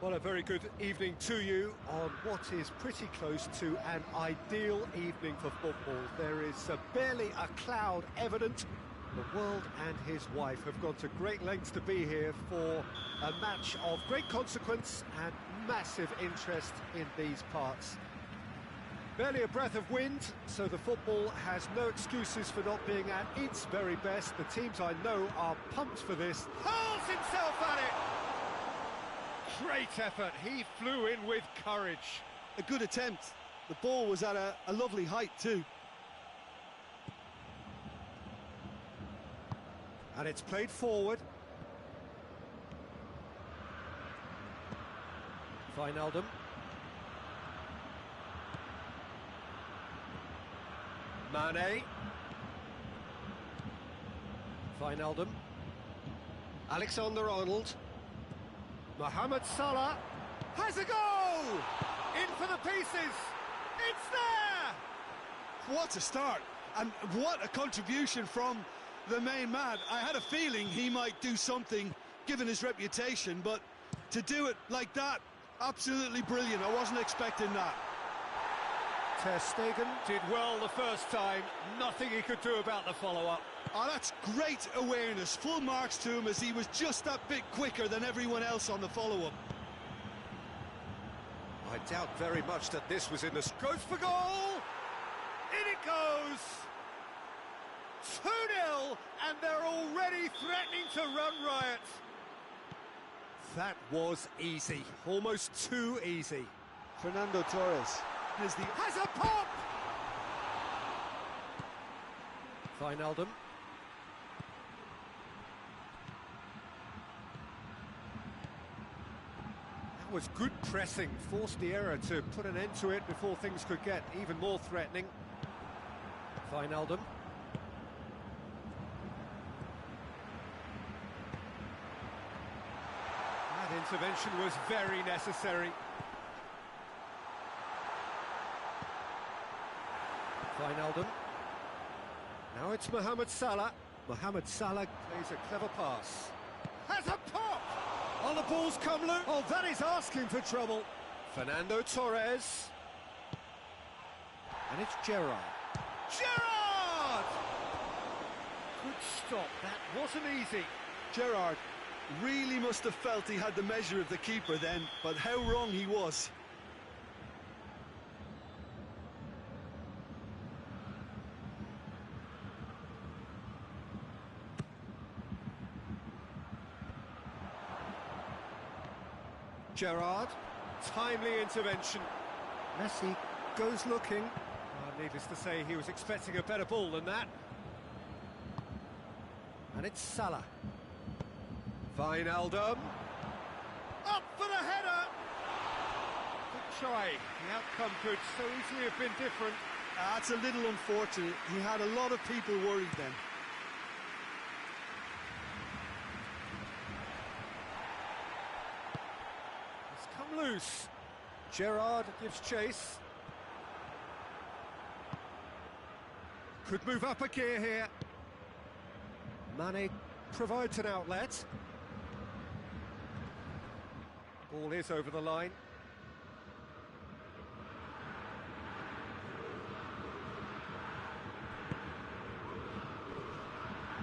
Well, a very good evening to you on what is pretty close to an ideal evening for football. There is barely a cloud evident. The world and his wife have gone to great lengths to be here for a match of great consequence and massive interest in these parts. Barely a breath of wind, so the football has no excuses for not being at its very best. The teams I know are pumped for this. Hurls himself at it! Great effort, he flew in with courage. A good attempt. The ball was at a lovely height too. And it's played forward. Wijnaldum. Mane. Wijnaldum. Alexander-Arnold. Mohamed Salah has a goal! In for the pieces! It's there! What a start, and what a contribution from the main man. I had a feeling he might do something, given his reputation, but to do it like that, absolutely brilliant. I wasn't expecting that. Ter Stegen did well the first time, nothing he could do about the follow-up. Oh, that's great awareness, full marks to him as he was just that bit quicker than everyone else on the follow-up. I doubt very much that this was in the... Goes for goal! In it goes! 2-0, and they're already threatening to run riot. That was easy, almost too easy. Fernando Torres has a pop! Wijnaldum. That was good pressing, forced the error to put an end to it before things could get even more threatening. Wijnaldum. That intervention was very necessary. Wijnaldum. Now it's Mohamed Salah. Mohamed Salah plays a clever pass. Has a pop! Oh, the ball's come loose. Oh, that is asking for trouble. Fernando Torres. And it's Gerrard. Gerrard! Good stop, that wasn't easy. Gerrard really must have felt he had the measure of the keeper then, but how wrong he was. Gerrard, timely intervention. Messi goes looking. Needless to say, he was expecting a better ball than that. And it's Salah. Wijnaldum. Up for the header! Good try. The outcome could so easily have been different. That's a little unfortunate. He had a lot of people worried then. Loose. Gerrard gives chase. Could move up a gear here. Mane provides an outlet. Ball is over the line.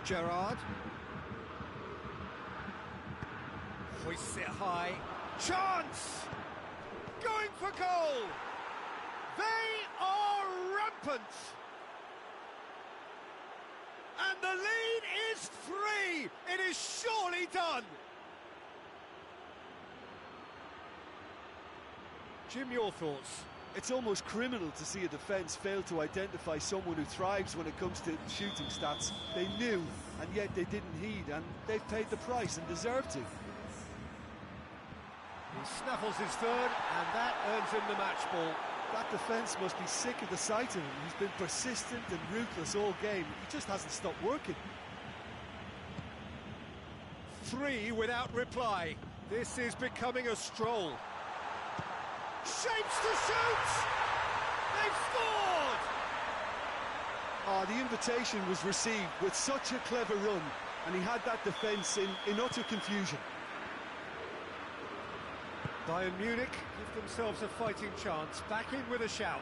Gerrard. Hoists it high. Chance! Going for goal! They are rampant! And the lead is 3! It is surely done! Jim, your thoughts? It's almost criminal to see a defence fail to identify someone who thrives when it comes to shooting stats. They knew, and yet they didn't heed, and they've paid the price and deserve to. He snaffles his third, and that earns him the match ball. That defence must be sick of the sight of him. He's been persistent and ruthless all game. He just hasn't stopped working. 3 without reply. This is becoming a stroll. Shapes to shoot! They've scored! Oh, the invitation was received with such a clever run, and he had that defence in utter confusion. Bayern Munich give themselves a fighting chance, back in with a shout.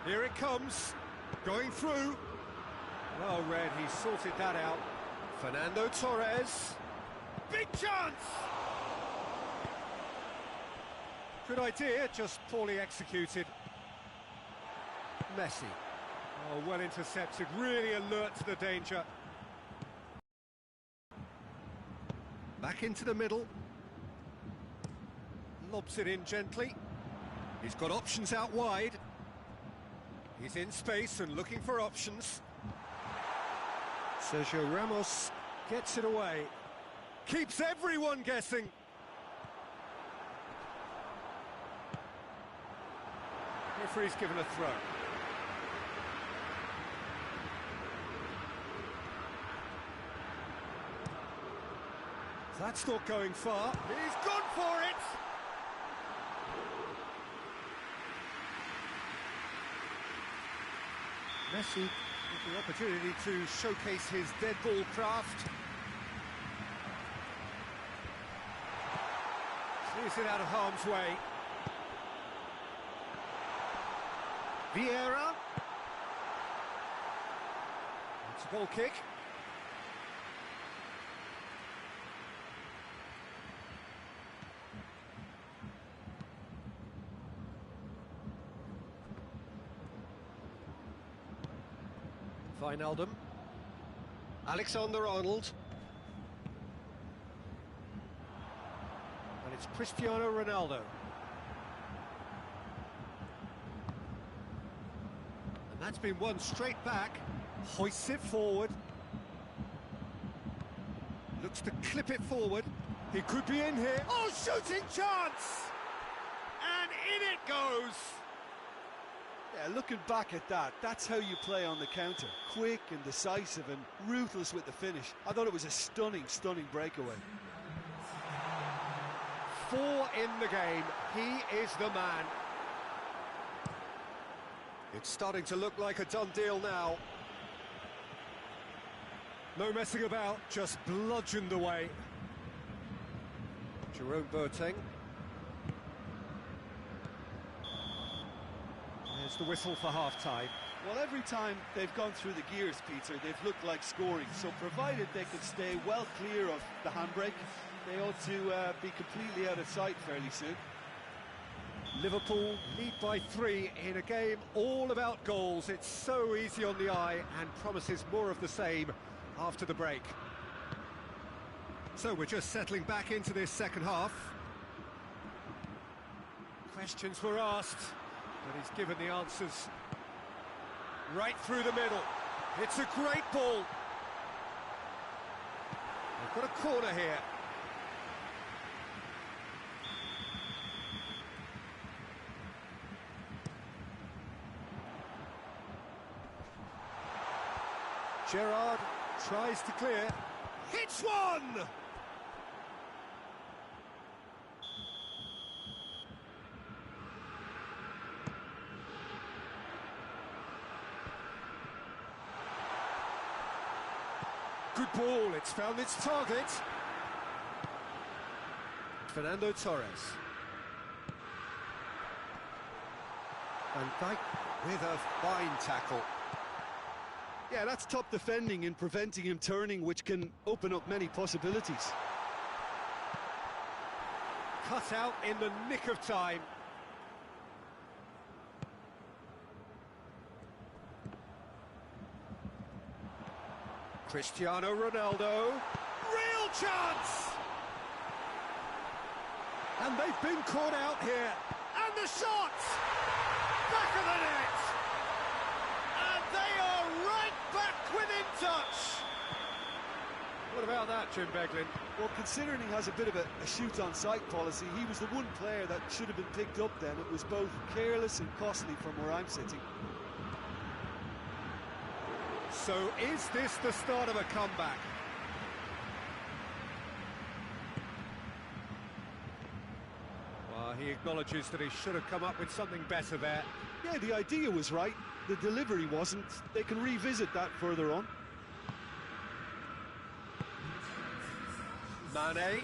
Here it comes, going through. Well read, he sorted that out. Fernando Torres. Big chance! Good idea, just poorly executed. Messi. Oh, well intercepted, really alert to the danger. Back into the middle. Lobs it in gently. He's got options out wide. He's in space and looking for options. Sergio Ramos gets it away. Keeps everyone guessing. Referee's given a throw. That's not going far. He's gone for it! Messi with the opportunity to showcase his dead ball craft. Clears it out of harm's way. Vieira. It's a goal kick. Wijnaldum. Alexander-Arnold. And it's Cristiano Ronaldo. And that's been won straight back. Hoists it forward. Looks to clip it forward. He could be in here. Oh, shooting chance! And in it goes! Yeah, looking back at that, that's how you play on the counter. Quick and decisive and ruthless with the finish. I thought it was a stunning, stunning breakaway. 4 in the game. He is the man. It's starting to look like a done deal now. No messing about, just bludgeoned away. Jerome Boateng. There's the whistle for half-time. Well, every time they've gone through the gears, Peter, they've looked like scoring. So provided they could stay well clear of the handbrake, they ought to be completely out of sight fairly soon. Liverpool lead by 3 in a game all about goals. It's so easy on the eye and promises more of the same after the break. So we're just settling back into this second half. Questions were asked, but he's given the answers. Right through the middle. It's a great ball. They've got a corner here. Gerrard tries to clear. Hits one! Good ball, it's found its target. Fernando Torres. Van Dijk with a fine tackle. Yeah, that's top defending and preventing him turning, which can open up many possibilities. Cut out in the nick of time. Cristiano Ronaldo. Real chance! And they've been caught out here. And the shot! Back of the net! And they are right back within touch! What about that, Jim Beglin? Well, considering he has a bit of a shoot-on-sight policy, he was the one player that should have been picked up then. It was both careless and costly from where I'm sitting. So is this the start of a comeback? Well, he acknowledges that he should have come up with something better there. Yeah, the idea was right, the delivery wasn't. They can revisit that further on. Mane.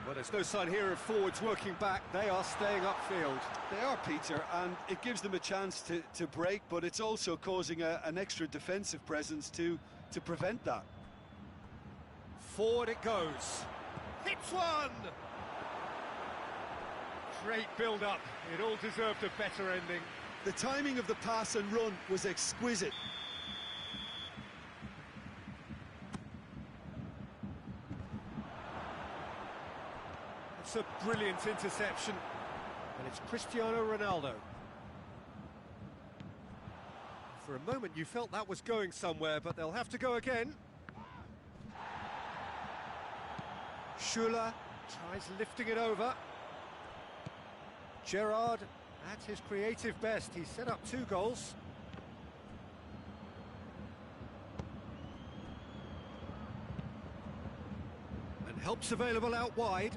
Well, there's no sign here of forwards working back. They are staying upfield. They are, Peter, and it gives them a chance to break, but it's also causing an extra defensive presence to prevent that. Forward it goes. Hits one! Great build-up. It all deserved a better ending. The timing of the pass and run was exquisite. It's a brilliant interception. And it's Cristiano Ronaldo. For a moment you felt that was going somewhere, but they'll have to go again. Schuler tries lifting it over. Gerrard at his creative best. He set up 2 goals. And help's available out wide.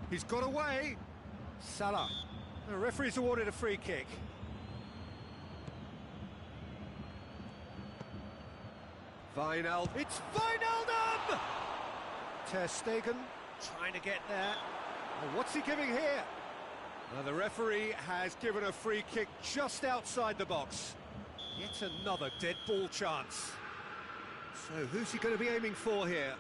He's got away. Salah. The referee's awarded a free kick. Wijnaldum. It's Wijnaldum! Ter Stegen trying to get there. Well, what's he giving here? Well, the referee has given a free kick just outside the box. Yet another dead ball chance. So who's he going to be aiming for here?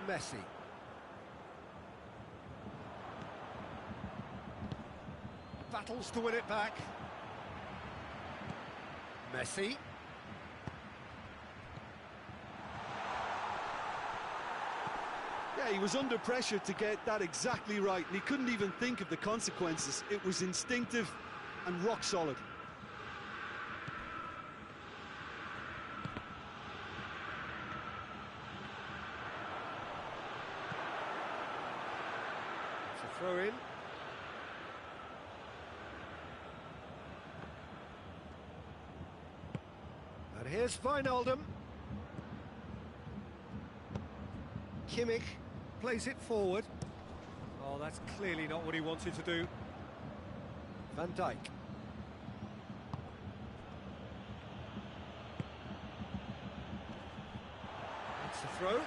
Messi. Battles to win it back. Messi. Yeah, he was under pressure to get that exactly right, and he couldn't even think of the consequences. It was instinctive and rock solid. It's a throw in. And here's Wijnaldum. Kimmich plays it forward. Oh, that's clearly not what he wanted to do. Van Dijk. That's the throw.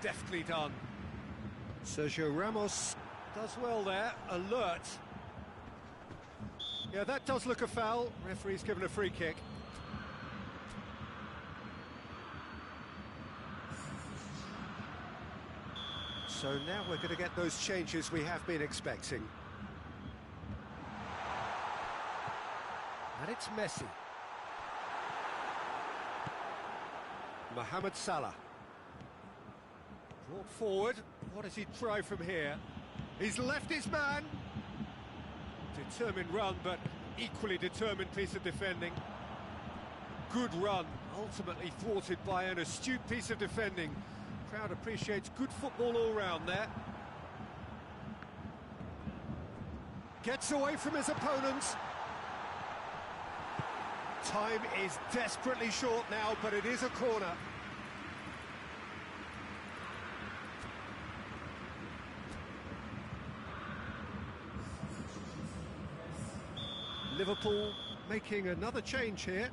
Deftly done. Sergio Ramos does well there, alert. Yeah, that does look a foul. Referee's given a free kick. So now we're going to get those changes we have been expecting. And it's Messi. Mohamed Salah. Brought forward. What does he try from here? He's left his man. Determined run, but equally determined piece of defending. Good run, ultimately thwarted by an astute piece of defending. Crowd appreciates good football all round there. Gets away from his opponents. Time is desperately short now, but it is a corner. Liverpool making another change here.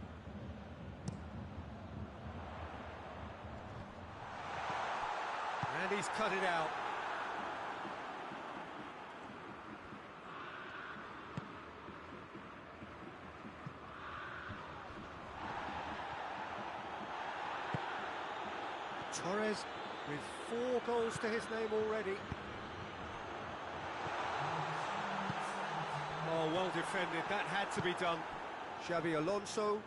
And he's cut it out. Torres with 4 goals to his name already. Oh, well defended, that had to be done. Xabi Alonso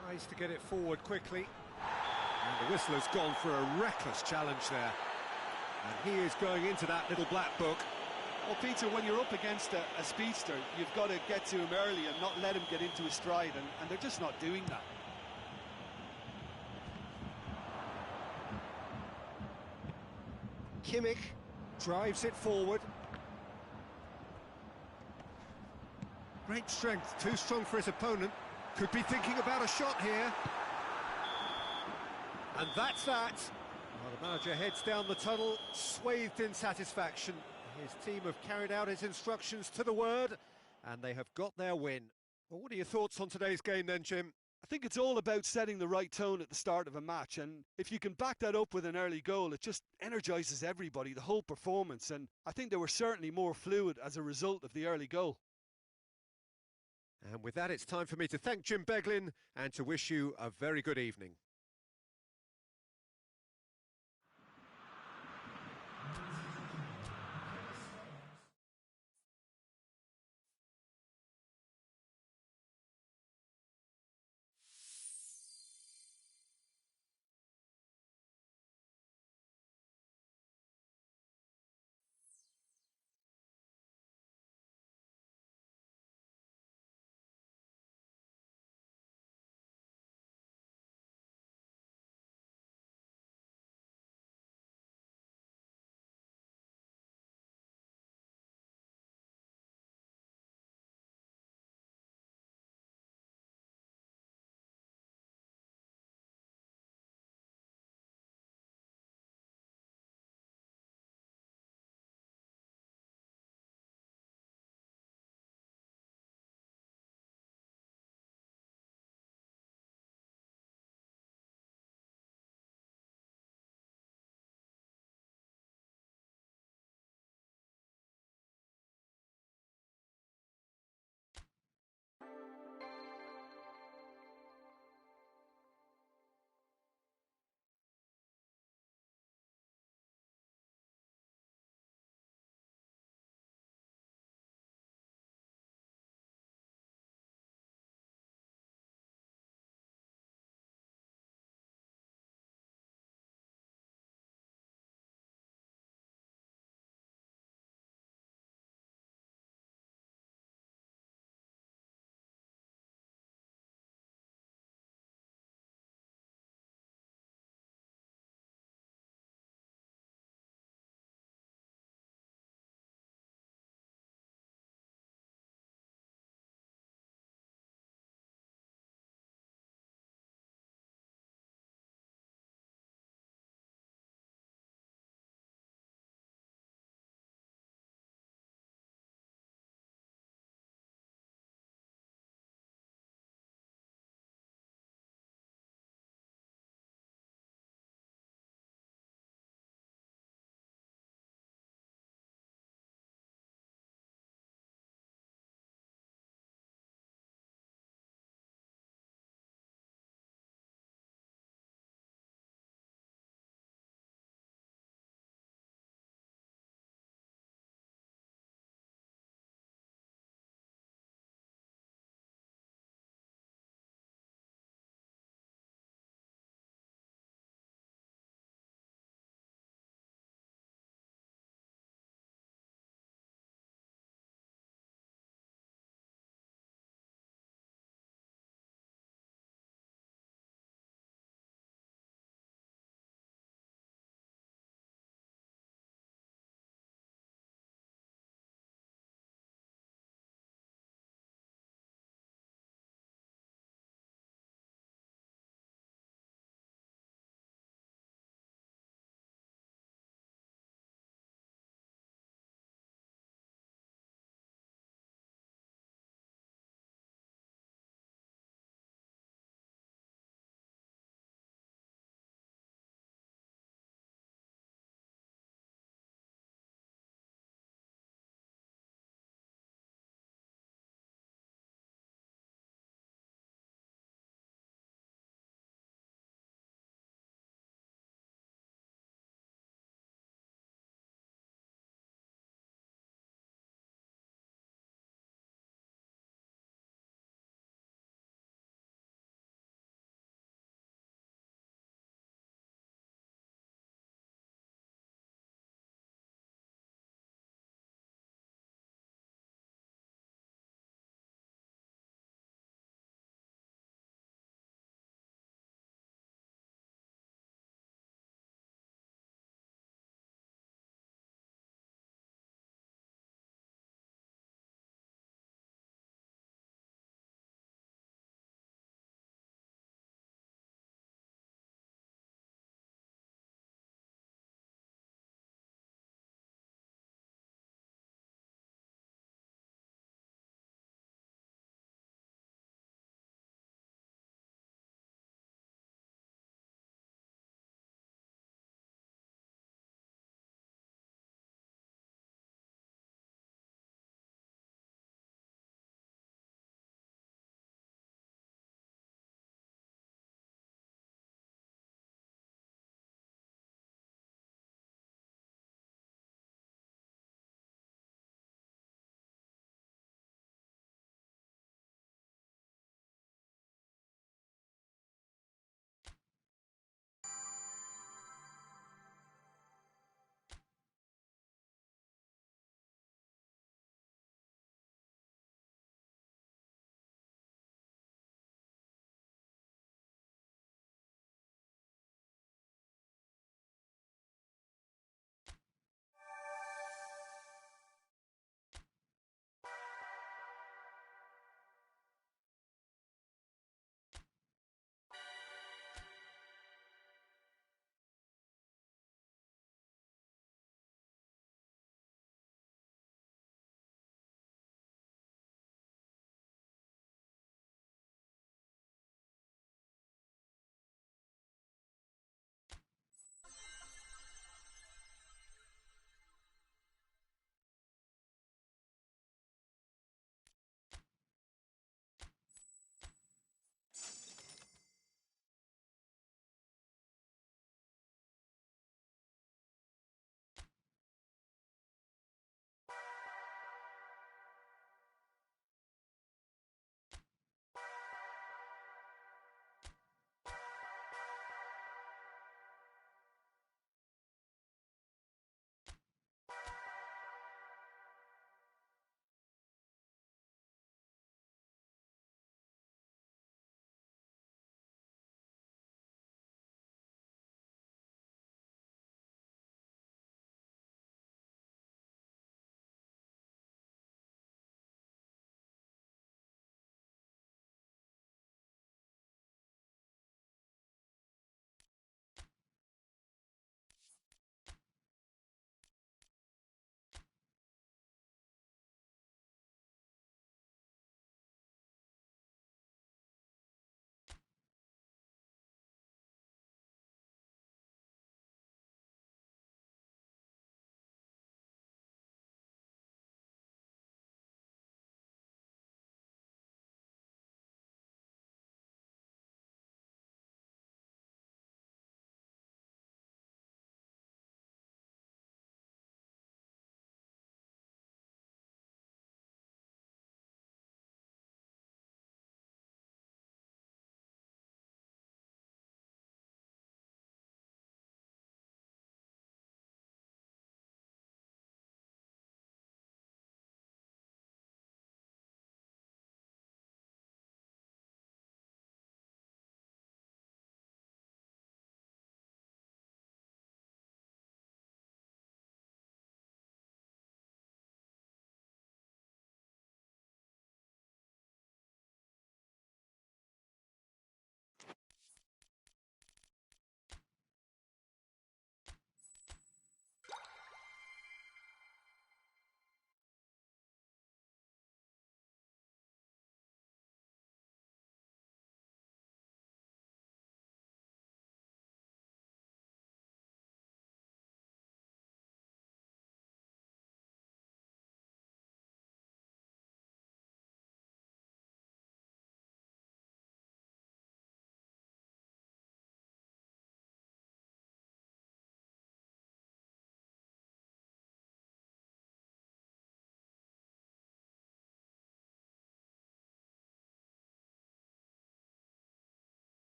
tries to get it forward quickly. And the whistle has gone for a reckless challenge there. And he is going into that little black book. Well, Peter, when you're up against a speedster, you've got to get to him early and not let him get into his stride, and they're just not doing that. Kimmich drives it forward. Great strength, too strong for his opponent. Could be thinking about a shot here. And that's that. Well, the manager heads down the tunnel, swathed in satisfaction. His team have carried out his instructions to the word, and they have got their win. Well, what are your thoughts on today's game then, Jim? I think it's all about setting the right tone at the start of a match, and if you can back that up with an early goal, it just energises everybody, the whole performance, and I think they were certainly more fluid as a result of the early goal. And with that, it's time for me to thank Jim Beglin and to wish you a very good evening.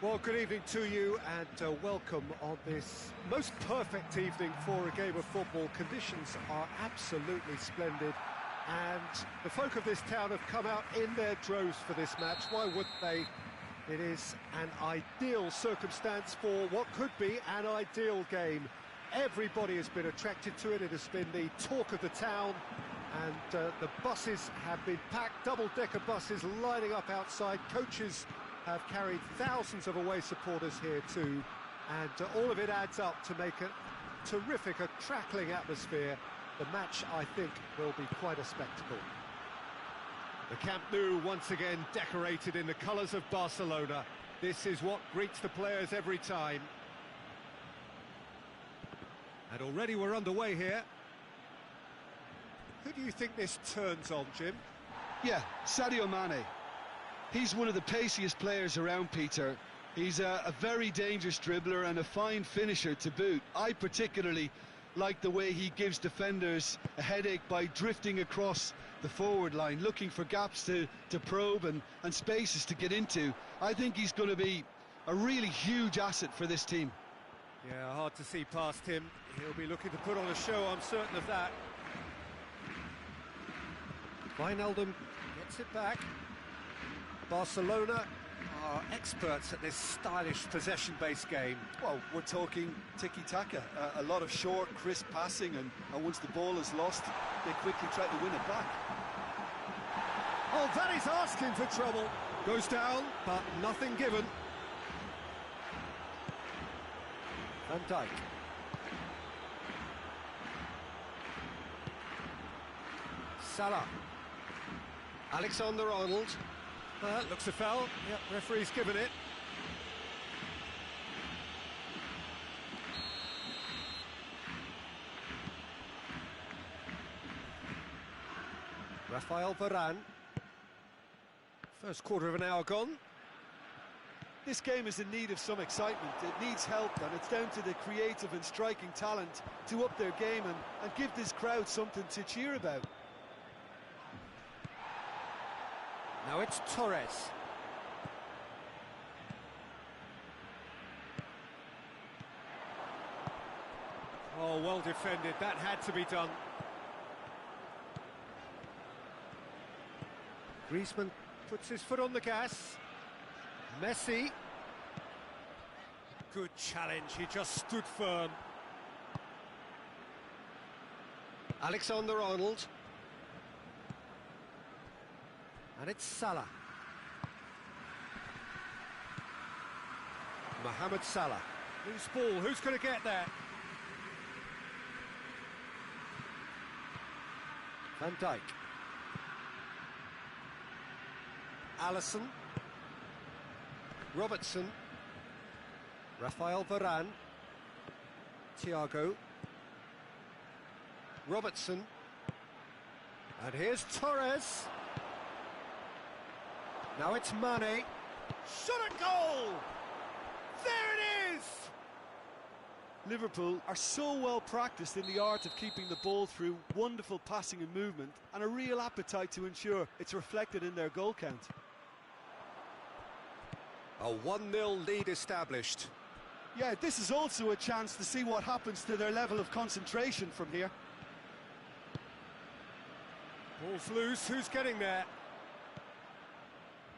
Well, good evening to you and welcome on this most perfect evening for a game of football. Conditions are absolutely splendid and the folk of this town have come out in their droves for this match. Why wouldn't they? It is an ideal circumstance for what could be an ideal game. Everybody has been attracted to it. It has been the talk of the town and the buses have been packed, double-decker buses lining up outside. Coaches have carried thousands of away supporters here too, and all of it adds up to make a terrific, a crackling atmosphere. The match, I think, will be quite a spectacle. The Camp Nou once again decorated in the colours of Barcelona. This is what greets the players every time. And already we're underway here. Who do you think this turns on, Jim? Yeah, Sadio Mane. He's one of the paciest players around, Peter. He's a very dangerous dribbler and a fine finisher to boot. I particularly like the way he gives defenders a headache by drifting across the forward line, looking for gaps to probe and spaces to get into. I think he's going to be a really huge asset for this team. Yeah, hard to see past him. He'll be looking to put on a show, I'm certain of that. Wijnaldum gets it back. Barcelona are experts at this stylish possession-based game. Well, we're talking tiki-taka, a lot of short, crisp passing, and once the ball is lost, they quickly try to win it back. Oh, that is asking for trouble. Goes down, but nothing given. Van Dijk. Salah. Alexander-Arnold. Looks a foul. Yep, referee's given it. Rafael Varane. First quarter of an hour gone. This game is in need of some excitement. It needs help, and it's down to the creative and striking talent to up their game and give this crowd something to cheer about. Now it's Torres. Oh, well defended. That had to be done. Griezmann puts his foot on the gas. Messi. Good challenge. He just stood firm. Alexander-Arnold. And it's Salah. Mohamed Salah. Loose ball. Who's going to get there? Van Dijk. Alisson. Robertson. Rafael Varane. Thiago. Robertson. And here's Torres. Now it's Mane. Shot at goal! There it is! Liverpool are so well practiced in the art of keeping the ball through wonderful passing and movement, and a real appetite to ensure it's reflected in their goal count. A 1-0 lead established. Yeah, this is also a chance to see what happens to their level of concentration from here. Ball's loose, who's getting there?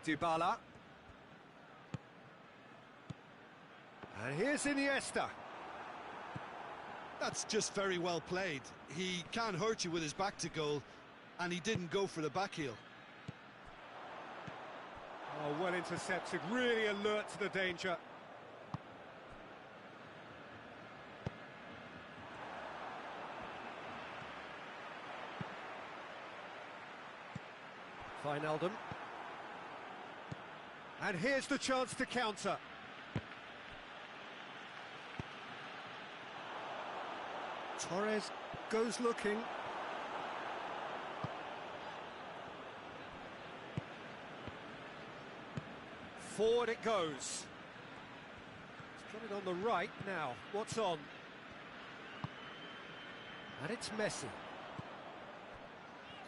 Dybala. And here's Iniesta. That's just very well played. He can't hurt you with his back to goal, and he didn't go for the back heel. Oh, well intercepted, really alert to the danger. Wijnaldum. And here's the chance to counter. Torres goes looking. Forward it goes. It's got it on the right now. What's on? And it's Messi.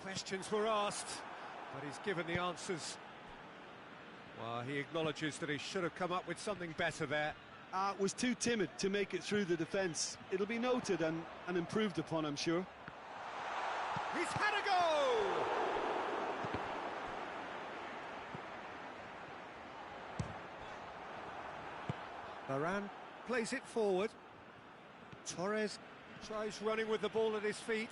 Questions were asked, but he's given the answers. Well, he acknowledges that he should have come up with something better there. Was too timid to make it through the defence. It'll be noted and improved upon, I'm sure. He's had a go! Varane plays it forward. Torres tries running with the ball at his feet.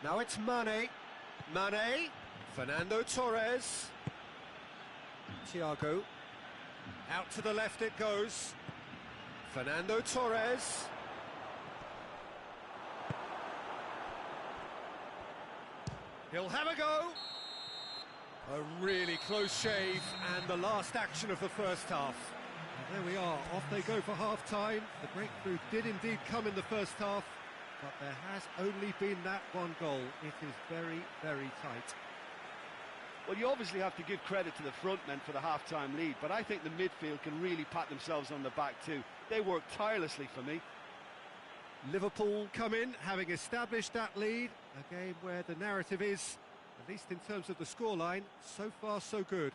Now it's Mane. Mane. Fernando Torres. Thiago. Out to the left it goes. Fernando Torres. He'll have a go. A really close shave, and the last action of the first half. And there we are, off they go for half-time. The breakthrough did indeed come in the first half, but there has only been that one goal. It is very, very tight. Well, you obviously have to give credit to the front men for the half-time lead, but I think the midfield can really pat themselves on the back too. They worked tirelessly for me. Liverpool come in, having established that lead. A game where the narrative is, at least in terms of the scoreline, so far so good.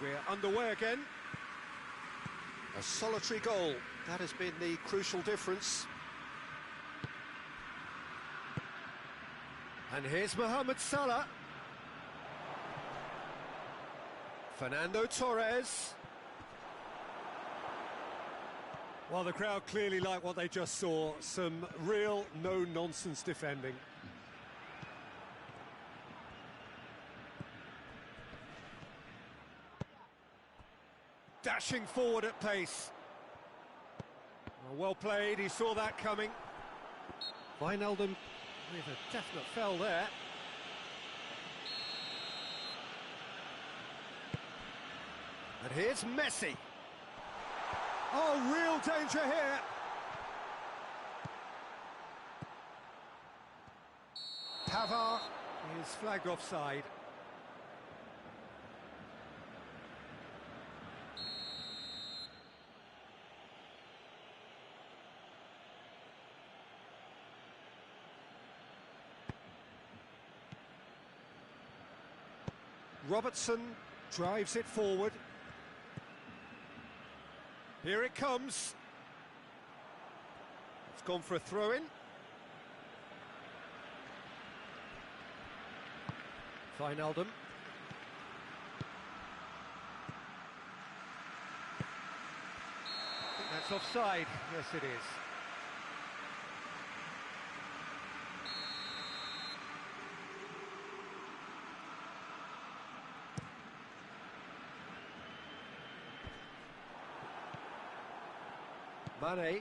We're underway again. A solitary goal. That has been the crucial difference. And here's Mohamed Salah. Fernando Torres. Well, the crowd clearly like what they just saw. Some real no-nonsense defending. Dashing forward at pace. Well played, he saw that coming. Wijnaldum with a definite foul there. And here's Messi. Oh, real danger here. Pavard is flagged offside. Robertson drives it forward. Here it comes. It's gone for a throw-in. Wijnaldum. I think that's offside. Yes, it is. Mane.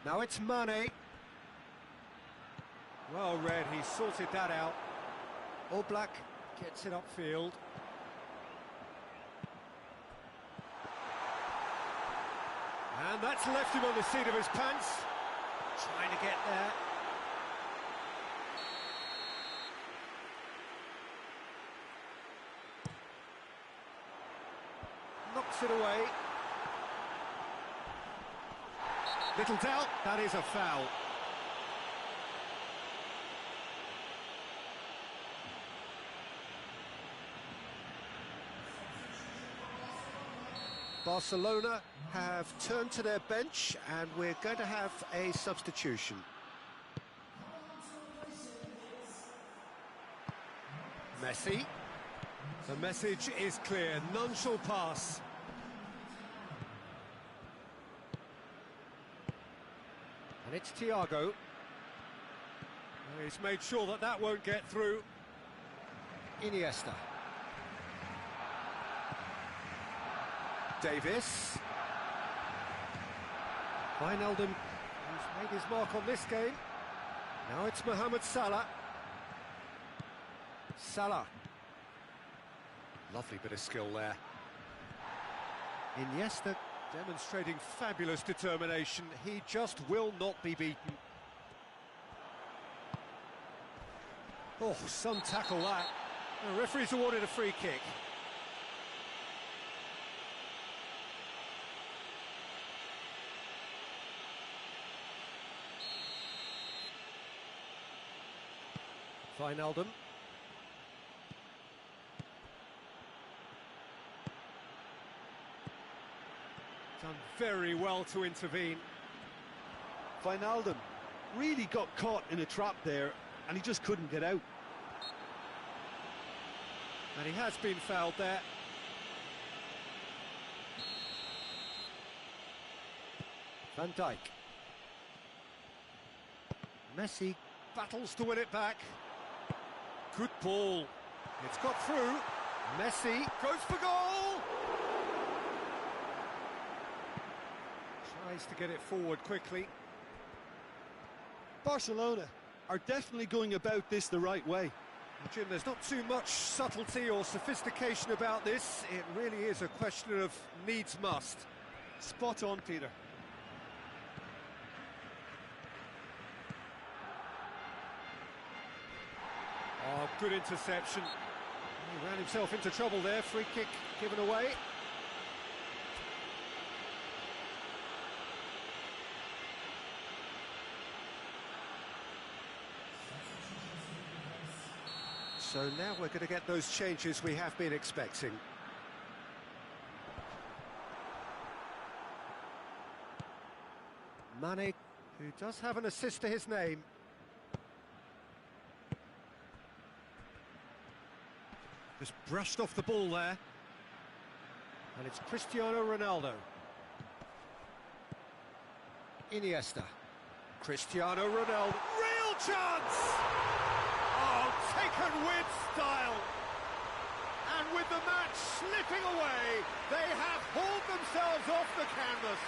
Now it's Mane. Well read, he sorted that out. Oblak gets it upfield. And that's left him on the seat of his pants. Trying to get there. Knocks it away. Little doubt, that is a foul. Barcelona have turned to their bench and we're going to have a substitution. Messi. The message is clear, none shall pass. And it's Thiago. He's made sure that that won't get through. Iniesta. Davis. Wijnaldum, who's made his mark on this game. Now it's Mohamed Salah. Salah. Lovely bit of skill there. Iniesta demonstrating fabulous determination. He just will not be beaten. Oh, some tackle that. The referee's awarded a free kick. Wijnaldum. Done very well to intervene. Wijnaldum really got caught in a trap there, and he just couldn't get out. And he has been fouled there. Van Dijk. Messi battles to win it back. Good ball. It's got through. Messi goes for goal. Tries to get it forward quickly. Barcelona are definitely going about this the right way. Well, Jim, there's not too much subtlety or sophistication about this. It really is a question of needs must. Spot on, Peter. Oh, good interception. He ran himself into trouble there. Free kick given away. So now we're going to get those changes we have been expecting. Mane, who does have an assist to his name. Just brushed off the ball there. And it's Cristiano Ronaldo. Iniesta. Cristiano Ronaldo. Real chance! Oh, taken with style. And with the match slipping away, they have hauled themselves off the canvas.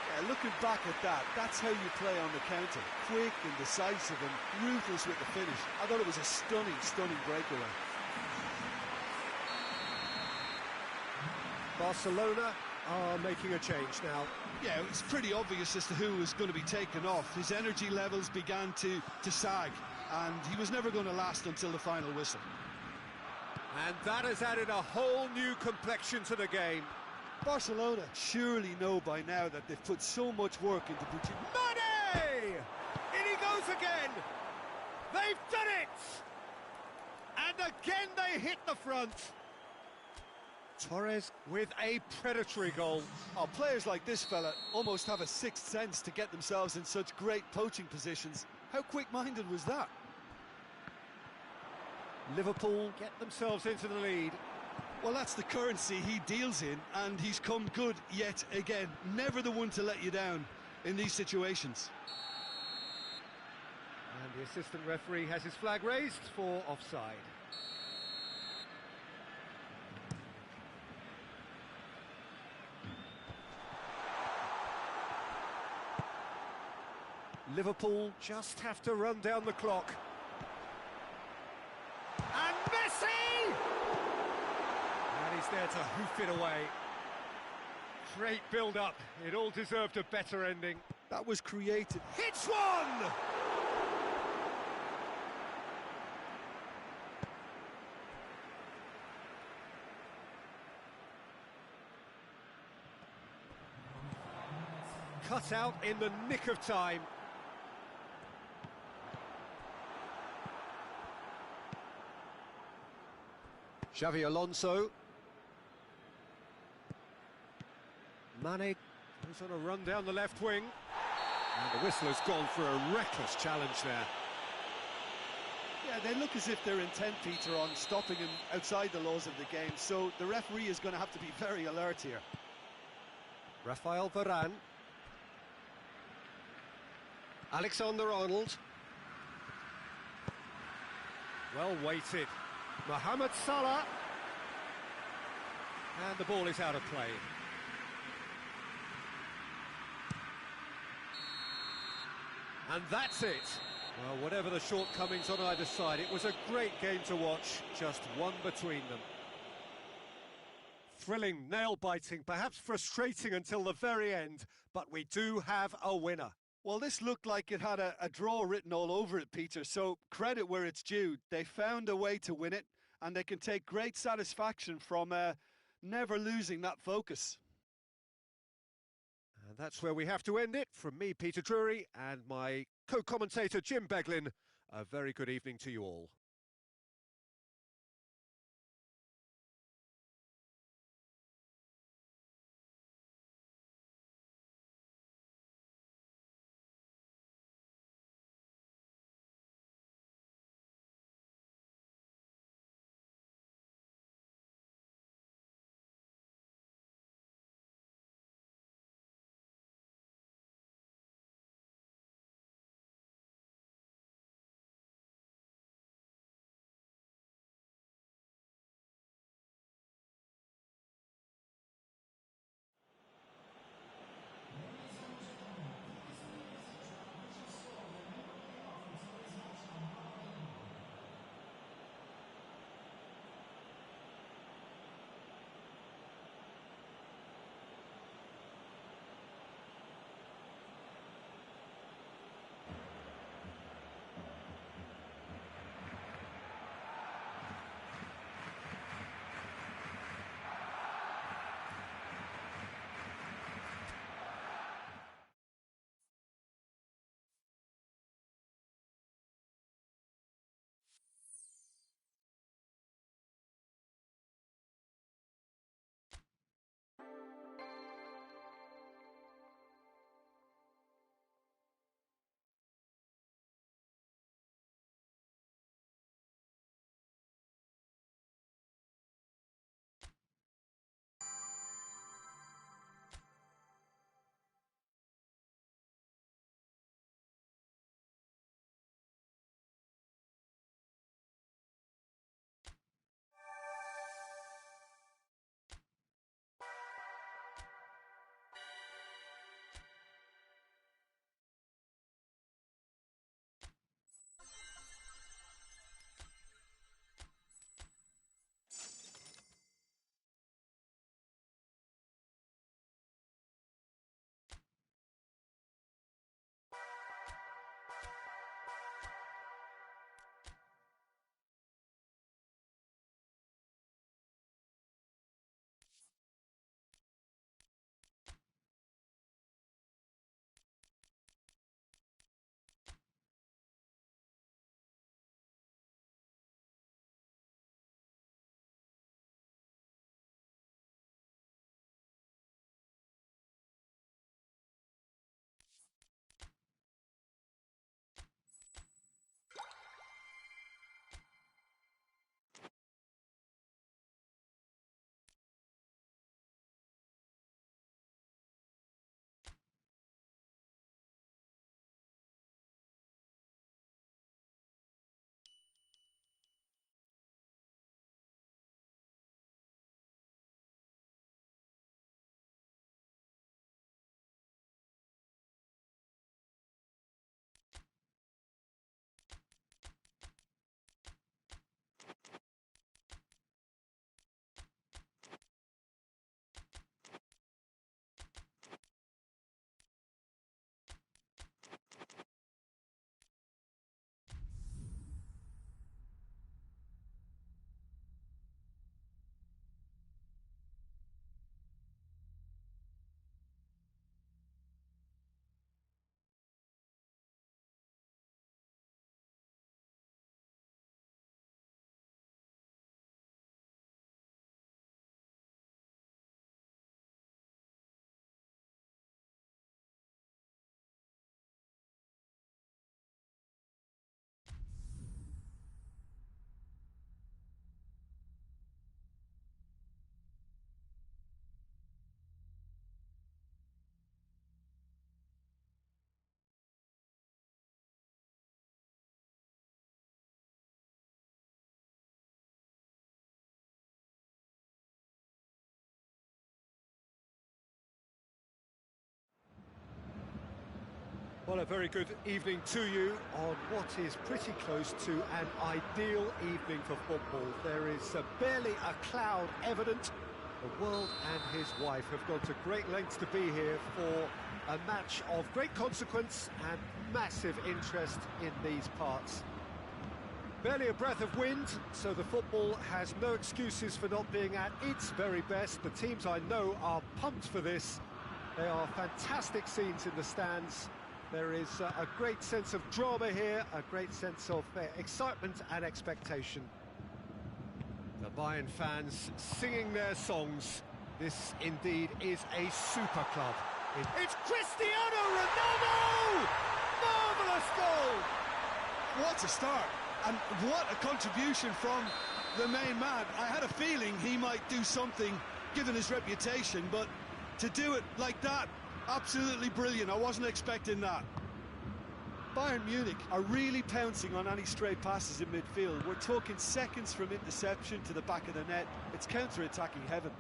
Yeah, looking back at that, that's how you play on the counter. Quick and decisive and ruthless with the finish. I thought it was a stunning, stunning breakaway. Barcelona are making a change now. Yeah, it's pretty obvious as to who was going to be taken off. His energy levels began to sag, and he was never going to last until the final whistle. And that has added a whole new complexion to the game. Barcelona surely know by now that they've put so much work into producing. Mane! In he goes again! They've done it! And again they hit the front. Torres with a predatory goal. Oh, players like this fella almost have a sixth sense to get themselves in such great poaching positions. How quick-minded was that? Liverpool get themselves into the lead. Well, that's the currency he deals in, and he's come good yet again. Never the one to let you down in these situations. And the assistant referee has his flag raised for offside. Liverpool just have to run down the clock. And Messi! And he's there to hoof it away. Great build-up. It all deserved a better ending. That was created. Hits one! Cut out in the nick of time. Xavi Alonso. Mane goes on a run down the left wing. And the whistle has gone for a reckless challenge there. Yeah, they look as if they're intent, Peter, on stopping him outside the laws of the game, so the referee is going to have to be very alert here. Rafael Varane. Alexander-Arnold. Well weighted. Mohamed Salah. And the ball is out of play. And that's it. Well, whatever the shortcomings on either side, it was a great game to watch, just one between them. Thrilling, nail-biting, perhaps frustrating until the very end, but we do have a winner. Well, this looked like it had a draw written all over it, Peter, so credit where it's due. They found a way to win it, and they can take great satisfaction from never losing that focus. And that's where we have to end it. From me, Peter Drury, and my co-commentator, Jim Beglin, a very good evening to you all. Well, a very good evening to you on what is pretty close to an ideal evening for football. There is barely a cloud evident. The world and his wife have gone to great lengths to be here for a match of great consequence and massive interest in these parts. Barely a breath of wind, so the football has no excuses for not being at its very best. The teams I know are pumped for this. There are fantastic scenes in the stands. There is a great sense of drama here, a great sense of excitement and expectation. The Bayern fans singing their songs. This indeed is a super club. It's Cristiano Ronaldo! Marvellous goal! What a start, and what a contribution from the main man. I had a feeling he might do something, given his reputation, but to do it like that, absolutely brilliant. I wasn't expecting that. Bayern Munich are really pouncing on any stray passes in midfield. We're talking seconds from interception to the back of the net. It's counter-attacking heaven.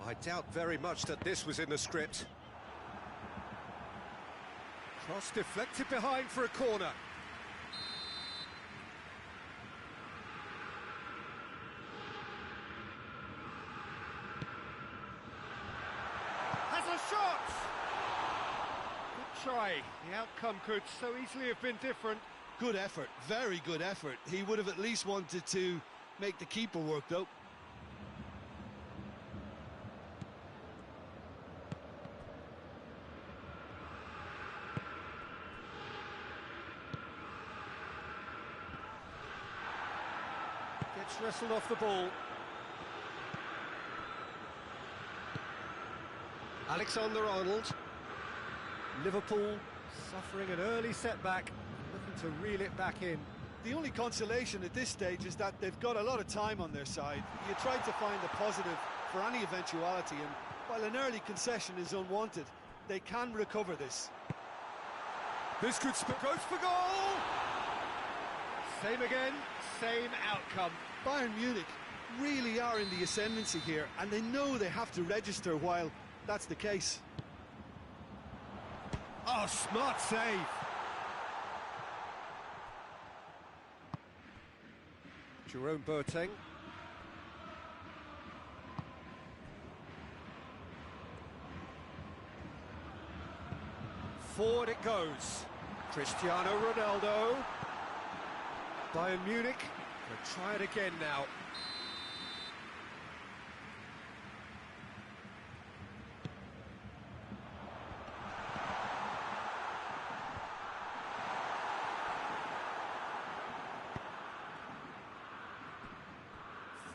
I doubt very much that this was in the script. Cross deflected behind for a corner. Has a shot! Good try. The outcome could so easily have been different. Good effort, very good effort. He would have at least wanted to make the keeper work, though. Gets wrestled off the ball. Alexander-Arnold. Liverpool suffering an early setback, looking to reel it back in. The only consolation at this stage is that they've got a lot of time on their side. You try to find a positive for any eventuality, and while an early concession is unwanted, they can recover this. This could goes for goal! Same again, same outcome. Bayern Munich really are in the ascendancy here, and they know they have to register while that's the case. Oh, smart save. Jerome Boateng. Forward it goes. Cristiano Ronaldo. Bayern Munich will try it again now.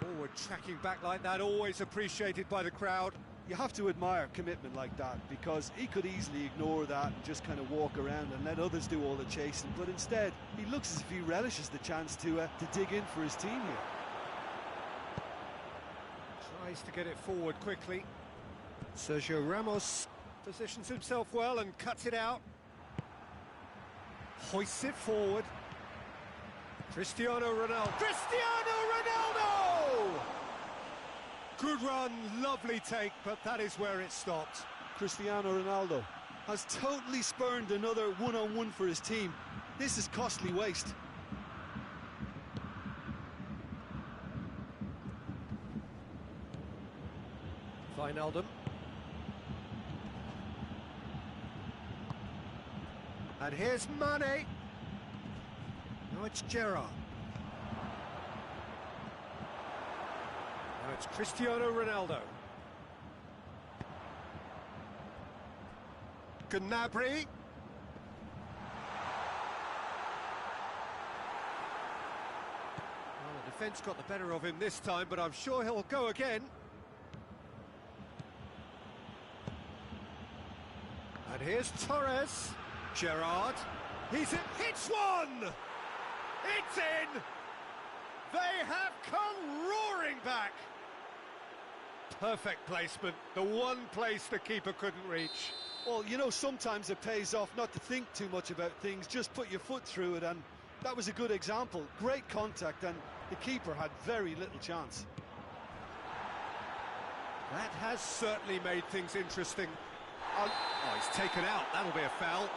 Forward tracking back like that, always appreciated by the crowd. You have to admire commitment like that, because he could easily ignore that and just kind of walk around and let others do all the chasing, but instead he looks as if he relishes the chance to dig in for his team here. Tries to get it forward quickly. Sergio Ramos positions himself well and cuts it out. Hoists it forward. Cristiano Ronaldo. Cristiano Ronaldo! Good run, lovely take, but that is where it stopped. Cristiano Ronaldo has totally spurned another one-on-one for his team. This is costly waste. Wijnaldum. And here's Mane. Now it's Gerrard. Now it's Cristiano Ronaldo. Gnabry. Well, the defence got the better of him this time, but I'm sure he'll go again. And here's Torres. Gerrard. He's in. Hits one! It's in! They have come roaring back. Perfect placement. The one place the keeper couldn't reach. Well, you know, sometimes it pays off not to think too much about things, just put your foot through it, and that was a good example. Great contact, and the keeper had very little chance. That has certainly made things interesting. Oh, he's taken out. That'll be a foul.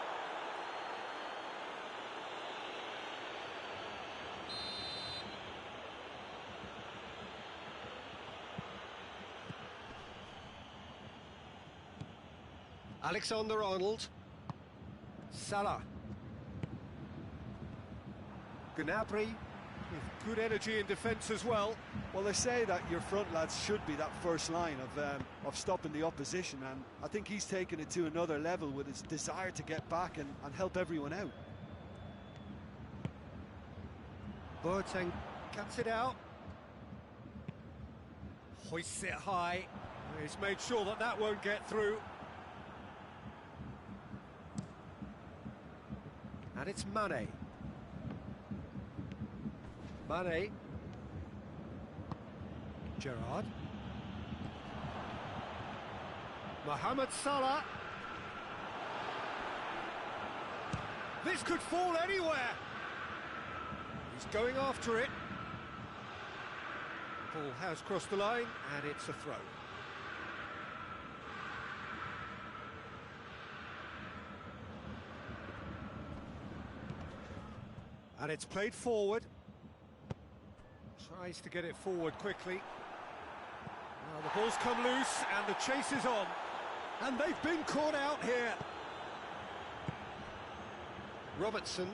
Alexander-Arnold. Salah. Gnabry with good energy in defence as well. Well, they say that your front lads should be that first line of stopping the opposition, and I think he's taken it to another level with his desire to get back and help everyone out. Boateng cuts it out. Hoists it high. He's made sure that that won't get through. And it's Mane. Mane. Gerrard. Mohamed Salah. This could fall anywhere. He's going after it. Ball has crossed the line, and it's a throw. And it's played forward. Tries to get it forward quickly. Now the ball's come loose and the chase is on. And they've been caught out here. Robertson.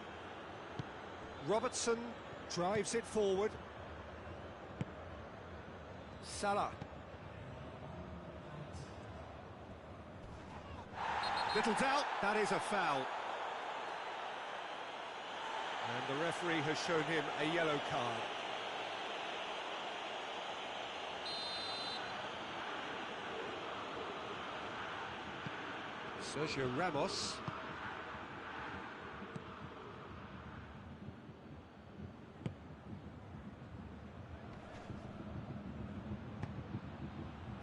Robertson drives it forward. Salah. Little doubt, that is a foul. And the referee has shown him a yellow card. Sergio Ramos.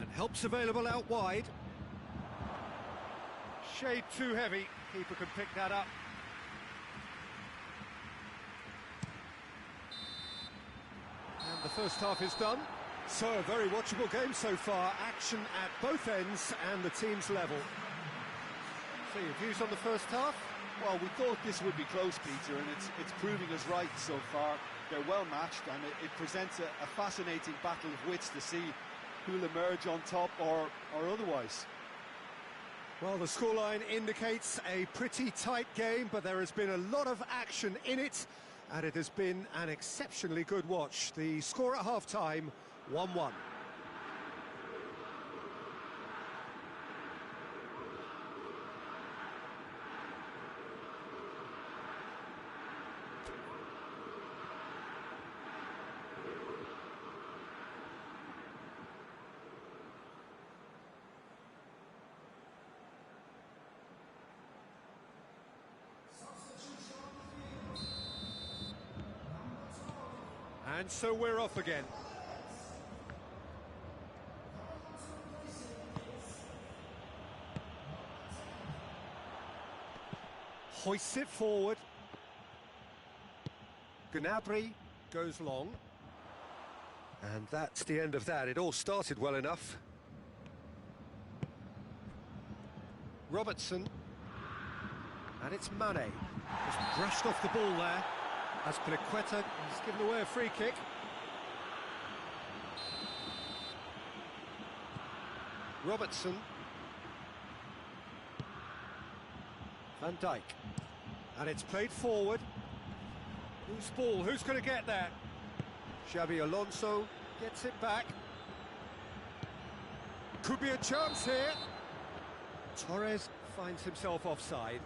And help's available out wide. Shade too heavy. Keeper can pick that up. And the first half is done. So a very watchable game so far. Action at both ends and the team's level. So your views on the first half? Well, we thought this would be close, Peter, and it's proving us right so far. They're well matched, and it presents a fascinating battle of wits to see who'll emerge on top or otherwise. Well, the scoreline indicates a pretty tight game, but there has been a lot of action in it, and it has been an exceptionally good watch. The score at half-time, 1-1. And so we're off again. Hoists it forward. Gnabry goes long. And that's the end of that. It all started well enough. Robertson. And it's Mane. Just brushed off the ball there. Azpilicueta has given away a free kick. Robertson. Van Dijk. And it's played forward. Who's ball? Who's going to get there? Xabi Alonso gets it back. Could be a chance here. Torres finds himself offside.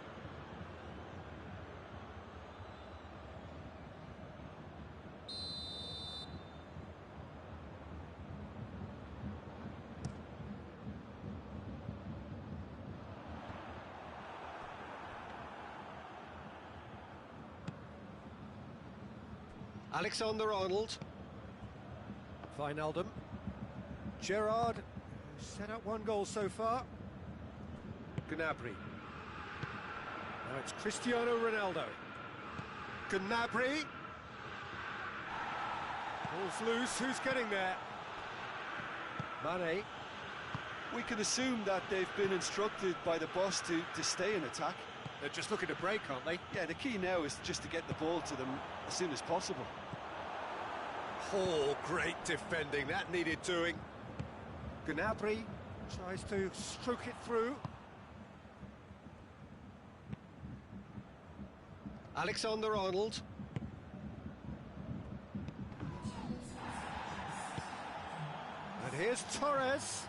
Alexander-Arnold. Wijnaldum. Gerrard, set up one goal so far. Gnabry. Now it's Cristiano Ronaldo. Gnabry. Ball's loose, who's getting there? Mane. We can assume that they've been instructed by the boss to stay in attack. They're just looking to break, aren't they? Yeah, the key now is just to get the ball to them as soon as possible. Oh, great defending. That needed doing. Gnabry tries to stroke it through. Alexander-Arnold. And here's Torres.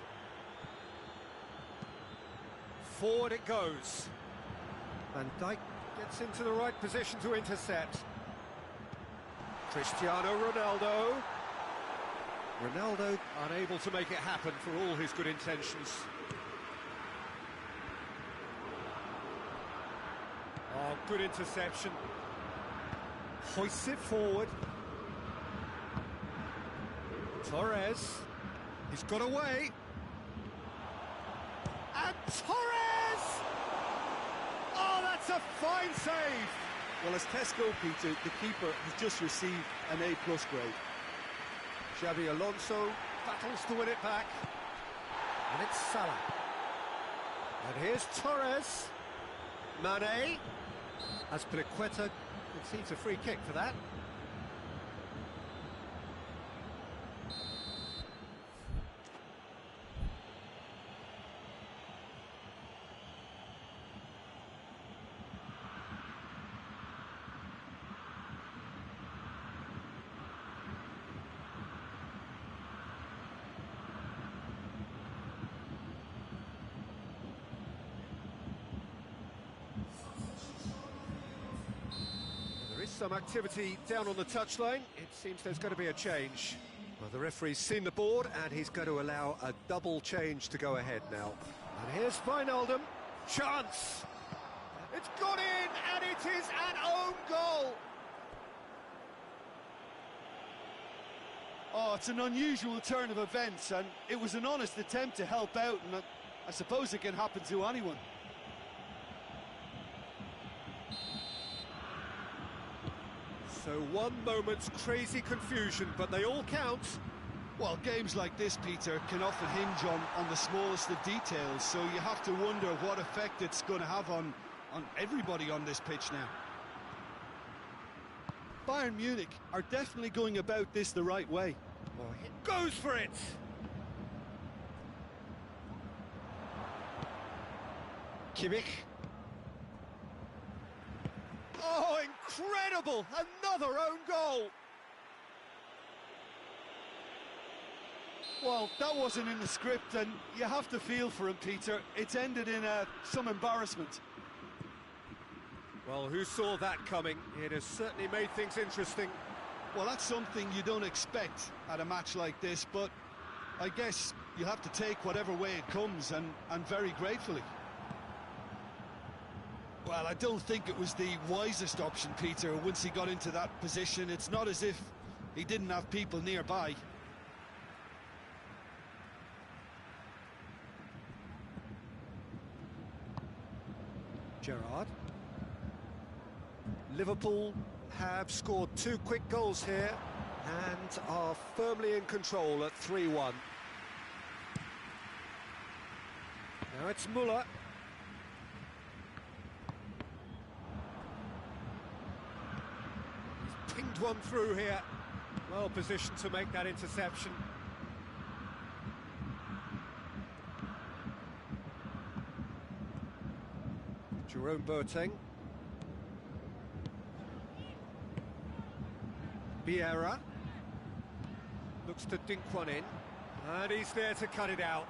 Forward it goes. Van Dijk gets into the right position to intercept. Cristiano Ronaldo. Ronaldo unable to make it happen for all his good intentions. Oh, good interception. Hoists it forward. Torres. He's got away. And Torres! Oh, that's a fine save! Well, as tests go, Peter, the keeper has just received an A+ grade. Xabi Alonso battles to win it back. And it's Salah. And here's Torres. Mane. Azpilicueta concedes a free kick for that. Some activity down on the touchline. It seems there's going to be a change. Well, the referee's seen the board and he's going to allow a double change to go ahead now. And here's Wijnaldum. Chance! It's gone in and it is an own goal! Oh, it's an unusual turn of events, and it was an honest attempt to help out, and I suppose it can happen to anyone. So one moment's crazy confusion, but they all count. Well, games like this, Peter, can often hinge on the smallest of details, so you have to wonder what effect it's going to have on everybody on this pitch now. Bayern Munich are definitely going about this the right way. Oh, he goes for it! Kimmich. Oh, incredible! Another own goal! Well, that wasn't in the script, and you have to feel for him, Peter. It's ended in some embarrassment. Well, who saw that coming? It has certainly made things interesting. Well, that's something you don't expect at a match like this, but I guess you have to take whatever way it comes, and very gratefully. Well, I don't think it was the wisest option, Peter, once he got into that position. It's not as if he didn't have people nearby. Gerrard. Liverpool have scored 2 quick goals here and are firmly in control at 3-1. Now it's Müller. He's pinged one through here. Well positioned to make that interception. Jerome Boateng. Vieira looks to dink one in, and he's there to cut it out.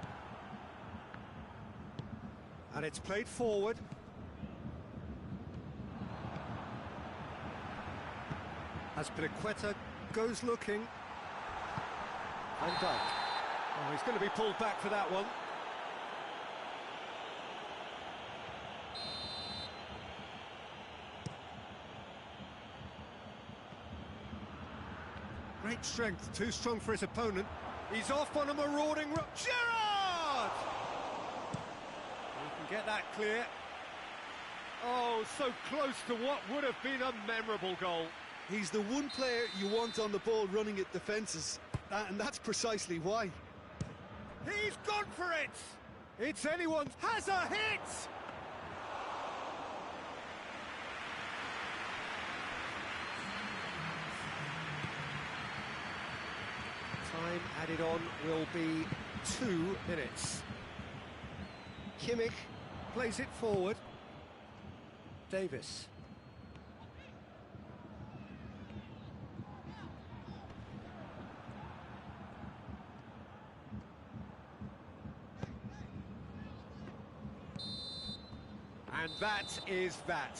And it's played forward. Azpilicueta goes looking. Van Dijk. Oh, he's going to be pulled back for that one. Great strength, too strong for his opponent. He's off on a marauding... Gerrard! He can get that clear. Oh, so close to what would have been a memorable goal. He's the one player you want on the ball running at defences, and that's precisely why. He's gone for it! It's anyone's... Has a hit! Time added on will be 2 minutes. Kimmich plays it forward. Davis. And that is that.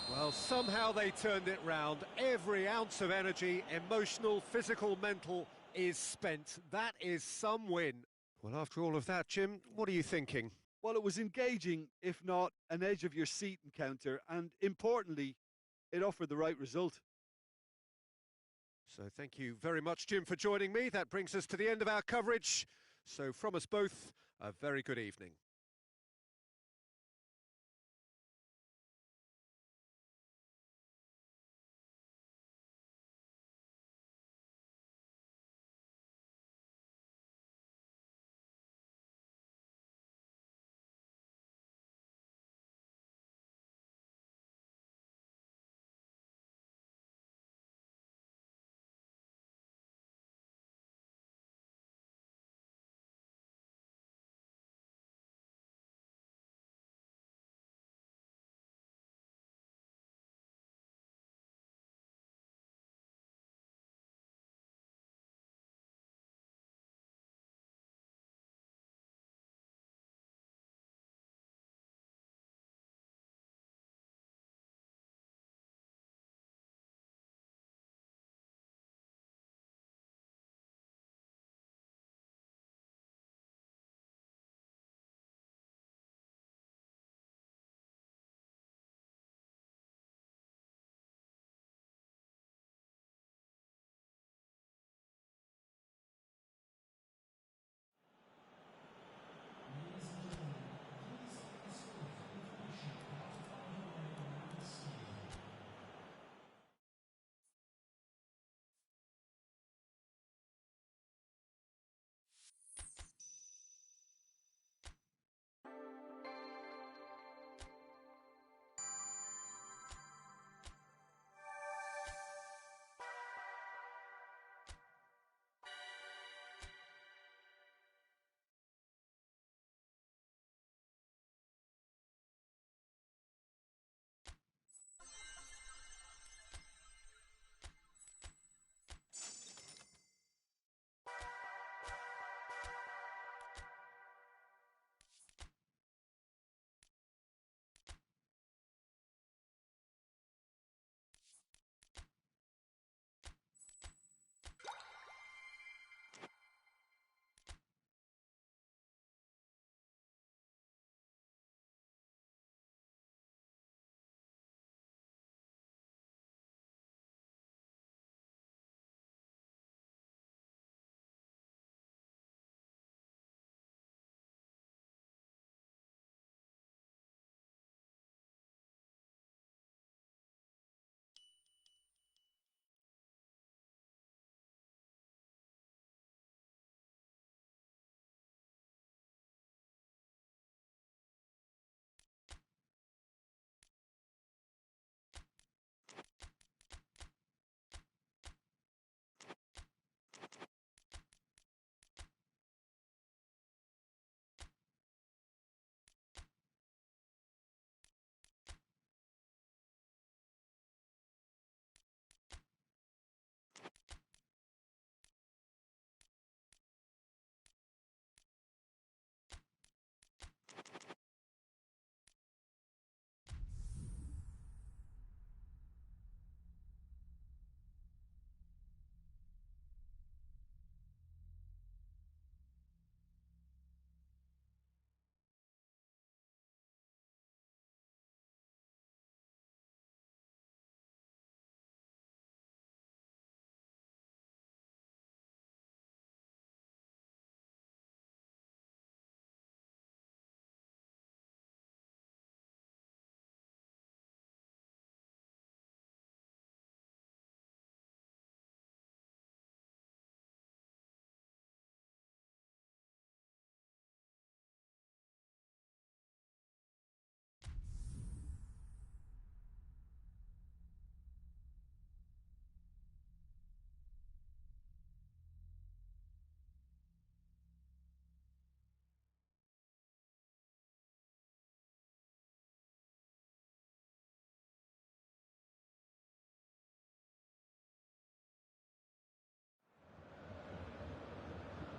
Well, somehow they turned it round. Every ounce of energy, emotional, physical, mental, is spent. That is some win. Well, after all of that, Jim, what are you thinking? Well, it was engaging, if not an edge-of-your-seat encounter, and importantly, it offered the right result. So thank you very much, Jim, for joining me. That brings us to the end of our coverage. So from us both, a very good evening.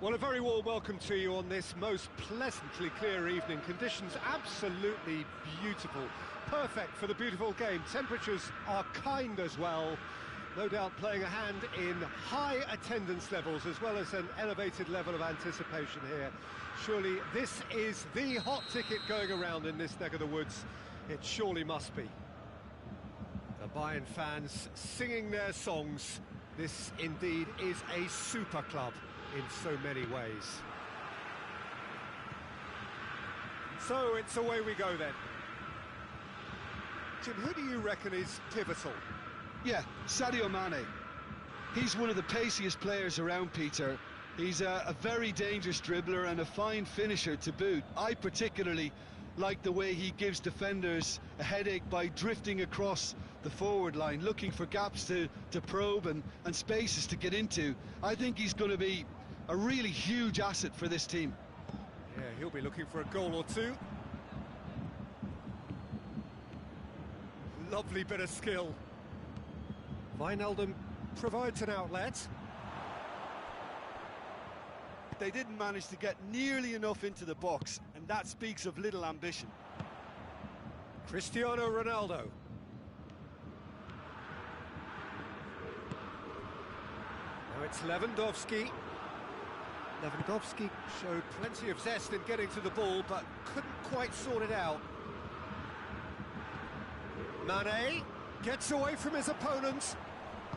Well, a very warm welcome to you on this most pleasantly clear evening. Conditions absolutely beautiful. Perfect for the beautiful game. Temperatures are kind as well. No doubt playing a hand in high attendance levels as well as an elevated level of anticipation here. Surely this is the hot ticket going around in this neck of the woods. It surely must be. The Bayern fans singing their songs. This indeed is a super club in so many ways. So it's away we go then. Jim, who do you reckon is pivotal? Yeah, Sadio Mane. He's one of the paciest players around, Peter. He's a very dangerous dribbler and a fine finisher to boot. I particularly like the way he gives defenders a headache by drifting across the forward line, looking for gaps to probe and spaces to get into. I think he's going to be a really huge asset for this team. Yeah, he'll be looking for a goal or two. Lovely bit of skill. Wijnaldum provides an outlet. They didn't manage to get nearly enough into the box, and that speaks of little ambition. Cristiano Ronaldo. Now it's Lewandowski. Lewandowski showed plenty of zest in getting to the ball, but couldn't quite sort it out. Mane gets away from his opponent.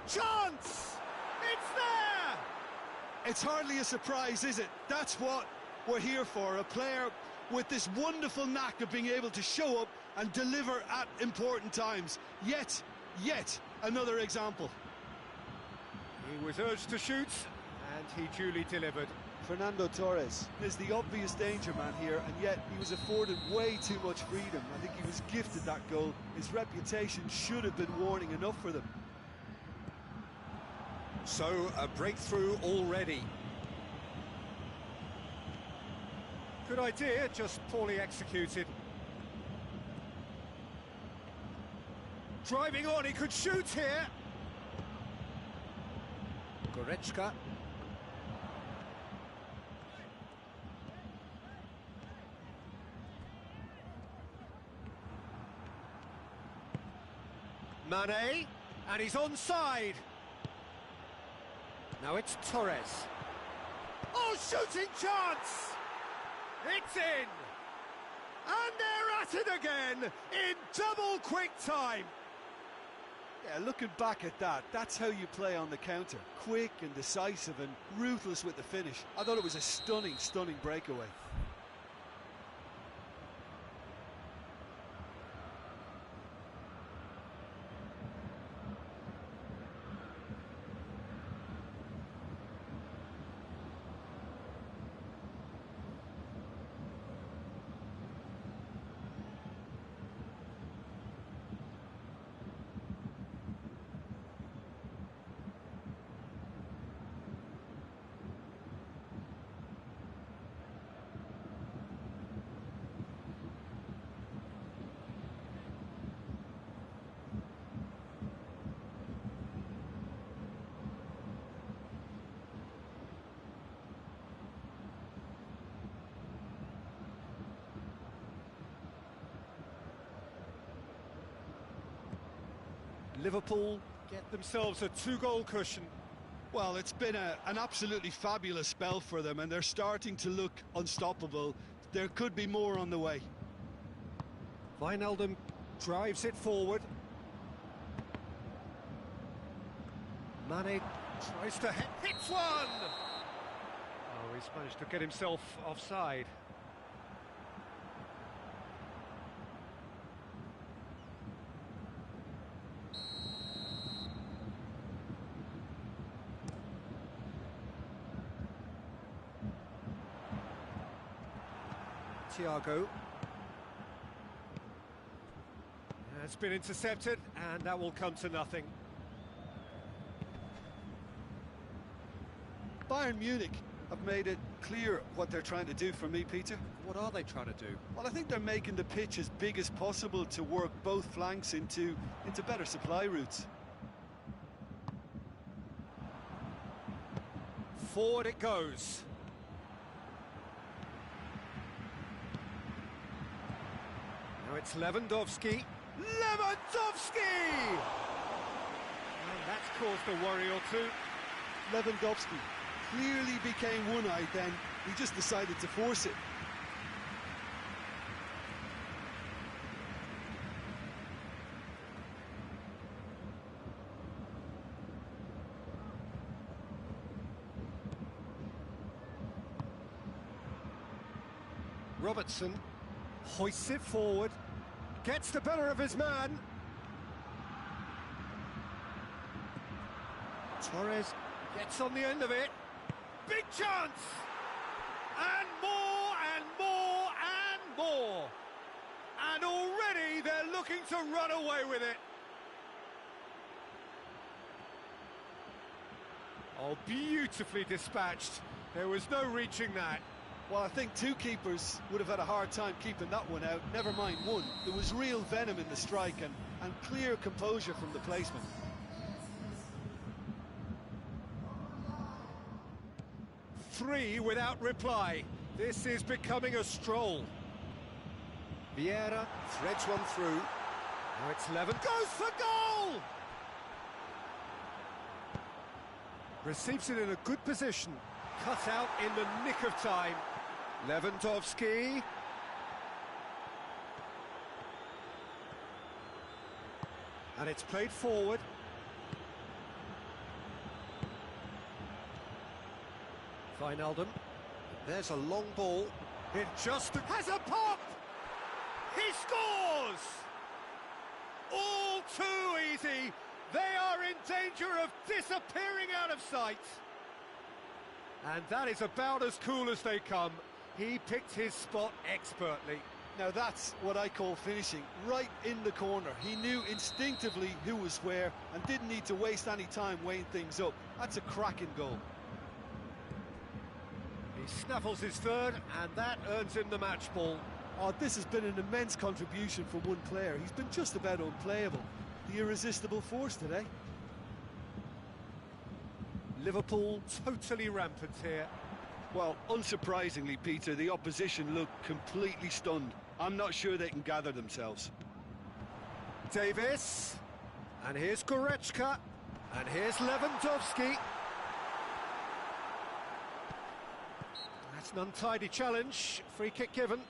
Chance! It's there! It's hardly a surprise, is it? That's what we're here for, a player with this wonderful knack of being able to show up and deliver at important times. Yet another example. He was urged to shoot, and he duly delivered. Fernando Torres is the obvious danger man here, and yet he was afforded way too much freedom. I think he was gifted that goal. His reputation should have been warning enough for them. So, a breakthrough already. Good idea, just poorly executed. Driving on, he could shoot here. Goretzka. Mane, and he's onside. Now it's Torres. Oh, shooting chance! It's in! And they're at it again in double quick time. Yeah, looking back at that, that's how you play on the counter. Quick and decisive and ruthless with the finish. I thought it was a stunning breakaway. Liverpool get themselves a two-goal cushion. Well, it's been an absolutely fabulous spell for them, and they're starting to look unstoppable. There could be more on the way. Wijnaldum drives it forward. Mane tries to hits one! Oh, he's managed to get himself offside. Thiago. It's been intercepted, and that will come to nothing. Bayern Munich have made it clear what they're trying to do for me, Peter. What are they trying to do? Well, I think they're making the pitch as big as possible to work both flanks into better supply routes. Forward it goes. it's Lewandowski. Lewandowski! And that's caused a worry or two. Lewandowski clearly became one-eyed then. He just decided to force it. Robertson hoists it forward, gets the better of his man. Torres gets on the end of it. Big chance! And more and more and more. And already they're looking to run away with it. Oh, beautifully dispatched. There was no reaching that. Well, I think two keepers would have had a hard time keeping that one out, never mind one. There was real venom in the strike and clear composure from the placement. Three without reply. This is becoming a stroll. Vieira threads one through. Now it's Levin. Goes for goal! Receives it in a good position. Cut out in the nick of time. Lewandowski. And it's played forward. Wijnaldum. There's a long ball. It just has a pop! He scores! All too easy. They are in danger of disappearing out of sight. And that is about as cool as they come. He picked his spot expertly. Now that's what I call finishing, right in the corner. He knew instinctively who was where and didn't need to waste any time weighing things up. That's a cracking goal. He snaffles his third, and that earns him the match ball. Oh, this has been an immense contribution for one player. He's been just about unplayable. The irresistible force today. Liverpool totally rampant here. Well, unsurprisingly, Peter, the opposition look completely stunned. I'm not sure they can gather themselves. Davis, and here's Goretzka, and here's Lewandowski. That's an untidy challenge, free kick given.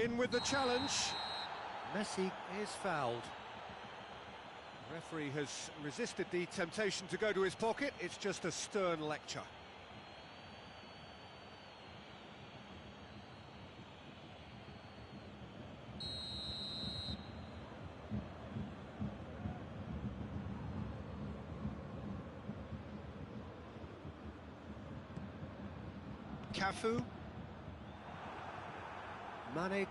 In with the challenge. Messi is fouled. The referee has resisted the temptation to go to his pocket. It's just a stern lecture. Cafu. Mane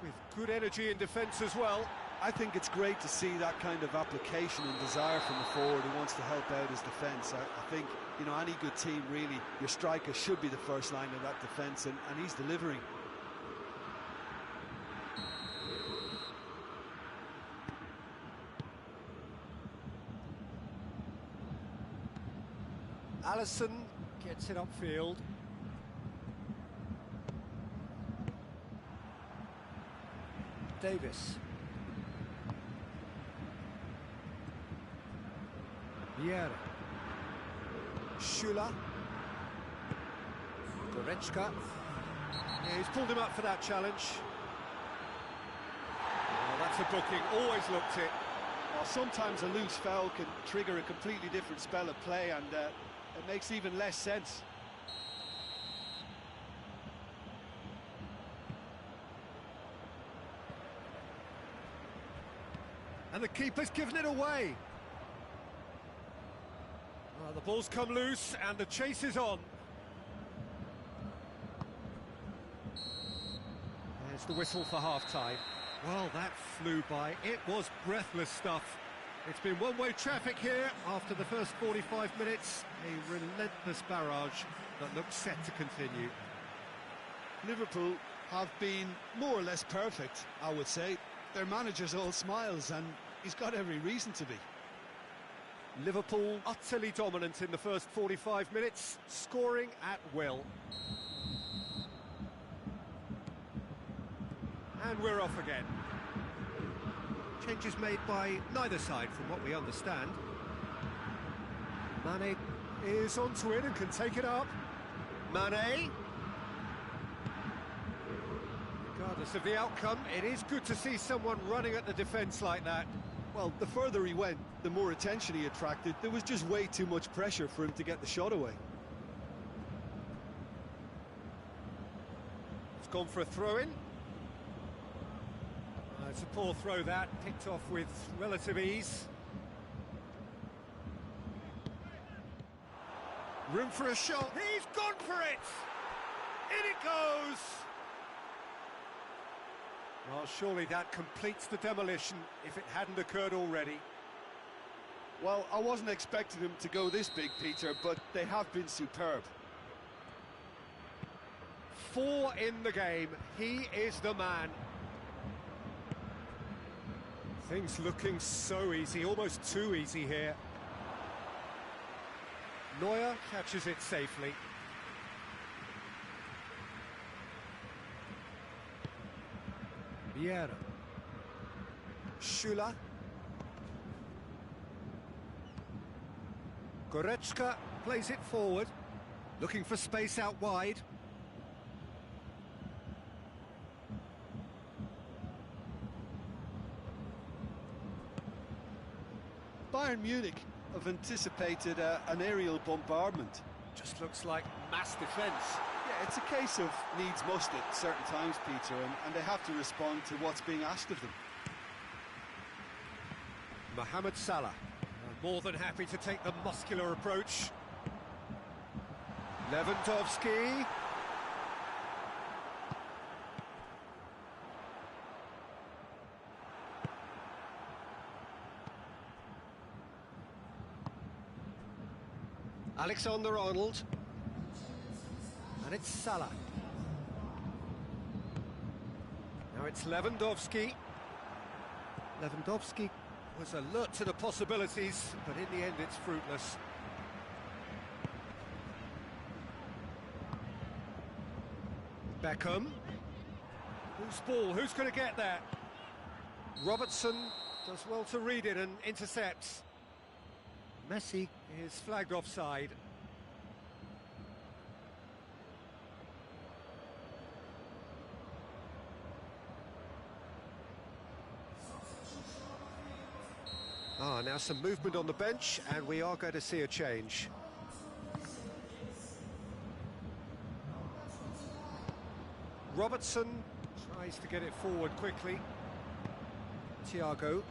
with good energy in defence as well. I think it's great to see that kind of application and desire from a forward who wants to help out his defence. I think, you know, any good team, really, your striker should be the first line of that defence, and he's delivering. Alisson gets it upfield. Davis. Vieira. Schüller. Goretzka. Yeah, he's pulled him up for that challenge. Oh, that's a booking, always looked it. Well, sometimes a loose foul can trigger a completely different spell of play, and it makes even less sense. And the keeper's given it away. Well, the ball's come loose and the chase is on. There's the whistle for half-time. Well, that flew by. It was breathless stuff. It's been one-way traffic here after the first 45 minutes. A relentless barrage that looks set to continue. Liverpool have been more or less perfect, I would say. Their manager's all smiles, and he's got every reason to be. Liverpool utterly dominant in the first 45 minutes, scoring at will. And we're off again. Changes made by neither side from what we understand. Mane is onto it and can take it up. Mane. Regardless of the outcome, it is good to see someone running at the defence like that. Well, the further he went, the more attention he attracted. There was just way too much pressure for him to get the shot away. It's gone for a throw-in. It's a poor throw that, picked off with relative ease. Room for a shot. He's gone for it! In it goes! Well, surely that completes the demolition if it hadn't occurred already. Well, I wasn't expecting them to go this big, Peter, but they have been superb. 4 in the game. He is the man. Things looking so easy, almost too easy here. Neuer catches it safely. Vieira. Schüller. Goretzka plays it forward, looking for space out wide. Bayern Munich have anticipated an aerial bombardment. Just looks like mass defence. Yeah, it's a case of needs must at certain times, Peter, and they have to respond to what's being asked of them. Mohamed Salah, more than happy to take the muscular approach. Lewandowski. Alexander-Arnold. And it's Salah. Now it's Lewandowski. Lewandowski was alert to the possibilities, but in the end it's fruitless. Beckham. Whose ball? Who's going to get there? Robertson does well to read it and intercepts. Messi is flagged offside. Now some movement on the bench, and we are going to see a change. Robertson tries to get it forward quickly. Thiago.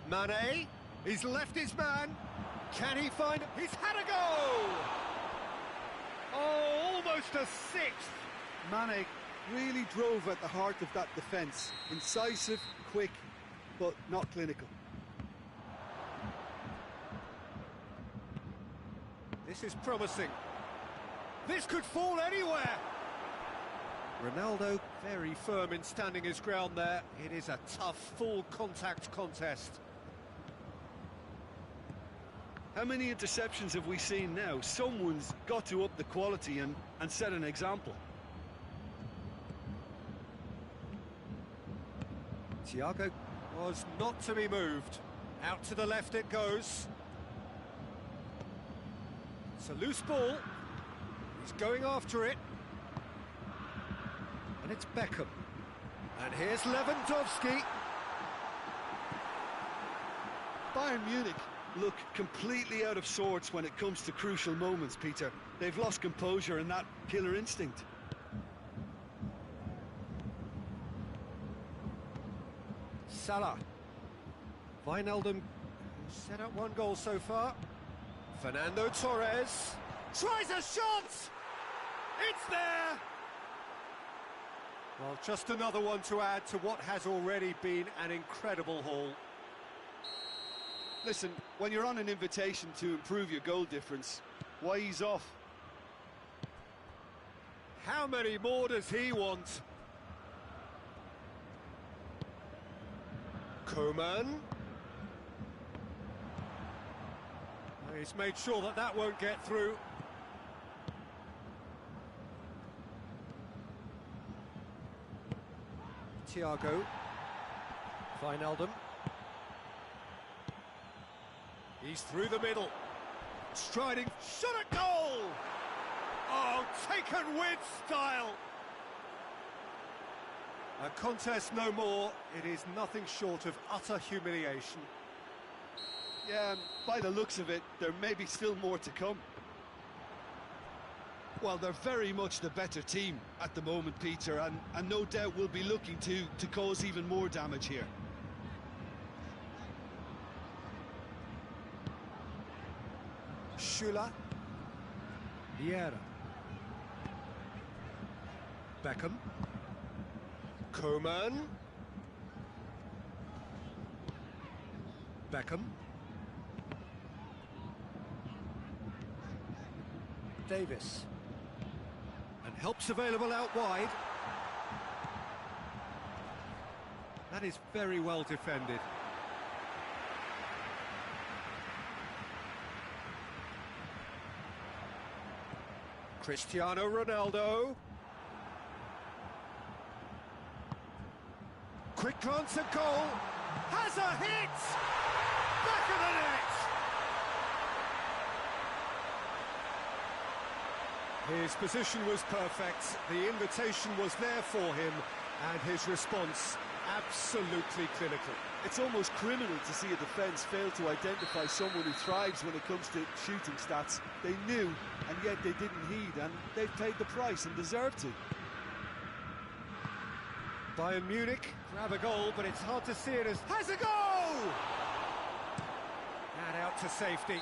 Mane. He's left his man. Can he find... He's had a goal! Oh, almost a sixth. Mane really drove at the heart of that defence. Incisive, quick, but not clinical. This is promising. This could fall anywhere. Ronaldo very firm in standing his ground there. It is a tough, full contact contest. How many interceptions have we seen now? Someone's got to up the quality and set an example. Thiago was not to be moved. Out to the left it goes. It's a loose ball. He's going after it. And it's Beckham. And here's Lewandowski. Bayern Munich look completely out of sorts when it comes to crucial moments, Peter. They've lost composure and that killer instinct. Salah. Wijnaldum set up one goal so far. Fernando Torres tries a shot! It's there! Well, just another one to add to what has already been an incredible haul. Listen, when you're on an invitation to improve your goal difference, why ease off? How many more does he want? Koeman. He's made sure that that won't get through. Thiago. Wijnaldum. He's through the middle. Striding, shot at goal! Oh, taken with style! A contest no more. It is nothing short of utter humiliation. Yeah, and by the looks of it, there may be still more to come. Well, they're very much the better team at the moment, Peter, and no doubt will be looking to cause even more damage here. Schüller. Vieira. Beckham. Koeman. Beckham. Davis. And help's available out wide. That is very well defended. Cristiano Ronaldo. Quick glance at goal. Has a hit! Back of the net! His position was perfect. The invitation was there for him, and his response absolutely clinical. It's almost criminal to see a defence fail to identify someone who thrives when it comes to shooting stats. They knew, and yet they didn't heed, and they've paid the price and deserve to. Bayern Munich grab a goal, but it's hard to see it as... Has a goal! And out to safety.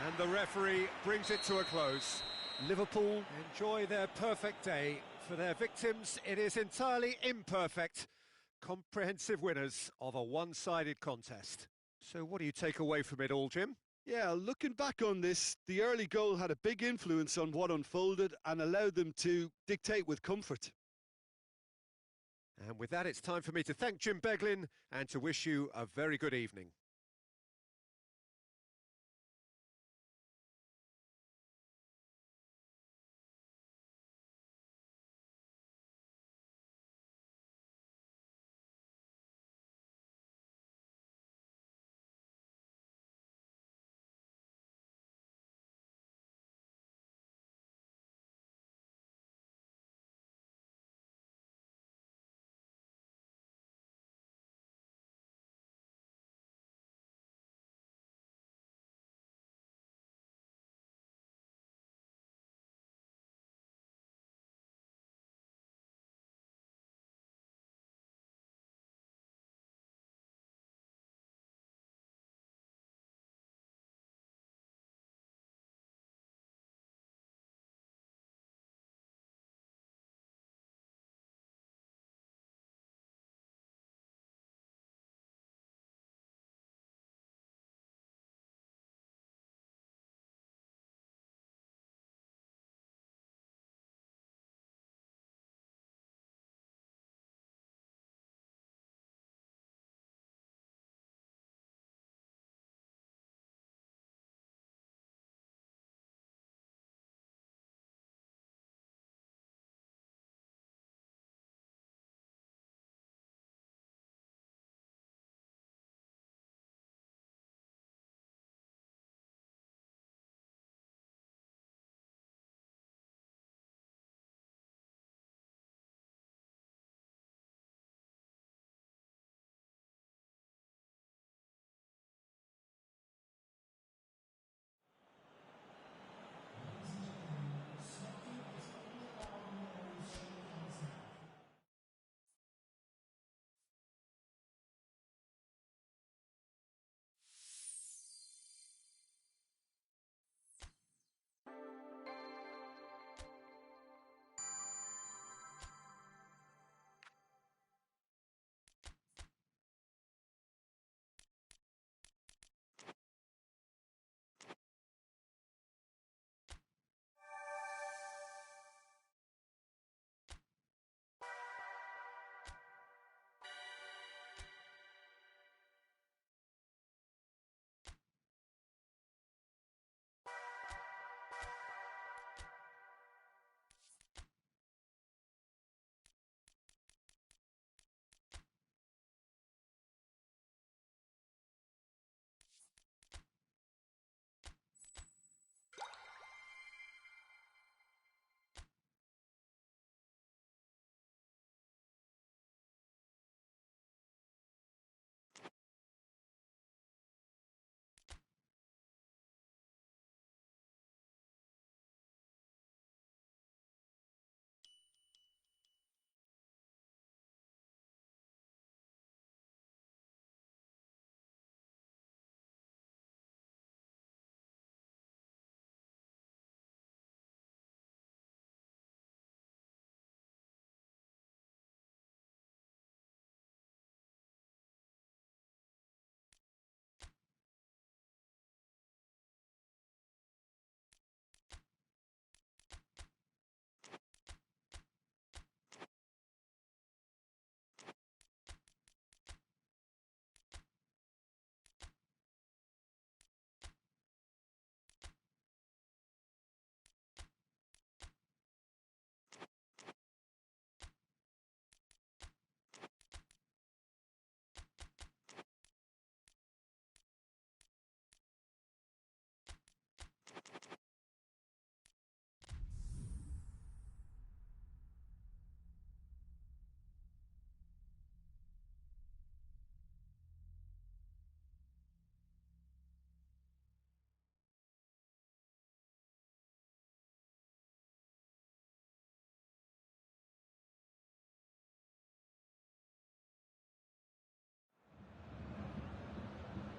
And the referee brings it to a close. Liverpool enjoy their perfect day. For their victims, it is entirely imperfect. Comprehensive winners of a one-sided contest. So what do you take away from it all, Jim? Yeah, looking back on this, the early goal had a big influence on what unfolded and allowed them to dictate with comfort. And with that, it's time for me to thank Jim Beglin and to wish you a very good evening.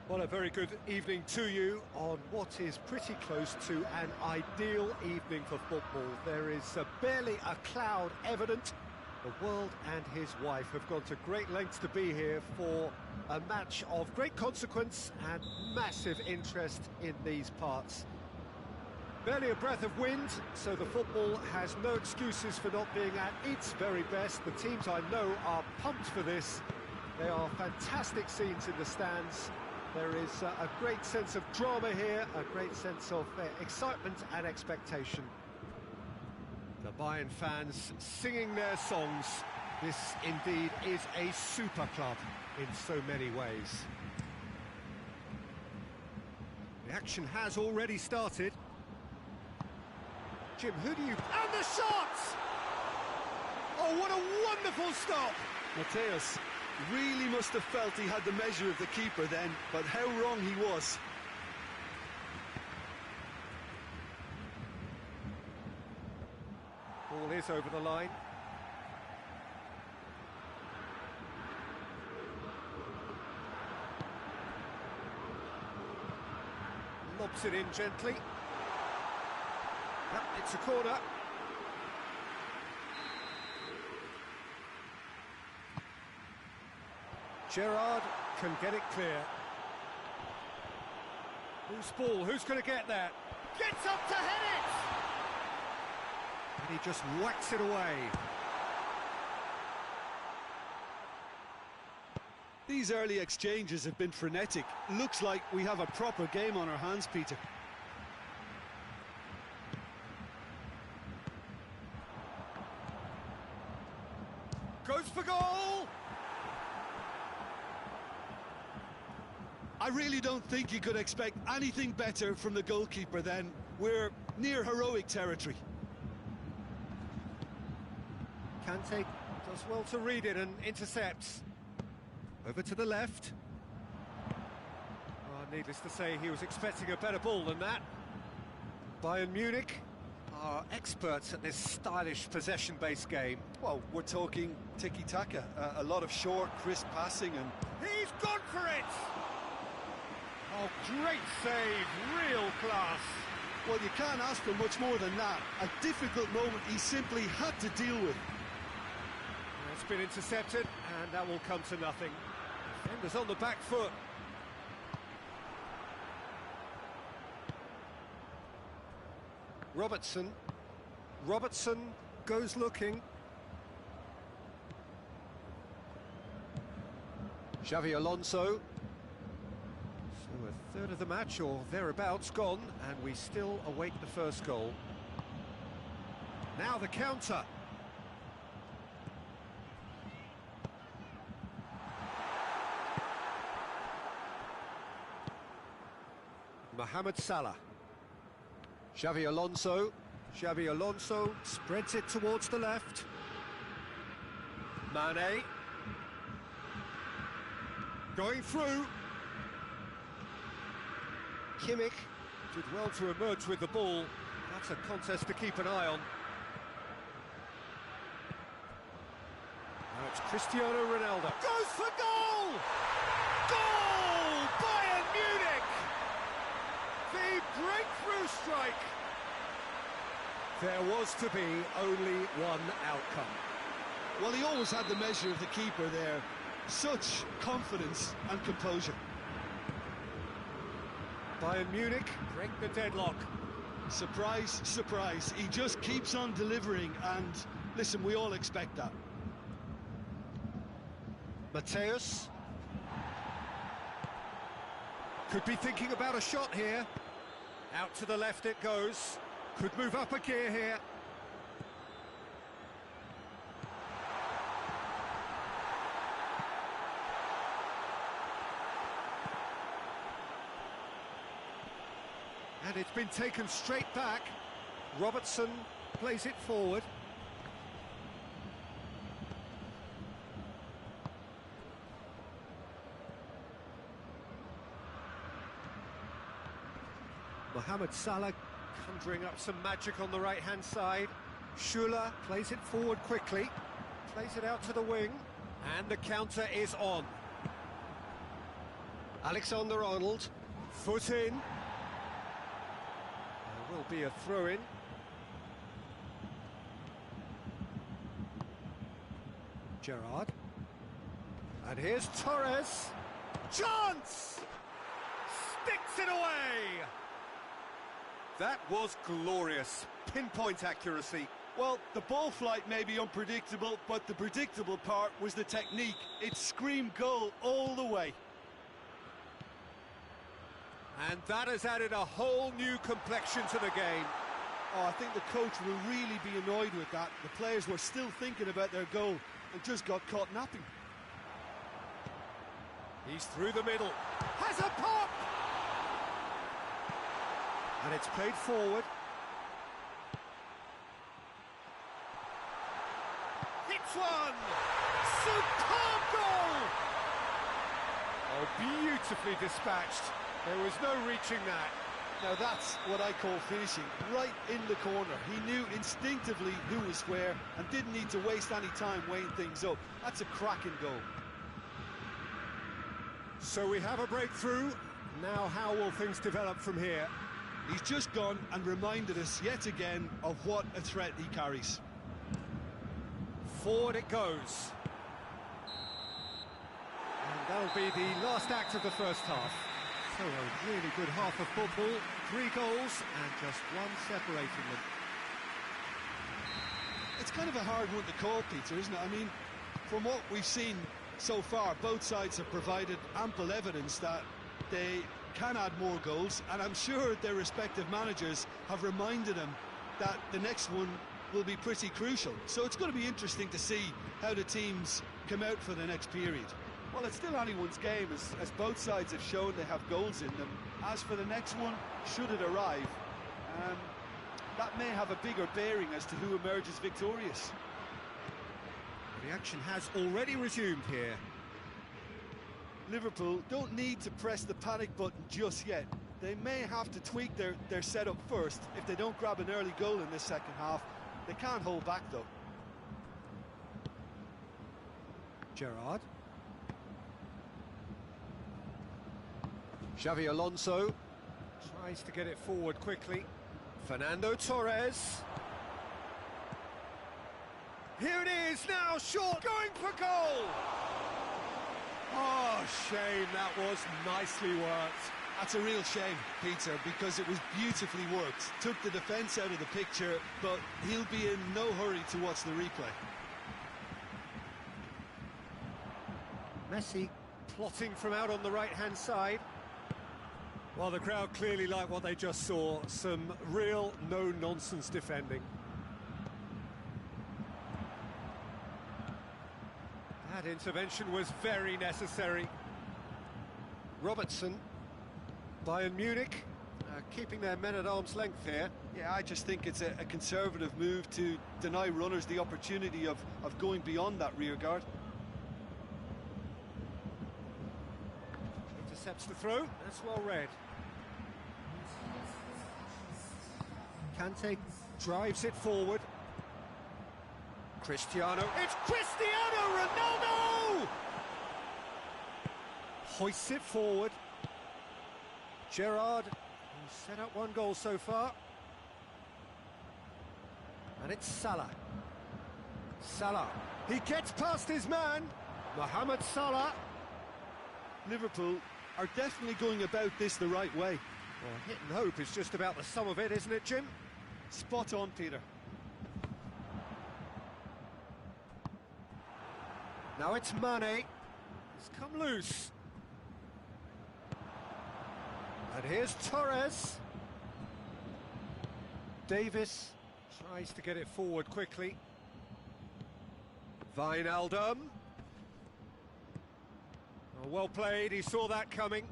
Well, a very good evening to you on what is pretty close to an ideal evening for football. There is barely a cloud evident. The world and his wife have gone to great lengths to be here for a match of great consequence and massive interest in these parts. Barely a breath of wind, so the football has no excuses for not being at its very best. The teams I know are pumped for this. They are fantastic scenes in the stands. There is a great sense of drama here, a great sense of excitement and expectation. The Bayern fans singing their songs. This indeed is a super club in so many ways. The action has already started. Jim, who do you... And the shot! Oh, what a wonderful stop! Mateus really must have felt he had the measure of the keeper then, but how wrong he was. Ball is over the line. Lobs it in gently. Yep, it's a corner. Gerrard can get it clear. Who's ball? Who's going to get that? Gets up to head it! And he just whacks it away. These early exchanges have been frenetic. Looks like we have a proper game on our hands, Peter. Goes for goal! I really don't think you could expect anything better from the goalkeeper then. We're near heroic territory. Kante does well to read it and intercepts. Over to the left. Oh, needless to say, he was expecting a better ball than that. Bayern Munich are experts at this stylish possession-based game. Well, we're talking tiki-taka, a lot of short, crisp passing and... He's gone for it! Oh, great save, real class. Well, you can't ask for much more than that. A difficult moment he simply had to deal with. It's been intercepted, and that will come to nothing. Defenders on the back foot. Robertson goes looking. Xavi Alonso. So a third of the match, or thereabouts, gone, and we still await the first goal. Now the counter. Mohamed Salah. Xavi Alonso. Xavi Alonso spreads it towards the left. Mane. Going through. Kimmich did well to emerge with the ball. That's a contest to keep an eye on. Now it's Cristiano Ronaldo. Goes for goal! Goal! Bayern Munich! The breakthrough strike! There was to be only one outcome. Well, he always had the measure of the keeper there. Such confidence and composure. Bayern Munich break the deadlock. Surprise, surprise. He just keeps on delivering, and listen, we all expect that. Mateus. Could be thinking about a shot here. Out to the left it goes. Could move up a gear here. And it's been taken straight back. Robertson plays it forward. Mohamed Salah conjuring up some magic on the right-hand side. Schuler plays it forward quickly. Plays it out to the wing. And the counter is on. Alexander-Arnold, foot in. There will be a throw-in. Gerrard. And here's Torres. Chance! Sticks it away! That was glorious. Pinpoint accuracy. Well, the ball flight may be unpredictable, but the predictable part was the technique. It screamed goal all the way. And that has added a whole new complexion to the game. Oh, I think the coach will really be annoyed with that. The players were still thinking about their goal and just got caught napping. He's through the middle. Has a pop! And it's played forward. Hits one! Superb goal! Oh, beautifully dispatched. There was no reaching that. Now that's what I call finishing, right in the corner. He knew instinctively who was where and didn't need to waste any time weighing things up. That's a cracking goal. So we have a breakthrough. Now how will things develop from here? He's just gone and reminded us yet again of what a threat he carries. Forward it goes. And that'll be the last act of the first half. So a really good half of football, 3 goals and just one separating them. It's kind of a hard one to call, Peter, isn't it? I mean, from what we've seen so far, both sides have provided ample evidence that they can add more goals, and I'm sure their respective managers have reminded them that the next one will be pretty crucial. So it's going to be interesting to see how the teams come out for the next period. Well, it's still anyone's game, as both sides have shown they have goals in them. As for the next one, should it arrive, that may have a bigger bearing as to who emerges victorious. The action has already resumed here. Liverpool don't need to press the panic button just yet. They may have to tweak their setup first. If they don't grab an early goal in this second half, they can't hold back though. Gerrard. Xavi Alonso tries to get it forward quickly. Fernando Torres. Here it is, now short, going for goal! Oh, shame, that was nicely worked. That's a real shame, Peter, because it was beautifully worked. Took the defence out of the picture, but he'll be in no hurry to watch the replay. Messi plotting from out on the right-hand side. Well, the crowd clearly like what they just saw. Some real no-nonsense defending. That intervention was very necessary. Robertson, Bayern Munich, keeping their men at arm's length here. Yeah, I just think it's a conservative move to deny runners the opportunity of going beyond that rear guard. Intercepts the throw, that's well read. Kante drives it forward. Cristiano, it's Cristiano Ronaldo! Hoists it forward. Gerrard, who's set up 1 goal so far. And it's Salah. Salah, he gets past his man, Mohamed Salah. Liverpool are definitely going about this the right way. Well, hit and hope is just about the sum of it, isn't it, Jim? Spot on, Peter. Now it's Mane. He's come loose. And here's Torres. Davis tries to get it forward quickly. Wijnaldum. Oh, well played, he saw that coming.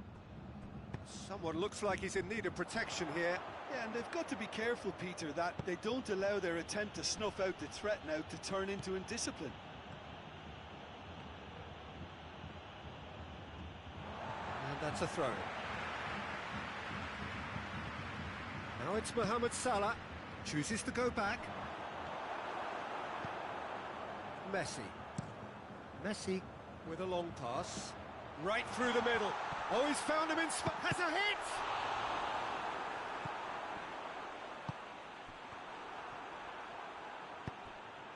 Someone looks like he's in need of protection here. Yeah, and they've got to be careful, Peter, that they don't allow their attempt to snuff out the threat now to turn into indiscipline. And that's a throw. Now it's Mohamed Salah, chooses to go back. Messi. Messi with a long pass, right through the middle. Oh, he's found him in has a hit!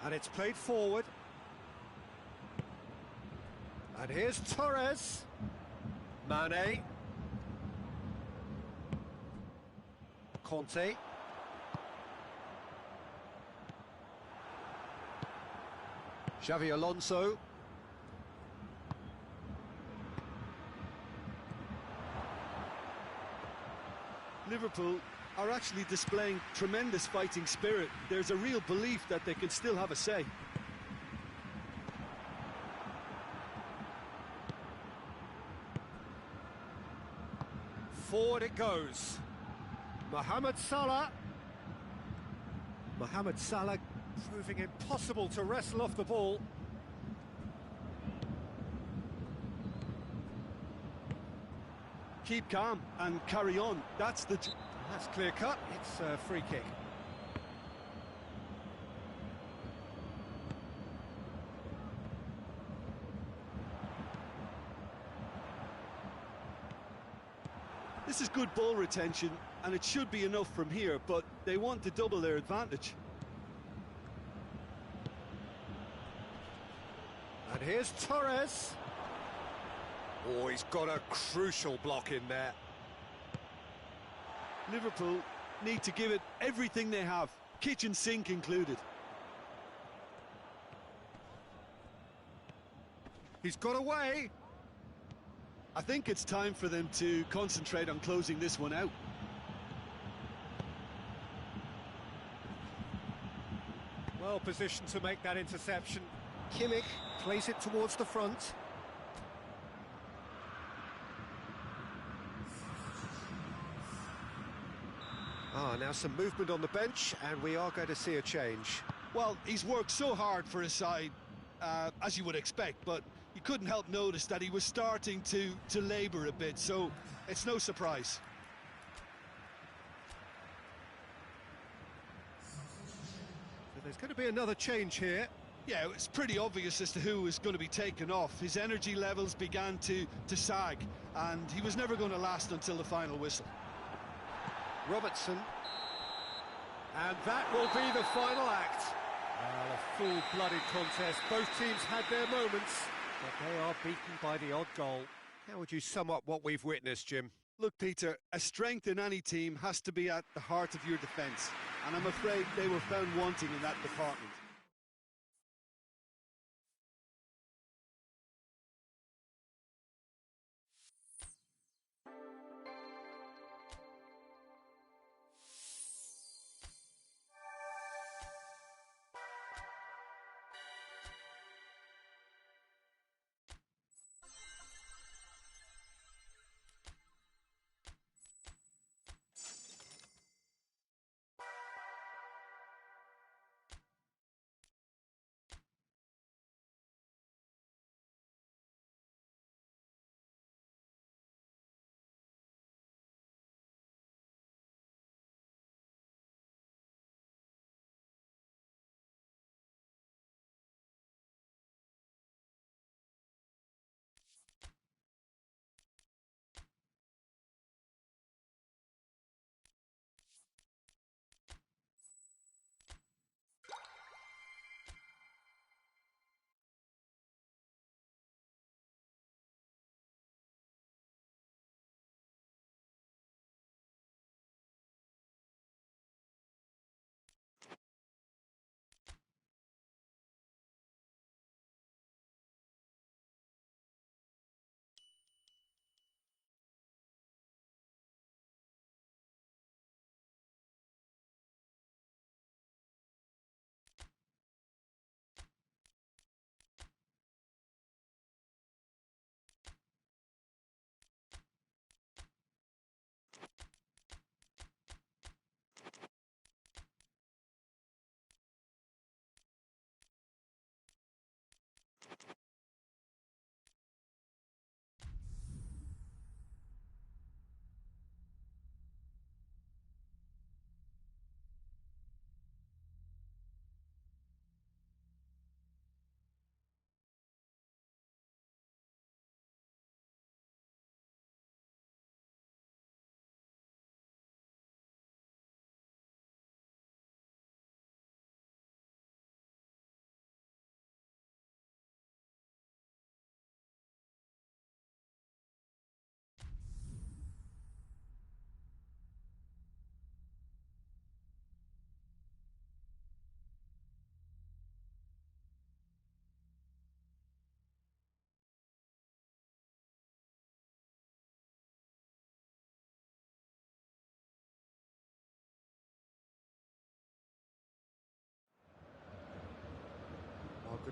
And it's played forward. And here's Torres. Mane. Conte. Xavi Alonso. Liverpool are actually displaying tremendous fighting spirit. There's a real belief that they can still have a say. Forward it goes. Mohamed Salah. Mohamed Salah proving impossible to wrestle off the ball. Keep calm and carry on. That's clear cut. It's a free kick. This is good ball retention, and it should be enough from here, but they want to double their advantage. And here's Torres. Oh, he's got a crucial block in there. Liverpool need to give it everything they have, kitchen sink included. He's got away. I think it's time for them to concentrate on closing this one out. Well positioned to make that interception. Kimmich plays it towards the front. Now some movement on the bench, and we are going to see a change. Well, he's worked so hard for his side, as you would expect, but you couldn't help notice that he was starting to labour a bit, so it's no surprise. So there's going to be another change here. Yeah, it's pretty obvious as to who was going to be taken off. His energy levels began to sag, and he was never going to last until the final whistle. Robertson. And that will be the final act. Well, a full-blooded contest. Both teams had their moments, but they are beaten by the odd goal. How would you sum up what we've witnessed, Jim? Look, Peter, a strength in any team has to be at the heart of your defence, and I'm afraid they were found wanting in that department.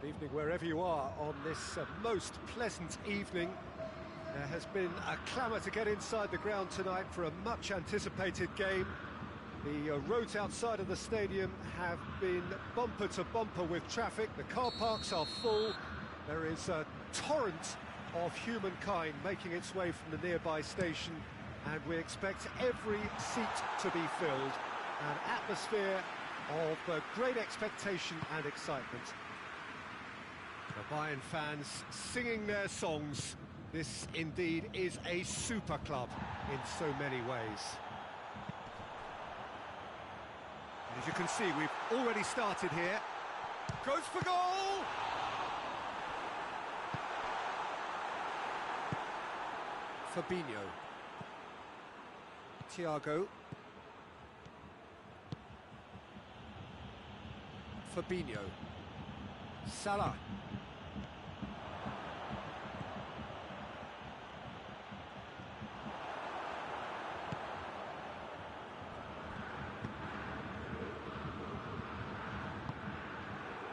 Good evening wherever you are on this most pleasant evening. There has been a clamour to get inside the ground tonight for a much-anticipated game. The roads outside of the stadium have been bumper to bumper with traffic. The car parks are full. There is a torrent of humankind making its way from the nearby station, and we expect every seat to be filled. An atmosphere of great expectation and excitement. The Bayern fans singing their songs. This indeed is a super club in so many ways. And as you can see, we've already started here. Goes for goal! Fabinho. Thiago. Fabinho. Salah.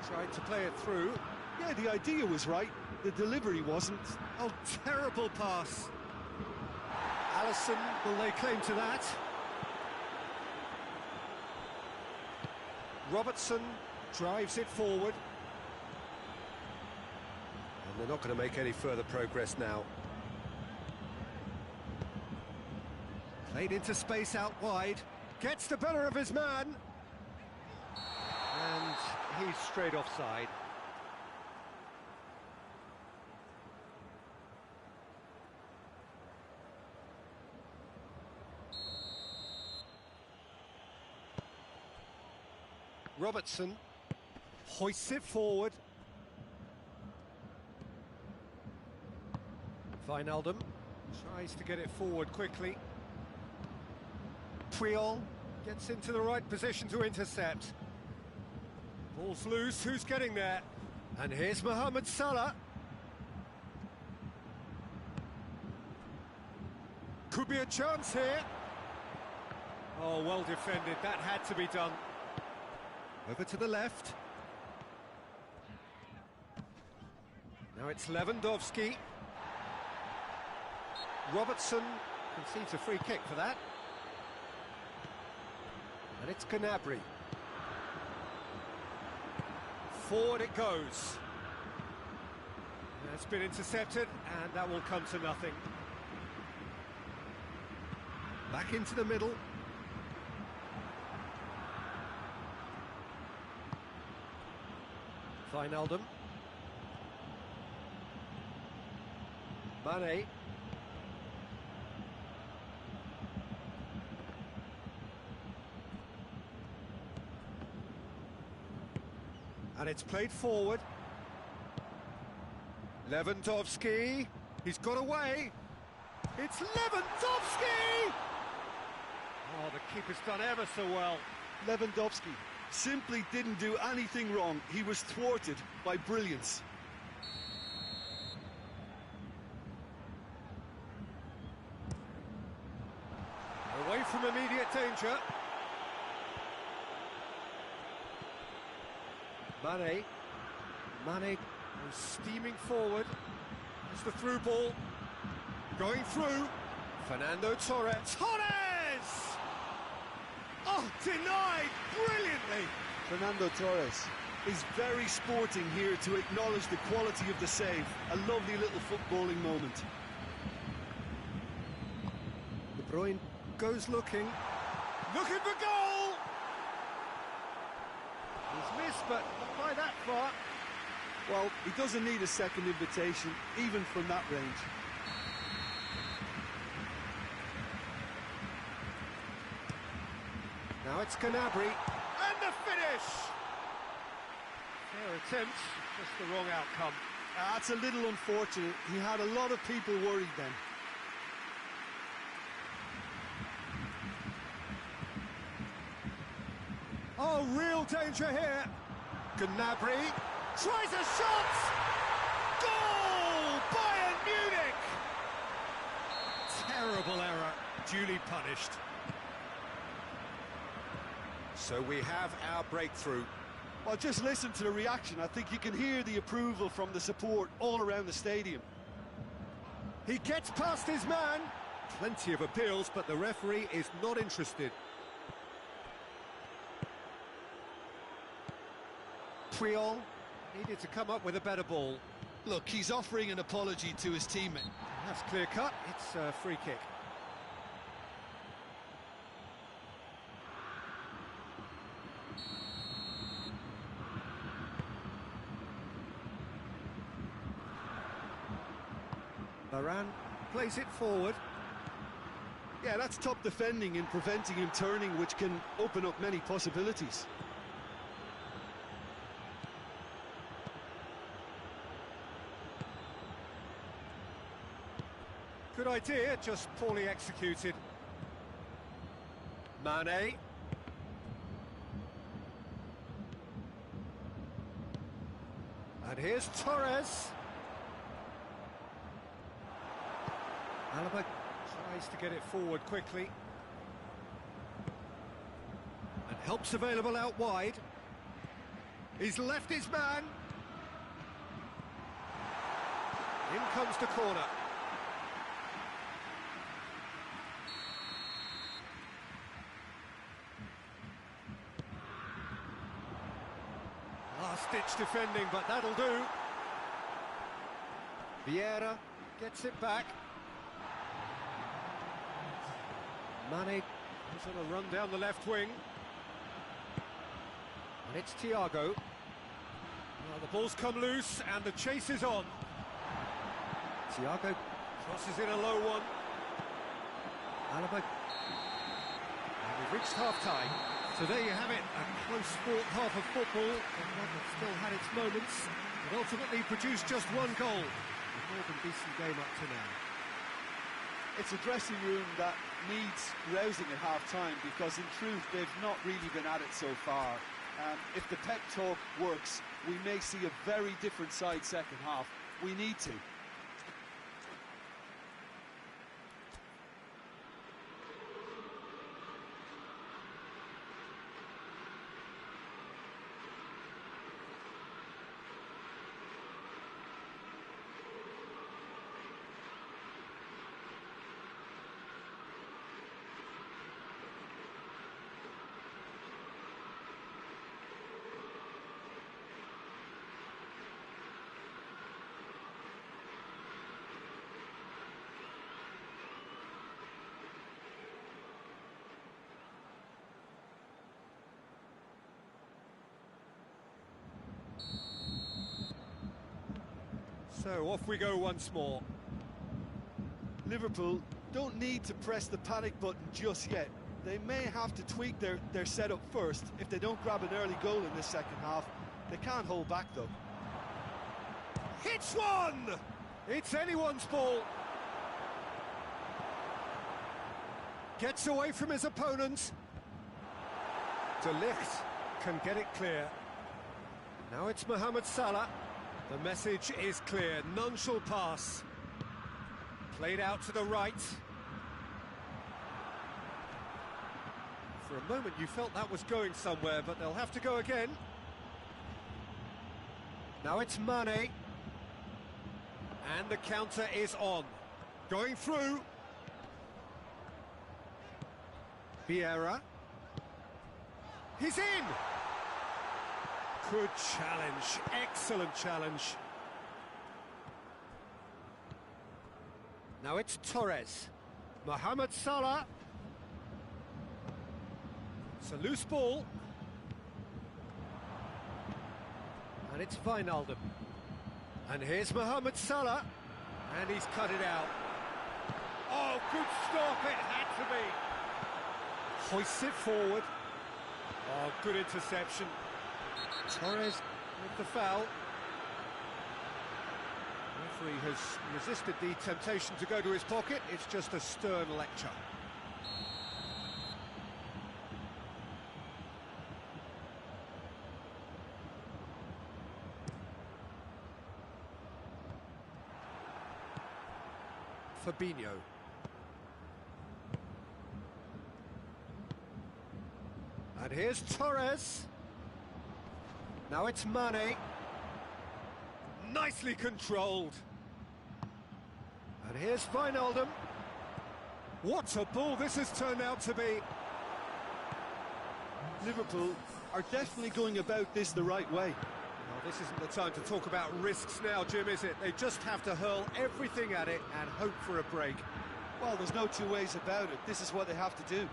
Tried to play it through. Yeah, the idea was right. The delivery wasn't. Oh, terrible pass. Alisson will lay claim to that. Robertson drives it forward. And they're not going to make any further progress now. Played into space out wide. Gets the better of his man. And he's straight offside. Robertson hoists it forward. Wijnaldum tries to get it forward quickly. Puyol gets into the right position to intercept. Ball's loose, who's getting there? And here's Mohamed Salah. Could be a chance here. Oh, well defended, that had to be done. Over to the left. Now it's Lewandowski. Robertson concedes a free kick for that. And it's Gnabry. Forward it goes. It's been intercepted, and that will come to nothing. Back into the middle. Wijnaldum. Mane. And it's played forward. Lewandowski. He's got away. It's Lewandowski! Oh, the keeper's done ever so well. Lewandowski simply didn't do anything wrong. He was thwarted by brilliance. Away from immediate danger. Mane goes steaming forward. It's the through ball. Going through. Fernando Torres. Torres! Oh, denied brilliantly. Fernando Torres is very sporting here to acknowledge the quality of the save. A lovely little footballing moment. De Bruyne goes looking for goal! He's missed, but not by that far. Well, he doesn't need a second invitation, even from that range. Now it's Gnabry, and the finish! Fair attempt, just the wrong outcome. That's a little unfortunate. He had a lot of people worried then. Oh, real danger here. Gnabry tries a shot! Goal! Bayern Munich! Terrible error, duly punished. So we have our breakthrough. Well, just listen to the reaction. I think you can hear the approval from the support all around the stadium. He gets past his man. Plenty of appeals, but the referee is not interested. Puyol needed to come up with a better ball. Look, he's offering an apology to his teammate. That's clear cut. It's a free kick. Varane plays it forward. Yeah, that's top defending and preventing him turning, which can open up many possibilities. Good idea, just poorly executed. Mane. And here's Torres. Alaba tries to get it forward quickly. And help's available out wide. He's left his man. In comes the corner. Last-ditch defending, but that'll do. Vieira gets it back. Mane is on a run down the left wing. And it's Thiago. Well, the ball's come loose and the chase is on. Thiago crosses in a low one. Alaba. And we've reached half-time. So there you have it, a close-fought half of football, and one that still had its moments, but ultimately produced just one goal. A more than decent game up to now. It's a dressing room that needs rousing at half-time, because in truth they've not really been at it so far. If the pep talk works, we may see a very different side second half. We need to. So off we go once more. Liverpool don't need to press the panic button just yet. They may have to tweak their setup first. If they don't grab an early goal in the second half, they can't hold back though. Hits one! It's anyone's ball. Gets away from his opponent. De Ligt can get it clear. Now it's Mohamed Salah. The message is clear, none shall pass. Played out to the right. For a moment you felt that was going somewhere, but they'll have to go again. Now it's Mane. And the counter is on. Going through. Vieira. He's in! Good challenge, excellent challenge. Now it's Torres. Mohamed Salah. It's a loose ball. And it's Wijnaldum. And here's Mohamed Salah. And he's cut it out. Oh, good stop, it had to be. Hoists it forward. Oh, good interception. Torres with the foul. The referee has resisted the temptation to go to his pocket. It's just a stern lecture. Fabinho. And here's Torres. Now it's Mane. Nicely controlled. And here's Wijnaldum. What a ball this has turned out to be. Liverpool are definitely going about this the right way. Well, this isn't the time to talk about risks now, Jim, is it? They just have to hurl everything at it and hope for a break. Well, there's no two ways about it. This is what they have to do.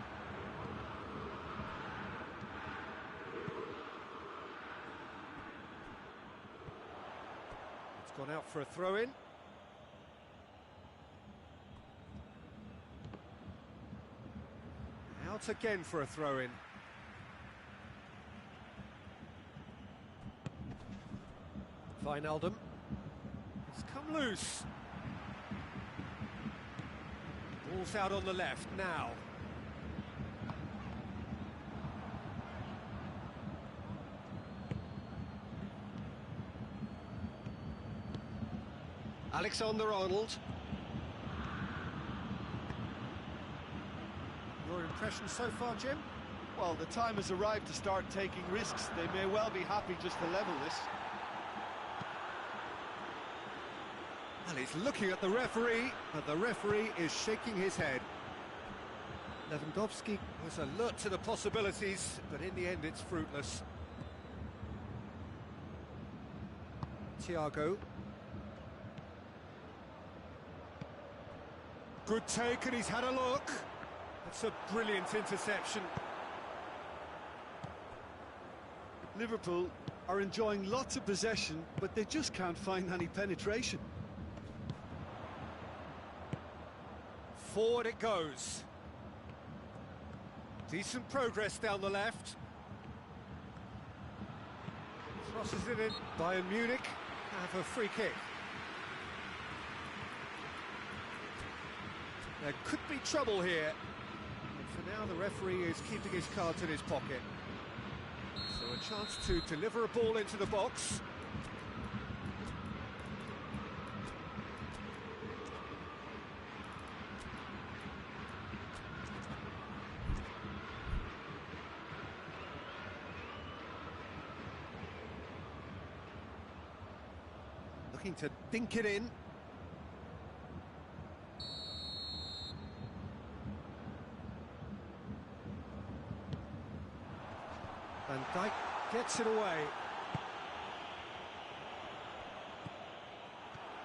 It's gone out for a throw-in. Out again for a throw-in. Wijnaldum. It's come loose. Ball's out on the left now. Alexander-Arnold. Your impression so far, Jim? Well, the time has arrived to start taking risks. They may well be happy just to level this. And he's looking at the referee, and the referee is shaking his head. Lewandowski was alert to the possibilities, but in the end it's fruitless. Thiago. Good take, and he's had a look. That's a brilliant interception. Liverpool are enjoying lots of possession, but they just can't find any penetration. Forward it goes. Decent progress down the left. Crosses it in. Bayern Munich have a free kick. There could be trouble here. But for now, the referee is keeping his cards in his pocket. So a chance to deliver a ball into the box. Looking to dink it in. Van Dijk gets it away.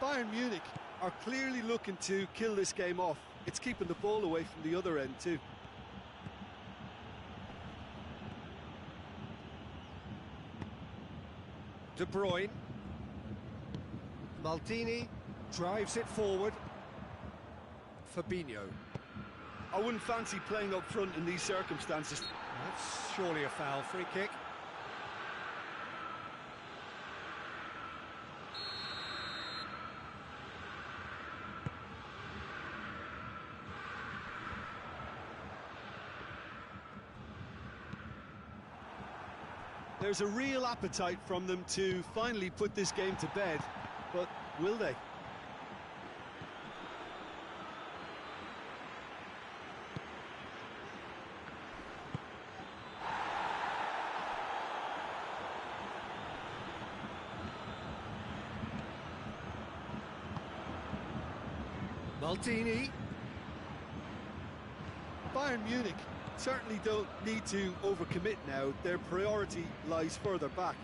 Bayern Munich are clearly looking to kill this game off. It's keeping the ball away from the other end too. De Bruyne. Maldini drives it forward. Fabinho. I wouldn't fancy playing up front in these circumstances. That's surely a foul. Free kick. There's a real appetite from them to finally put this game to bed, but will they? Maldini. Bayern Munich certainly don't need to overcommit now. Their priority lies further back.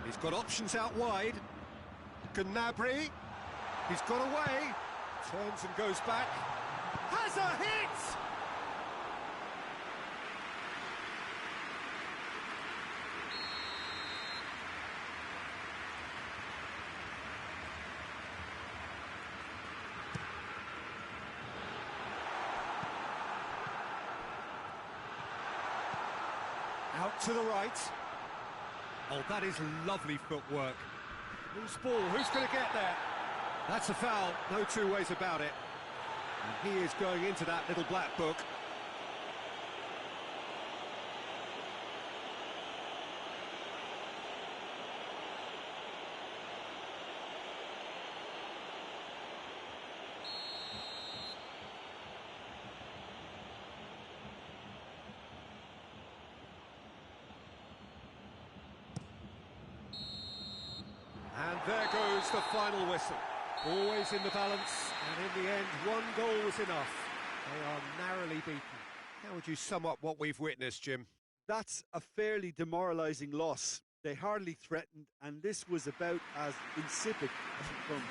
He's got options out wide. Gnabry. He's got away. Turns and goes back. Has a hit! Out to the right. Oh, that is lovely footwork. Loose ball, who's going to get there? That's a foul, no two ways about it. And he is going into that little black book. And there goes the final whistle. Always in the balance, and in the end, one goal was enough. They are narrowly beaten. How would you sum up what we've witnessed, Jim? That's a fairly demoralising loss. They hardly threatened, and this was about as insipid as it comes.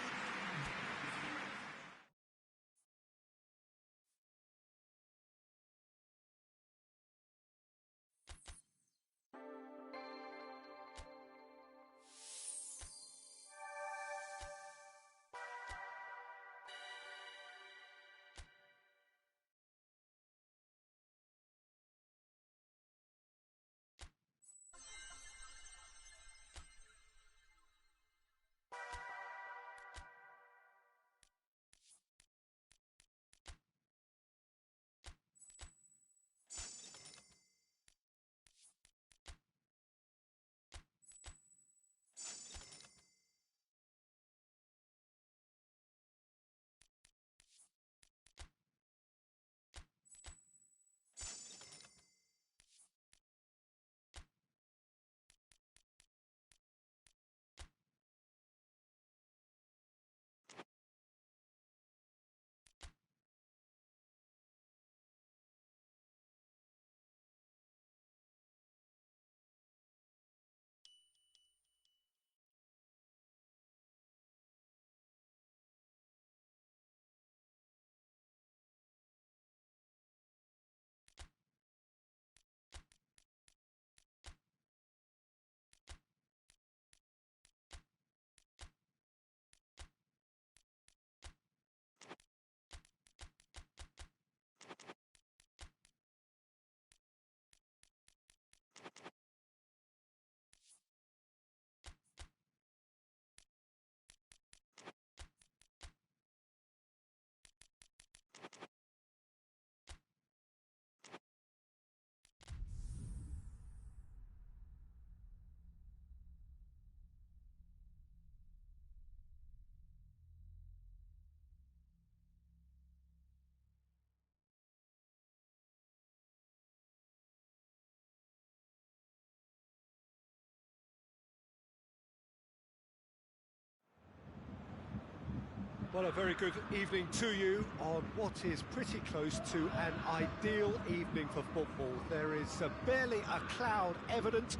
Well, a very good evening to you on what is pretty close to an ideal evening for football. There is barely a cloud evident.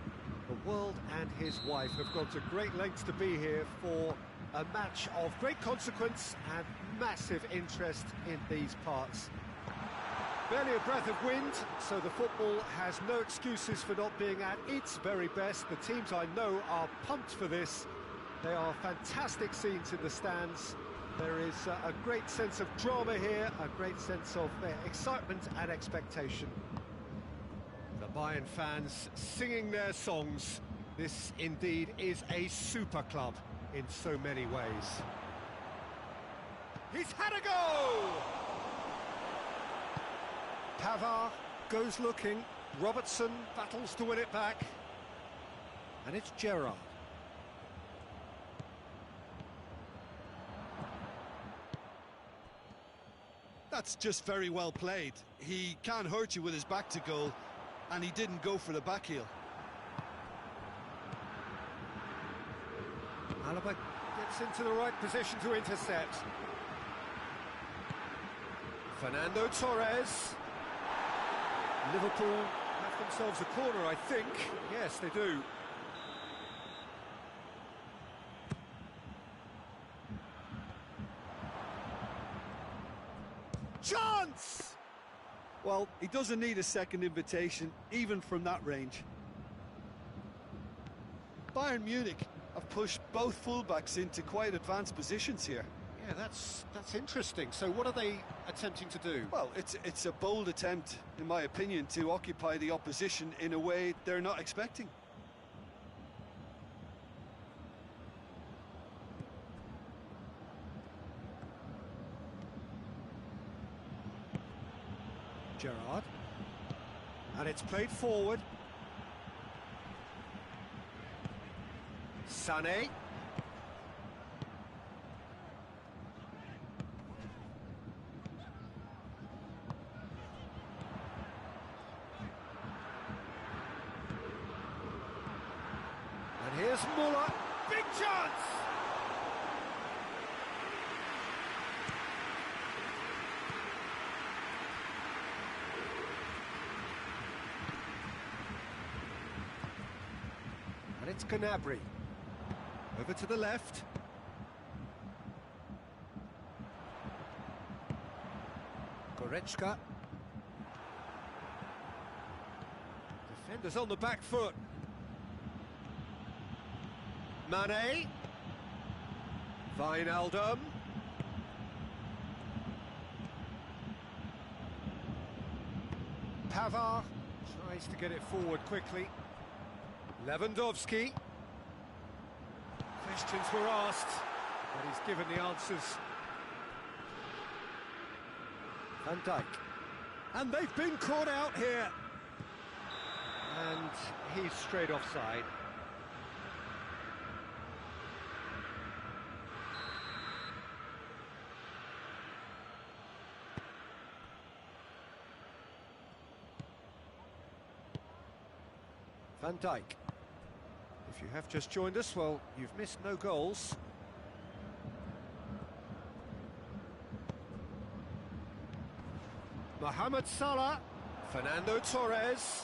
The world and his wife have gone to great lengths to be here for a match of great consequence and massive interest in these parts. Barely a breath of wind, so the football has no excuses for not being at its very best. The teams I know are pumped for this. They are fantastic scenes in the stands. There is a great sense of drama here, a great sense of excitement and expectation. The Bayern fans singing their songs. This indeed is a super club in so many ways. He's had a go! Pavard goes looking. Robertson battles to win it back. And it's Gerrard. That's just very well played. He can't hurt you with his back to goal, and he didn't go for the back heel. Alaba gets into the right position to intercept. Fernando Torres. Liverpool have themselves a corner, I think. Yes, they do. Chance! Well, he doesn't need a second invitation, even from that range. Bayern Munich have pushed both fullbacks into quite advanced positions here. Yeah, that's interesting. So what are they attempting to do? Well, it's a bold attempt, in my opinion, to occupy the opposition in a way they're not expecting. Gerrard. And it's played forward. Sané. And here's Muller. big chance! And it's Gnabry. Over to the left. Goretzka. Defenders on the back foot. Mane. Wijnaldum. Pavard tries to get it forward quickly. Lewandowski. Questions were asked, but he's given the answers. Van Dijk. And they've been caught out here. And he's straight offside. Van Dijk. If you have just joined us, well, you've missed no goals. Mohamed Salah, Fernando Torres.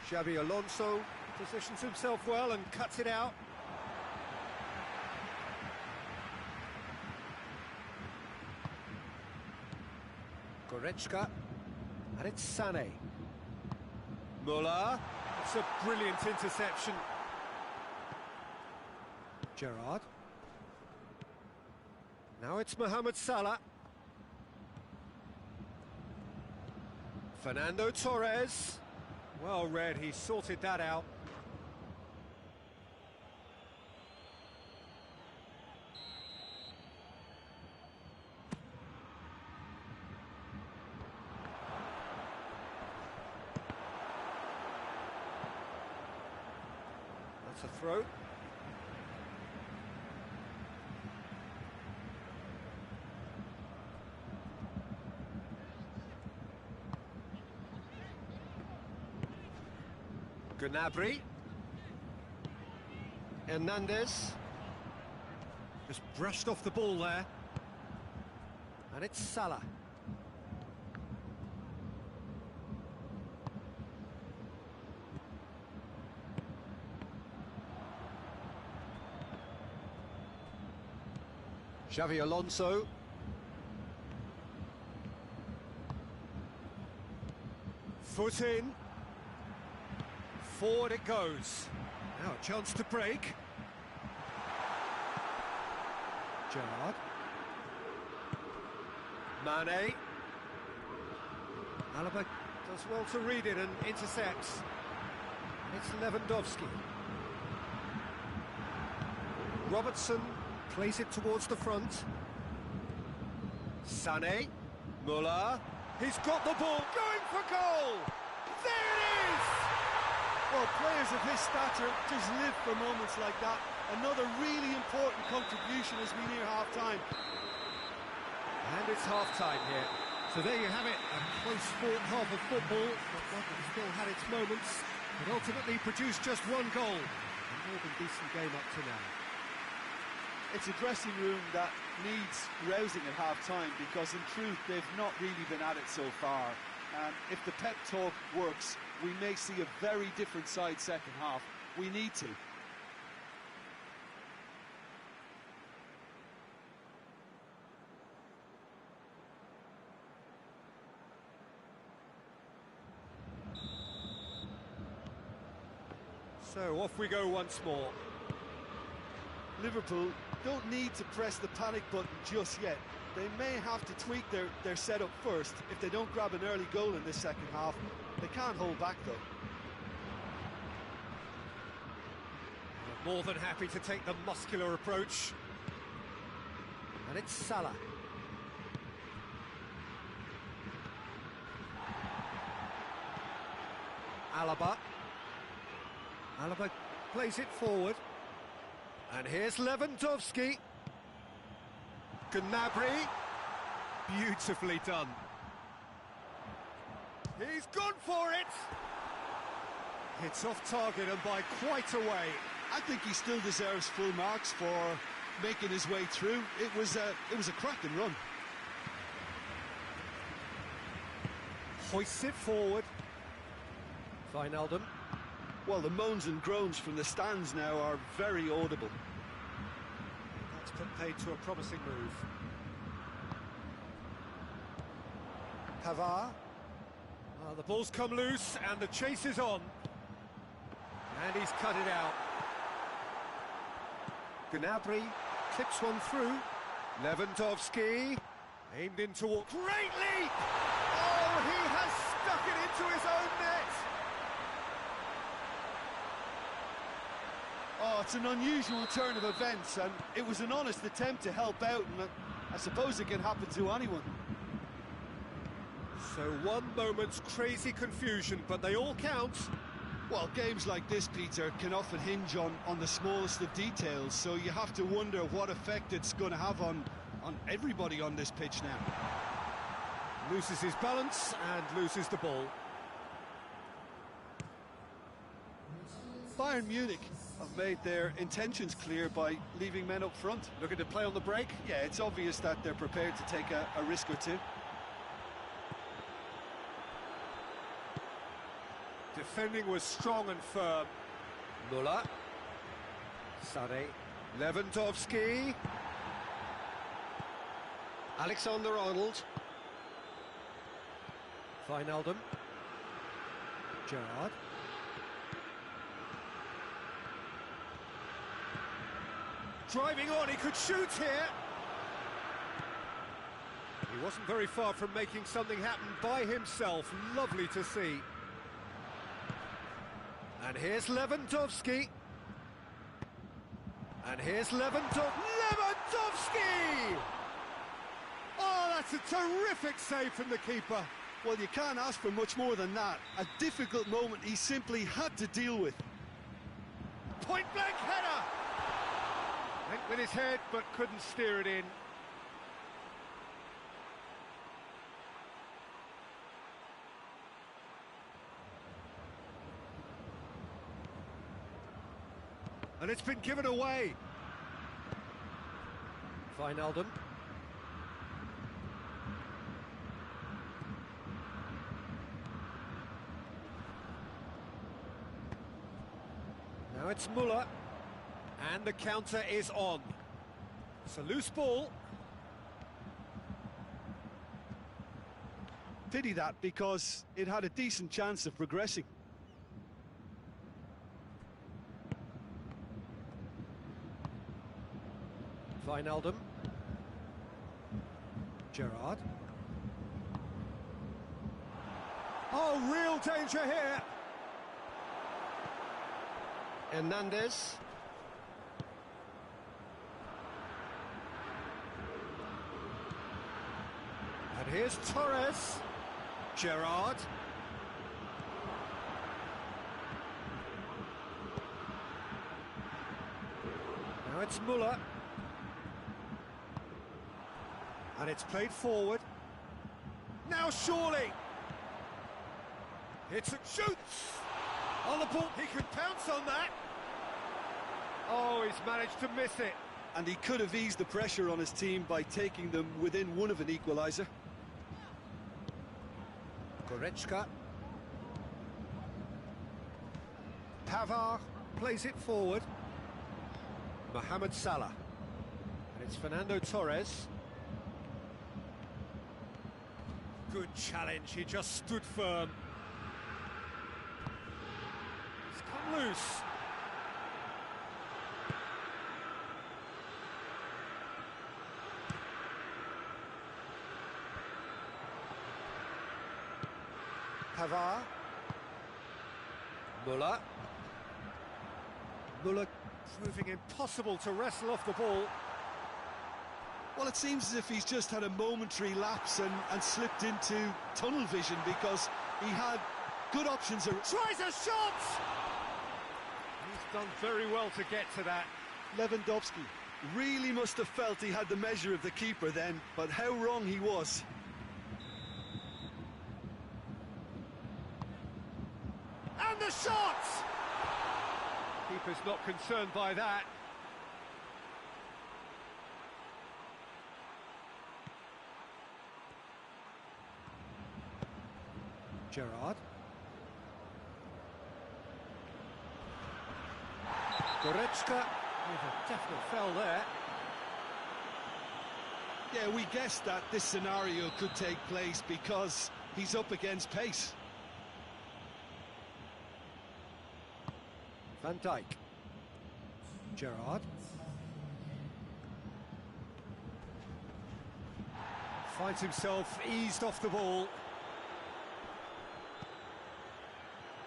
Xabi Alonso positions himself well and cuts it out. Goretzka, and it's Sané. Muller, it's a brilliant interception. Gerrard. Now it's Mohamed Salah. Fernando Torres. Well read, he sorted that out. That's a throw. Gnabry. Hernandez. Just brushed off the ball there. And it's Salah. Xabi Alonso. Foot in. Forward it goes. Now a chance to break. Gerrard. Mane. Alaba does well to read it and intercepts. And it's Lewandowski. Robertson plays it towards the front. Sané. Muller. He's got the ball. Going for goal! There it is! Well, players of his stature just live for moments like that. Another really important contribution as we near half-time. And it's half-time here. So there you have it, a close-fought half of football, but one that still had its moments, but ultimately produced just one goal. A more than decent game up to now. It's a dressing room that needs rousing at half-time because, in truth, they've not really been at it so far. And if the pep talk works, we may see a very different side second half. We need to. So off we go once more. Liverpool don't need to press the panic button just yet. They may have to tweak their setup first. If they don't grab an early goal in this second half, they can't hold back though. More than happy to take the muscular approach. And it's Salah. Alaba. Alaba plays it forward. And here's Lewandowski. Gnabry. Beautifully done. He's gone for it. It's off target and by quite a way. I think he still deserves full marks for making his way through. It was a cracking run. Hoists it forward. Wijnaldum. Well, the moans and groans from the stands now are very audible. That's put paid to a promising move. Pavard. Well, the ball's come loose and the chase is on. And he's cut it out. Gnabry clips one through. Lewandowski aimed in toward. Great leap! Oh, he has stuck it into his own net. Oh, it's an unusual turn of events, and it was an honest attempt to help out, and I suppose it can happen to anyone. So one moment's crazy confusion, but they all count. Well, games like this, Peter, can often hinge on the smallest of details, so you have to wonder what effect it's going to have on everybody on this pitch now. Loses his balance and loses the ball. Bayern Munich have made their intentions clear by leaving men up front. Looking to play on the break? Yeah, it's obvious that they're prepared to take a risk or two. Defending was strong and firm. Müller. Sade. Lewandowski. Alexander-Arnold. Wijnaldum. Gerrard. Driving on, he could shoot here. He wasn't very far from making something happen by himself. Lovely to see. And here's Lewandowski. And here's Lewandowski. Oh, that's a terrific save from the keeper. Well, you can't ask for much more than that. A difficult moment he simply had to deal with. Point-blank header! Went with his head, but couldn't steer it in. And it's been given away. Wijnaldum. Now it's Müller. And the counter is on. It's a loose ball. Pity that, because it had a decent chance of progressing. Wijnaldum. Gerrard. Oh, real danger here. Hernandez. And here's Torres. Gerrard. Now it's Müller. And it's played forward. Now surely. Hits it, shoots! On the ball, he could pounce on that. Oh, he's managed to miss it. And he could have eased the pressure on his team by taking them within one of an equaliser. Goretzka. Pavard plays it forward. Mohamed Salah. And it's Fernando Torres. Good challenge, he just stood firm. It's come loose. Pavard. Müller. Müller proving impossible to wrestle off the ball. Well, it seems as if he's just had a momentary lapse and slipped into tunnel vision, because he had good options. Tries a shot! He's done very well to get to that. Lewandowski really must have felt he had the measure of the keeper then, but how wrong he was. And the shot! Keeper's not concerned by that. Gerrard. Goretzka with a definite foul there. Yeah, we guessed that this scenario could take place because he's up against pace. Van Dijk. Gerrard. Finds himself eased off the ball.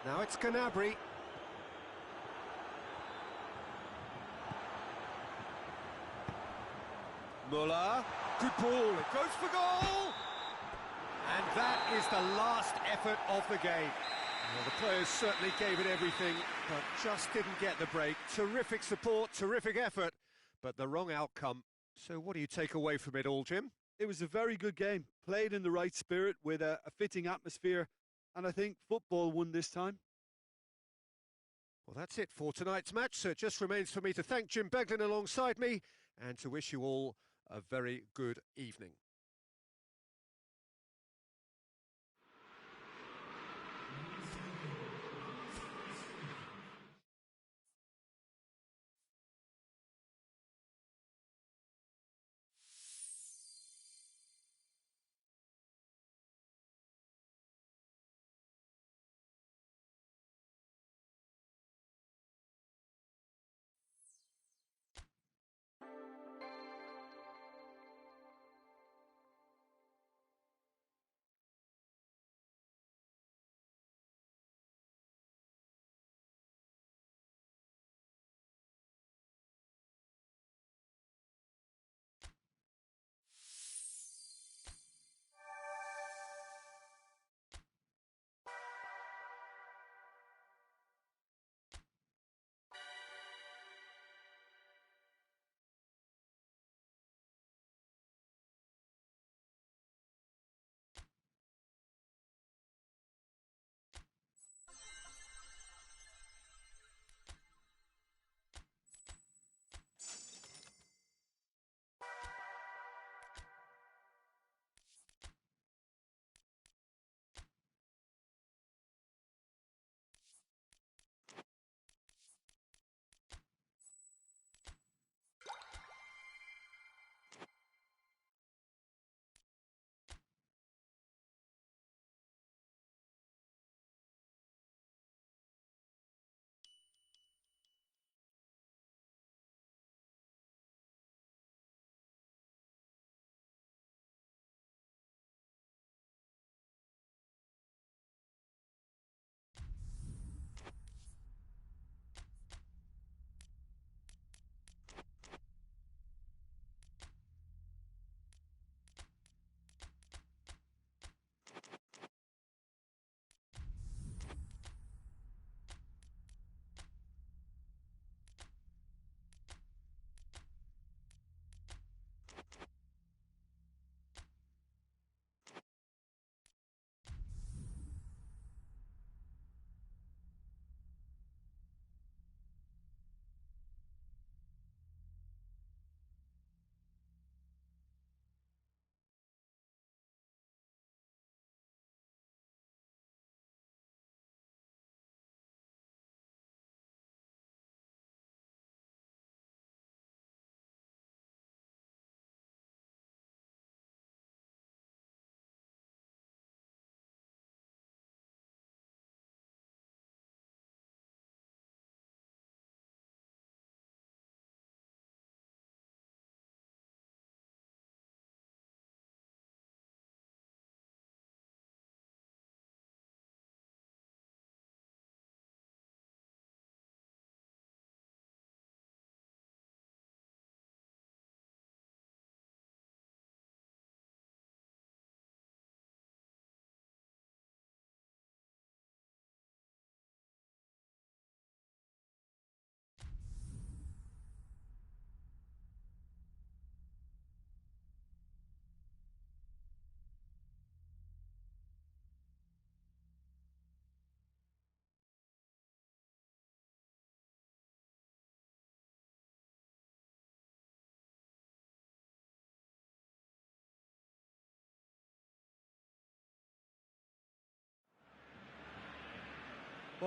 Now it's Gnabry. Muller. Good ball. It goes for goal. And that is the last effort of the game. Well, the players certainly gave it everything, but just didn't get the break. Terrific support, terrific effort, but the wrong outcome. So what do you take away from it all, Jim? It was a very good game, played in the right spirit with a fitting atmosphere, and I think football won this time. Well, that's it for tonight's match, so it just remains for me to thank Jim Beglin alongside me and to wish you all a very good evening.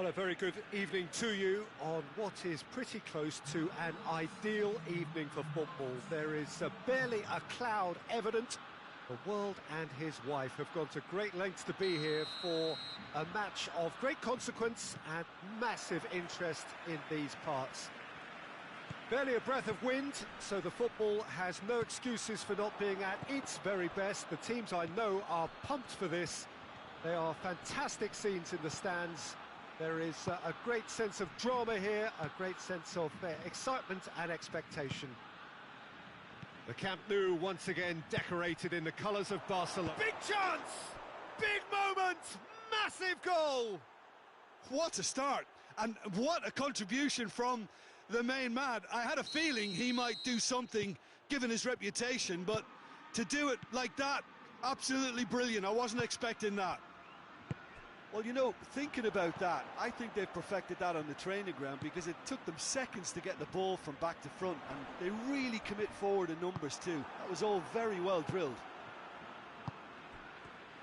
Well, a very good evening to you on what is pretty close to an ideal evening for football. There is barely a cloud evident. The world and his wife have gone to great lengths to be here for a match of great consequence and massive interest in these parts. Barely a breath of wind, so the football has no excuses for not being at its very best. The teams I know are pumped for this. There are fantastic scenes in the stands. There is a great sense of drama here, a great sense of excitement and expectation. The Camp Nou once again decorated in the colours of Barcelona. Big chance! Big moment! Massive goal! What a start, and what a contribution from the main man. I had a feeling he might do something, given his reputation, but to do it like that, absolutely brilliant. I wasn't expecting that. Well, you know, thinking about that, I think they've perfected that on the training ground because it took them seconds to get the ball from back to front, and they really commit forward in numbers too. That was all very well drilled.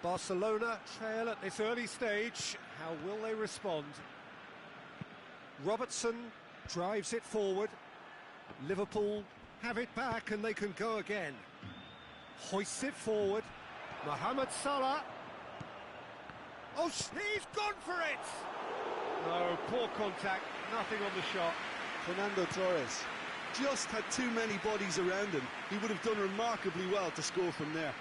Barcelona trail at this early stage. How will they respond? Robertson drives it forward. Liverpool have it back and they can go again. Hoists it forward. Mohamed Salah. Oh, he's gone for it! No, poor contact, nothing on the shot. Fernando Torres Just had too many bodies around him. He would have done remarkably well to score from there.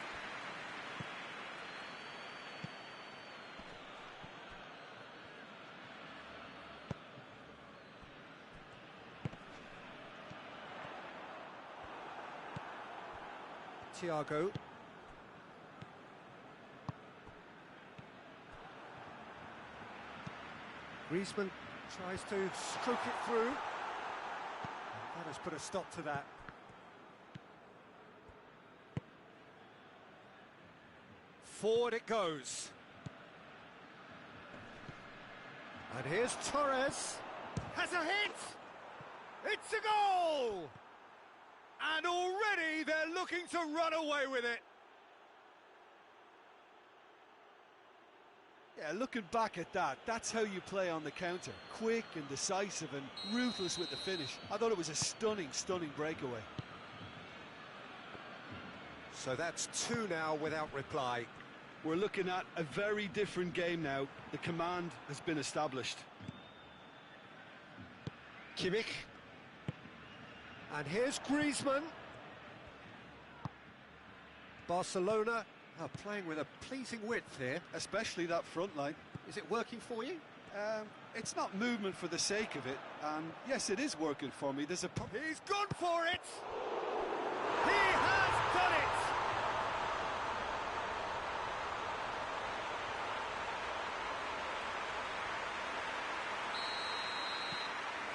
Thiago. Griezmann tries to stroke it through. That has put a stop to that. Forward it goes. And here's Torres. Has a hit! It's a goal! And already they're looking to run away with it. Yeah, looking back at that, that's how you play on the counter. Quick and decisive and ruthless with the finish. I thought it was a stunning, stunning breakaway. So that's two now without reply. We're looking at a very different game now. The command has been established. Kimmich. And here's Griezmann. Barcelona are playing with a pleasing width here. Especially that front line. Is it working for you? It's not movement for the sake of it. Yes, it is working for me. There's a... He's gone for it! He has done it!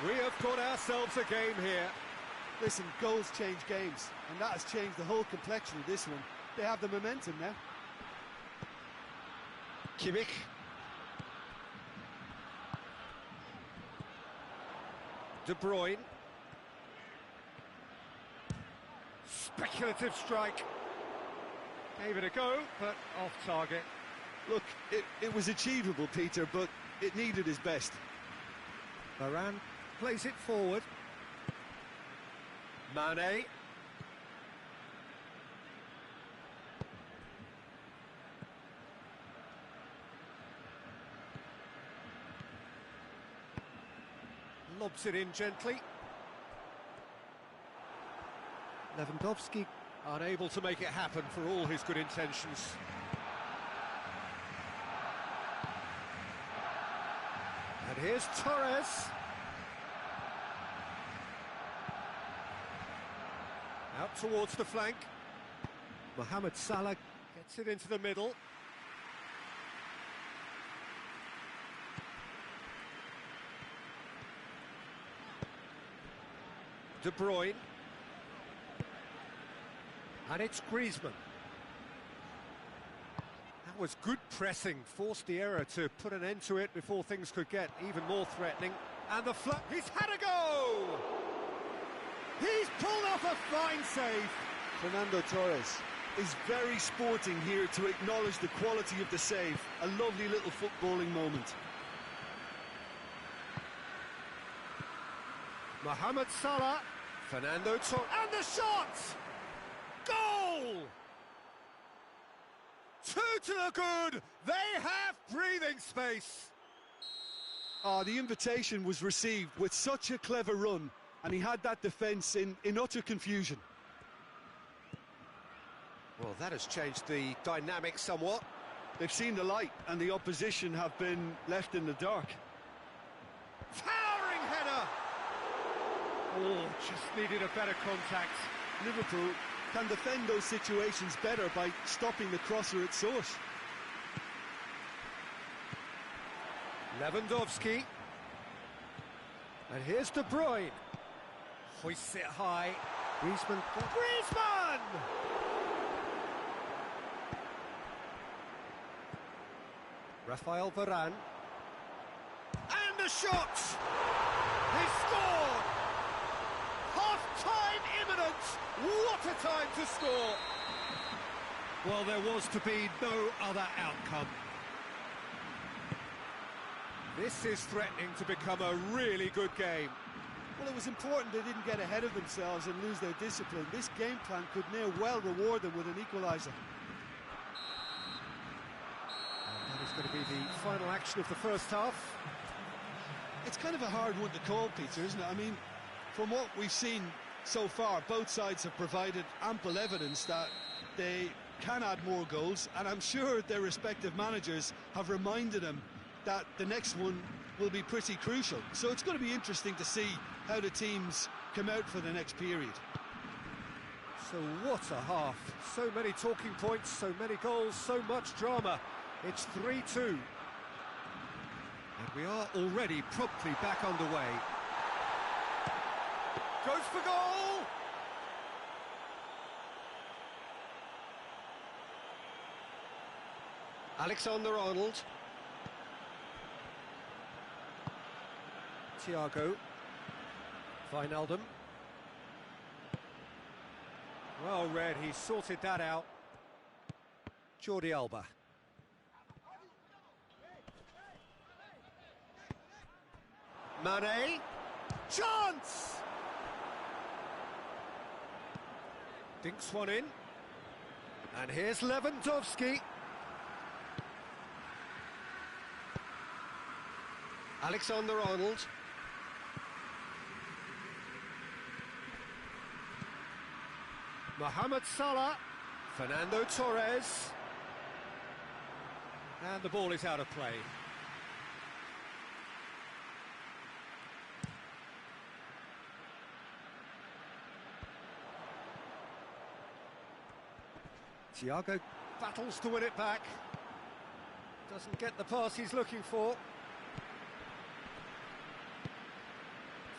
We have got ourselves a game here. Listen, goals change games, and that has changed the whole complexion of this one. They have the momentum now. Kimmich. De Bruyne. Speculative strike. Gave it a go, but off target. Look, it was achievable, Peter, but it needed his best. Varane plays it forward. Mane. Lobs it in gently. Lewandowski unable to make it happen for all his good intentions. And here's Torres. Out towards the flank. Mohamed Salah gets it into the middle. De Bruyne. And it's Griezmann. That was good pressing, forced the error to put an end to it before things could get even more threatening. And the he's had a go! He's pulled off a fine save. Fernando Torres Is very sporting here to acknowledge the quality of the save. A lovely little footballing moment. Mohamed Salah, Fernando Torres, and the shot! Goal! 2 to the good, they have breathing space. The invitation was received with such a clever run, and he had that defence in utter confusion. Well, that has changed the dynamic somewhat. They've seen the light, and the opposition have been left in the dark. Towering header! Oh, just needed a better contact. Liverpool can defend those situations better by stopping the crosser at source. Lewandowski. And here's De Bruyne. Hoists it high. Griezmann. Griezmann! Rafael Varane. And a shot! He scored! Half-time imminent! What a time to score! Well, there was to be no other outcome. This is threatening to become a really good game. Well, it was important they didn't get ahead of themselves and lose their discipline. This game plan could now well reward them with an equaliser. That is going to be the final action of the first half. It's kind of a hard one to call, Peter, isn't it? I mean, from what we've seen so far, both sides have provided ample evidence that they can add more goals, and I'm sure their respective managers have reminded them that the next one will be pretty crucial. So it's going to be interesting to see how the teams come out for the next period. So what a half. So many talking points, so many goals, so much drama. It's 3-2. And we are already promptly back underway. Goes for goal! Alexander-Arnold. Thiago. Wijnaldum. Well read, he sorted that out. Jordi Alba. Mane. Chance! Dinks one in. And here's Lewandowski. Alexander-Arnold. Mohamed Salah. Fernando Torres. And the ball is out of play. Thiago battles to win it back. Doesn't get the pass he's looking for.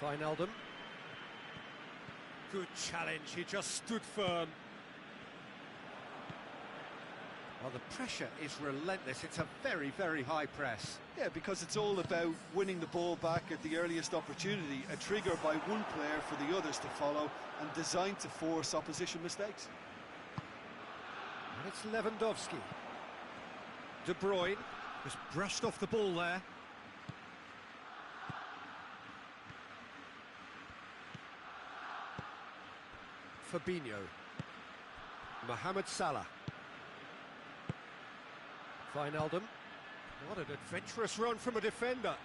Wijnaldum. Good challenge, he just stood firm. Well, the pressure is relentless. It's a very, very high press. Yeah, because it's all about winning the ball back at the earliest opportunity, a trigger by one player for the others to follow, and designed to force opposition mistakes. And it's Lewandowski. De Bruyne just brushed off the ball there. Fabinho. Mohamed Salah. Wijnaldum. What an adventurous run from a defender.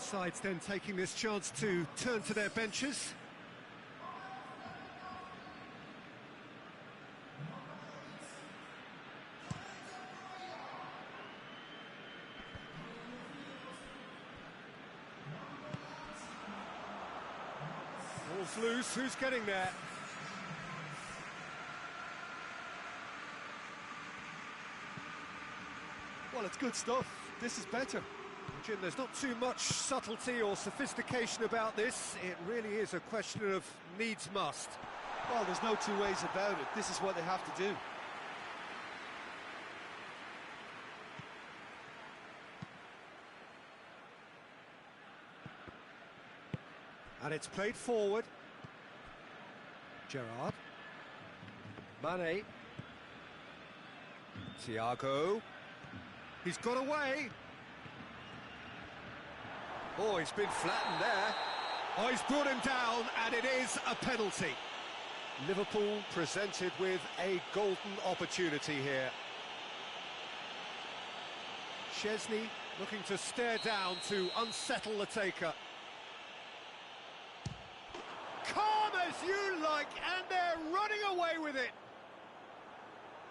Both sides then taking this chance to turn to their benches. Ball's loose, who's getting there? Well, it's good stuff. This is better. Jim, there's not too much subtlety or sophistication about this. It really is a question of needs must. Well, there's no two ways about it. This is what they have to do. And it's played forward. Gerrard. Mane. Thiago. He's got away. Oh, he's been flattened there. Oh, he's brought him down, and it is a penalty. Liverpool presented with a golden opportunity here. Szczesny looking to stare down to unsettle the taker. Calm as you like, and they're running away with it.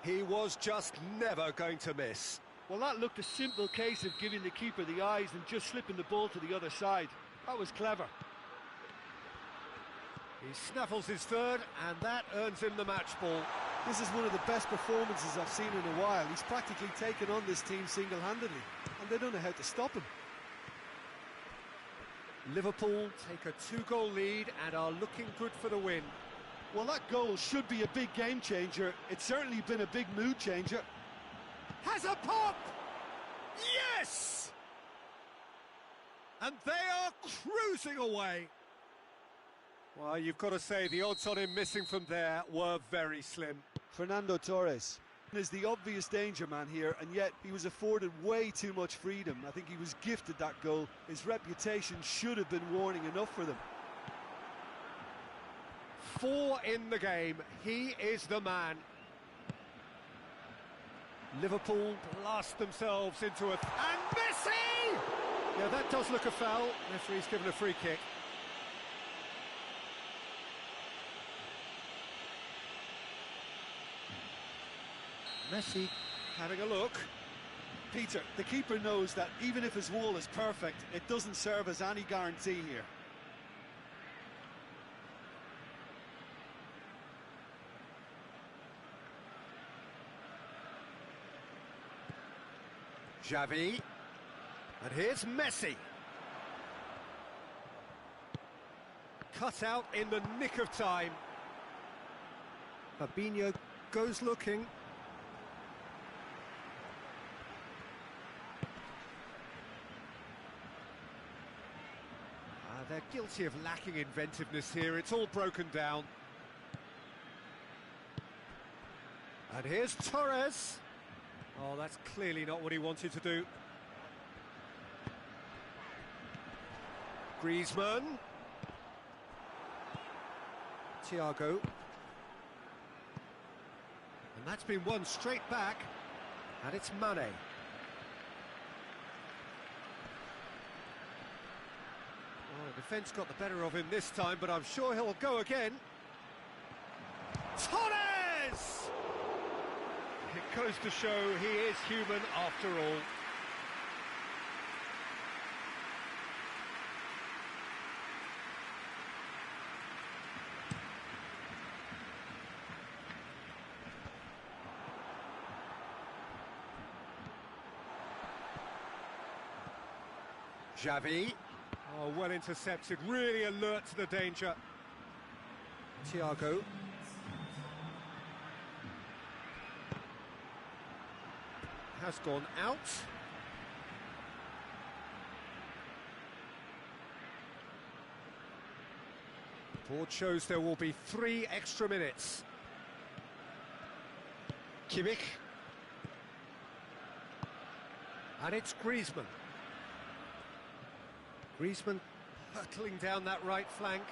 He was just never going to miss. Well, that looked a simple case of giving the keeper the eyes and just slipping the ball to the other side. That was clever. He snaffles his third, and that earns him the match ball. This is one of the best performances I've seen in a while. He's practically taken on this team single-handedly, and they don't know how to stop him. Liverpool take a 2-goal lead and are looking good for the win. Well, that goal should be a big game changer. It's certainly been a big mood changer. Has a pop! Yes! And they are cruising away. Well, you've got to say the odds on him missing from there were very slim. Fernando Torres is the obvious danger man here, and yet he was afforded way too much freedom. I think he was gifted that goal. His reputation should have been warning enough for them. 4 in the game. He is the man. Liverpool blast themselves into a... And Messi! Yeah, that does look a foul. Referee's given a free kick. Messi having a look. Peter, the keeper knows that even if his wall is perfect, it doesn't serve as any guarantee here. Xavi. And here's Messi. Cut out in the nick of time. Fabinho goes looking. They're guilty of lacking inventiveness here. It's all broken down. And here's Torres. Oh, that's clearly not what he wanted to do. Griezmann. Thiago. And that's been won straight back. And it's Mane. Oh, the defence got the better of him this time, but I'm sure he'll go again. Torres! It goes to show he is human after all. Xavi. Oh, well intercepted, really alert to the danger. Thiago. Has gone out. The board shows there will be 3 extra minutes. Kimmich. And it's Griezmann. Griezmann hurtling down that right flank.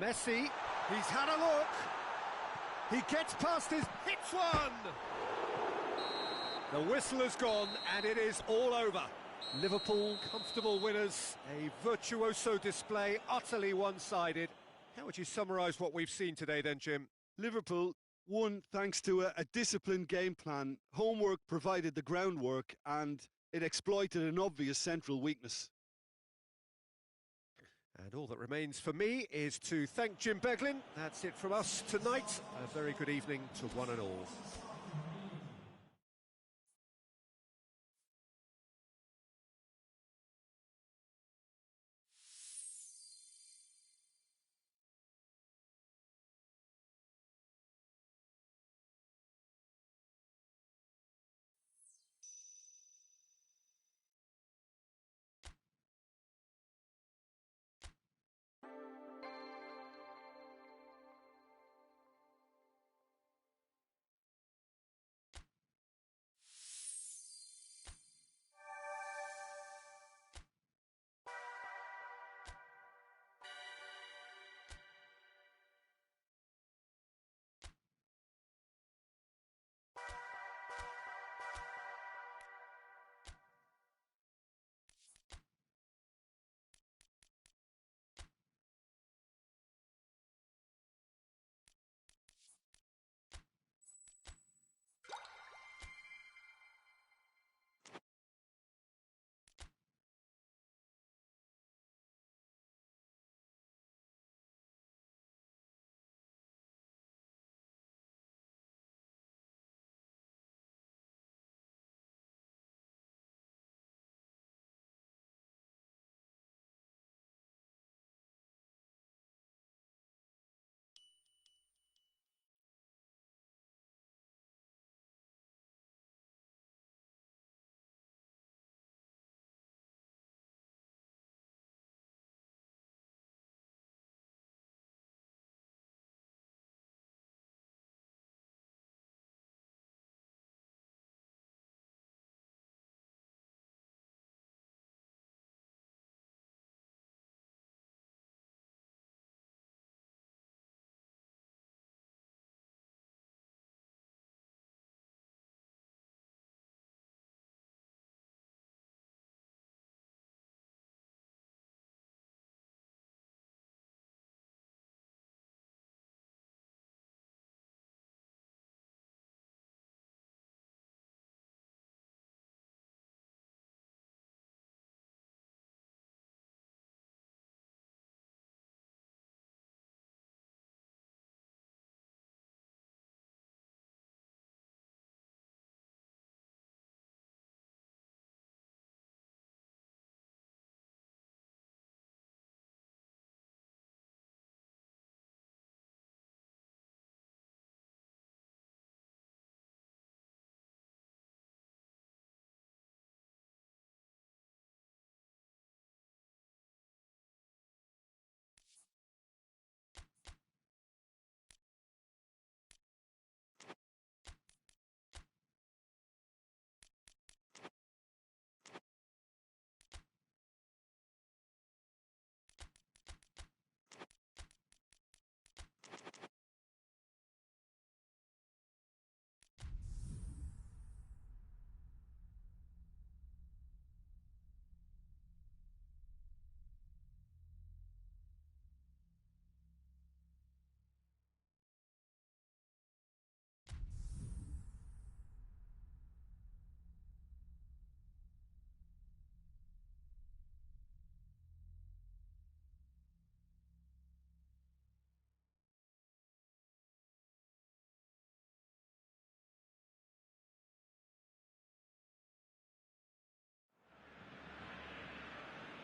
Messi, he's had a look. He gets past his... Hits one! The whistle has gone and it is all over. Liverpool, comfortable winners, a virtuoso display, utterly one-sided. How would you summarise what we've seen today then, Jim? Liverpool won thanks to a disciplined game plan. Homework provided the groundwork and it exploited an obvious central weakness. And all that remains for me is to thank Jim Beglin. That's it from us tonight. A very good evening to one and all.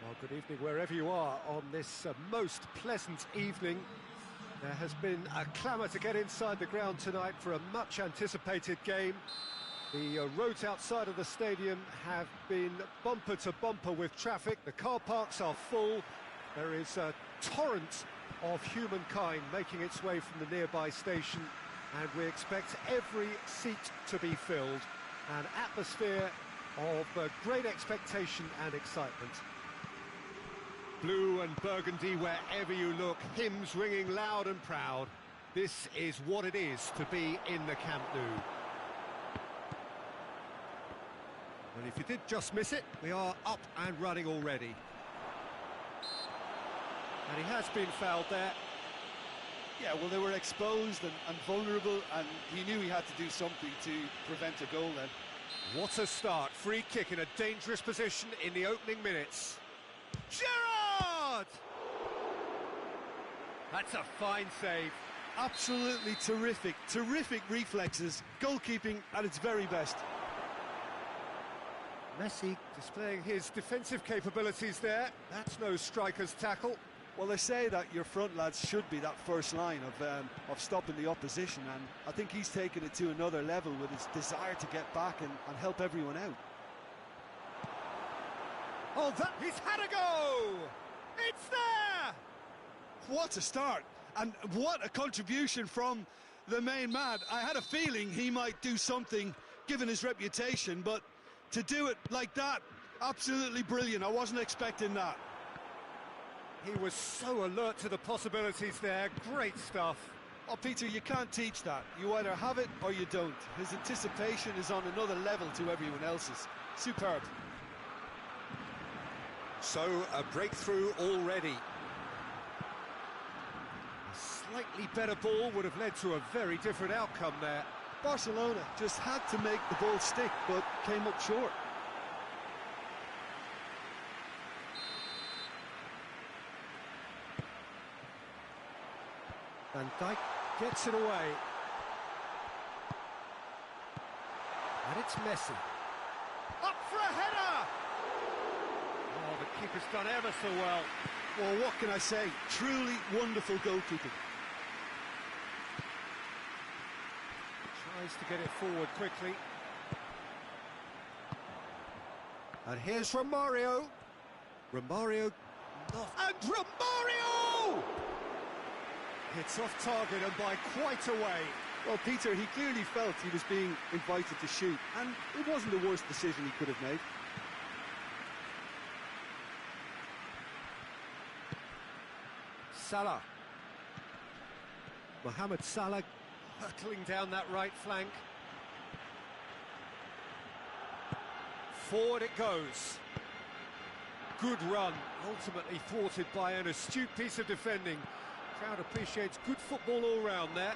Well, good evening wherever you are on this most pleasant evening. There has been a clamour to get inside the ground tonight for a much-anticipated game. The roads outside of the stadium have been bumper to bumper with traffic. The car parks are full. There is a torrent of humankind making its way from the nearby station, and we expect every seat to be filled. An atmosphere of great expectation and excitement. Blue and burgundy wherever you look, hymns ringing loud and proud. This is what it is to be in the Camp Nou. And if you did just miss it, we are up and running already. And he has been fouled there. Yeah, well, they were exposed and vulnerable, and he knew he had to do something to prevent a goal then. What a start. Free kick in a dangerous position in the opening minutes. Gerrard! That's a fine save. Absolutely terrific, terrific reflexes. Goalkeeping at its very best. Messi displaying his defensive capabilities there. That's no striker's tackle. Well, they say that your front lads should be that first line of stopping the opposition, and I think he's taken it to another level with his desire to get back and help everyone out. Oh, he's had a go! It's there! What a start, and what a contribution from the main man. I had a feeling he might do something, given his reputation, but to do it like that, absolutely brilliant. I wasn't expecting that. He was so alert to the possibilities there. Great stuff. Oh, Peter, you can't teach that. You either have it or you don't. His anticipation is on another level to everyone else's. Superb. So, a breakthrough already. A slightly better ball would have led to a very different outcome there. Barcelona just had to make the ball stick, but came up short. Van Dijk gets it away. And it's Messi. Up for a header! Oh, the keeper's done ever so well. Well, what can I say? Truly wonderful goalkeeping. Tries to get it forward quickly. And here's Romario. Romario. And Romario! It's off target and by quite a way. Well, Peter, he clearly felt he was being invited to shoot, and it wasn't the worst decision he could have made. Salah. Mohamed Salah hurtling down that right flank. Forward it goes. Good run, ultimately thwarted by an astute piece of defending. Crowd appreciates good football all round there.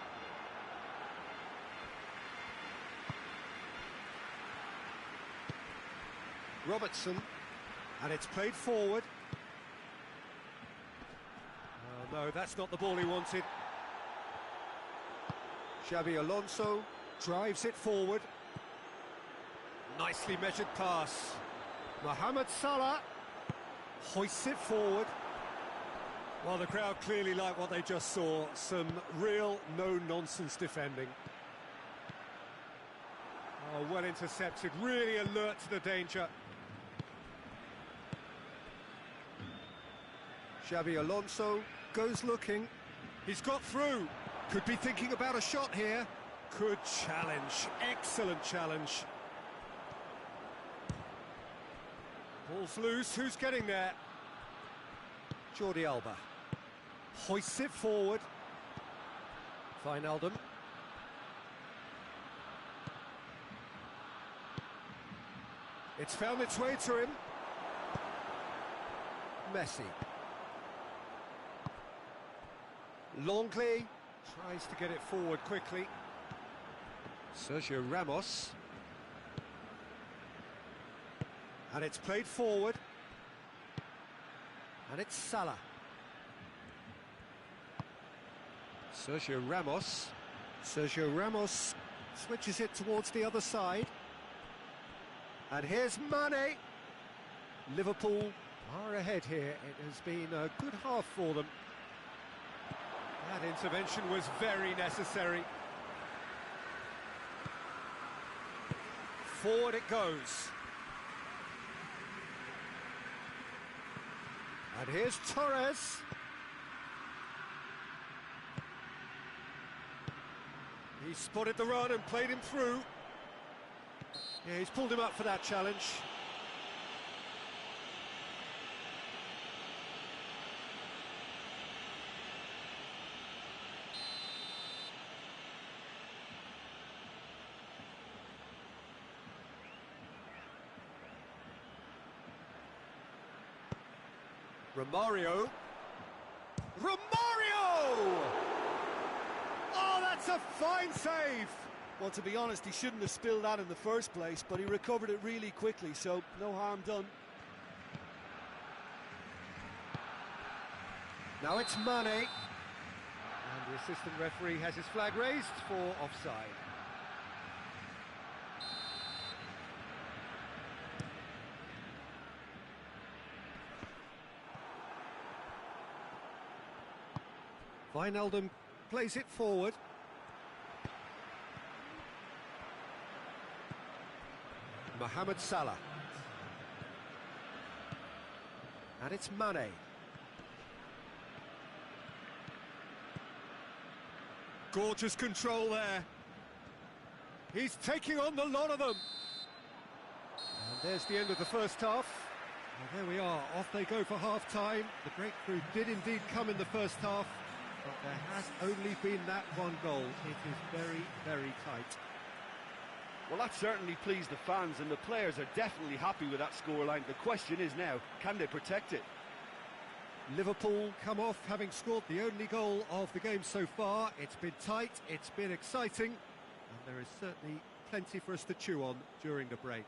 Robertson, and it's played forward. Oh no, that's not the ball he wanted. Xabi Alonso drives it forward. Nicely measured pass. Mohamed Salah hoists it forward. Well, the crowd clearly like what they just saw. Some real no-nonsense defending. Oh, well intercepted, really alert to the danger. Xabi Alonso goes looking. He's got through. Could be thinking about a shot here. Good challenge, excellent challenge. Ball's loose, who's getting there? Jordi Alba hoists it forward. Wijnaldum. It's found its way to him. Messi. Longley tries to get it forward quickly. Sergio Ramos. And it's played forward. And it's Salah. Sergio Ramos. Sergio Ramos switches it towards the other side. And here's Mane. Liverpool are ahead here. It has been a good half for them. That intervention was very necessary. Forward it goes. And here's Torres. He spotted the run and played him through. Yeah, he's pulled him up for that challenge. Romario. Romario! Oh, that's a fine save! Well, to be honest, he shouldn't have spilled that in the first place, but he recovered it really quickly, so no harm done. Now it's Mane. And the assistant referee has his flag raised for offside. Wijnaldum plays it forward. Mohamed Salah. And it's Mane. Gorgeous control there. He's taking on the lot of them. And there's the end of the first half. Well, there we are, off they go for half-time. The breakthrough did indeed come in the first half, but there has only been that one goal. It is very, very tight. Well, that certainly pleased the fans, and the players are definitely happy with that scoreline. The question is now, can they protect it? Liverpool come off having scored the only goal of the game so far. It's been tight, it's been exciting, and there is certainly plenty for us to chew on during the break.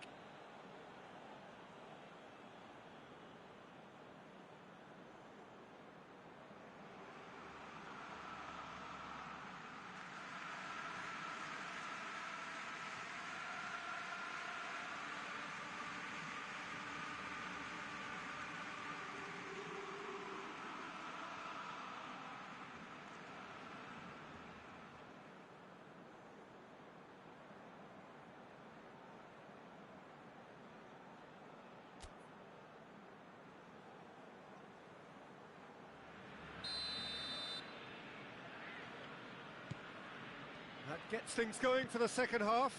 That gets things going for the second half.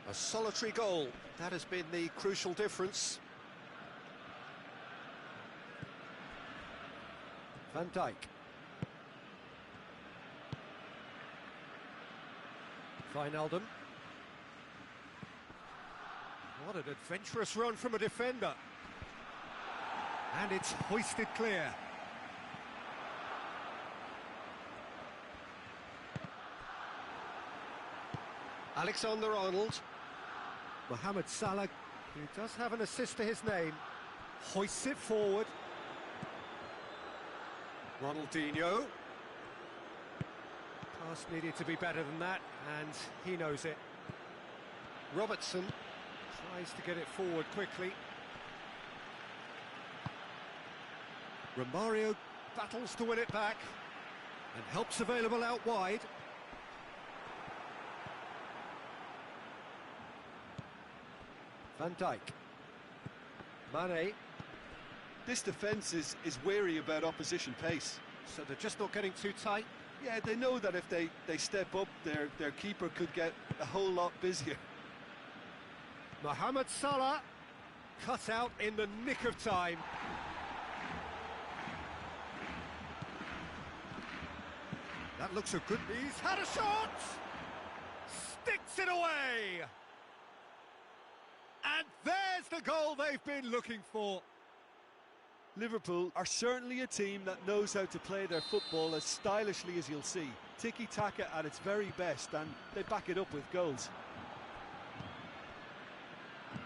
A solitary goal, that has been the crucial difference. Van Dijk. Wijnaldum. What an adventurous run from a defender. And it's hoisted clear. Alexander-Arnold. Mohamed Salah, who does have an assist to his name, hoists it forward. Ronaldinho. Pass needed to be better than that, and he knows it. Robertson tries to get it forward quickly. Romario battles to win it back, and help's available out wide. Van Dijk. Mane. This defence is wary about opposition pace. So they're just not getting too tight? Yeah, they know that if they step up, their keeper could get a whole lot busier. Mohamed Salah, cut out in the nick of time. That looks a good... He's had a shot! Sticks it away! And there's the goal they've been looking for. Liverpool are certainly a team that knows how to play their football as stylishly as you'll see. Tiki-taka at its very best, and they back it up with goals.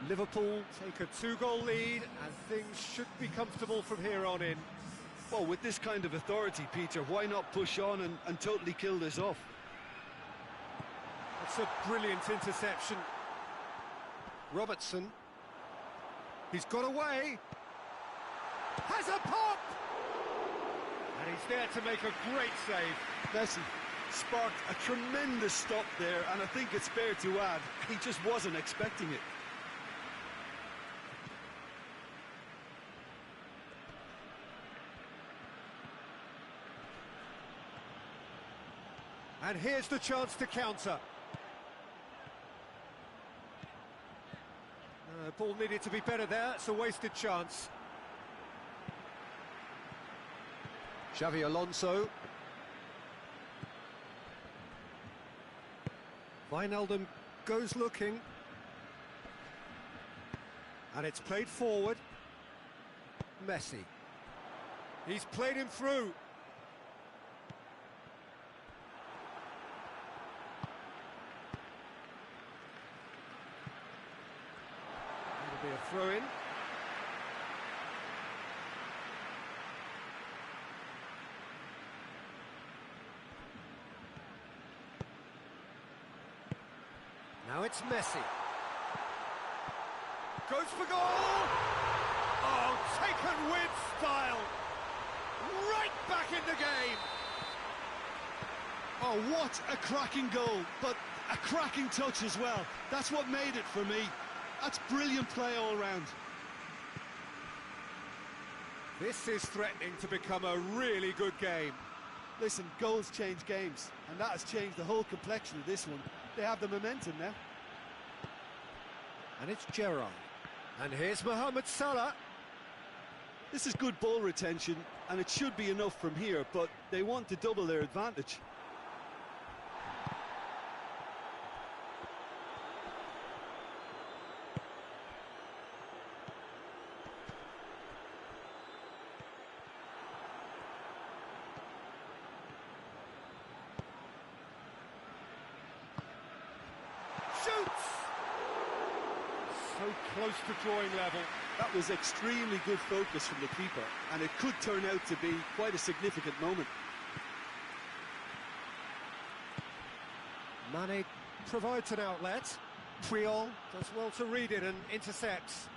Liverpool take a 2-goal lead, and things should be comfortable from here on in. Well, with this kind of authority, Peter, why not push on and totally kill this off? That's a brilliant interception. Robertson. He's got away. Has a pop! And he's there to make a great save. Messi sparked a tremendous stop there, and I think it's fair to add, he just wasn't expecting it. And here's the chance to counter. Ball needed to be better there, it's a wasted chance. Xavi Alonso. Wijnaldum goes looking. And it's played forward. Messi. He's played him through. It'll be a throw-in. Now it's Messi. Goes for goal! Oh, taken with style! Right back in the game! Oh, what a cracking goal, but a cracking touch as well. That's what made it for me. That's brilliant play all round. This is threatening to become a really good game. Listen, goals change games, and that has changed the whole complexion of this one. They have the momentum now. And it's Gerrard. And here's Mohamed Salah. This is good ball retention, and it should be enough from here, but they want to double their advantage. Shoots! So close to drawing level. That was extremely good focus from the keeper, and it could turn out to be quite a significant moment. Mane provides an outlet. Puyol does well to read it and intercepts.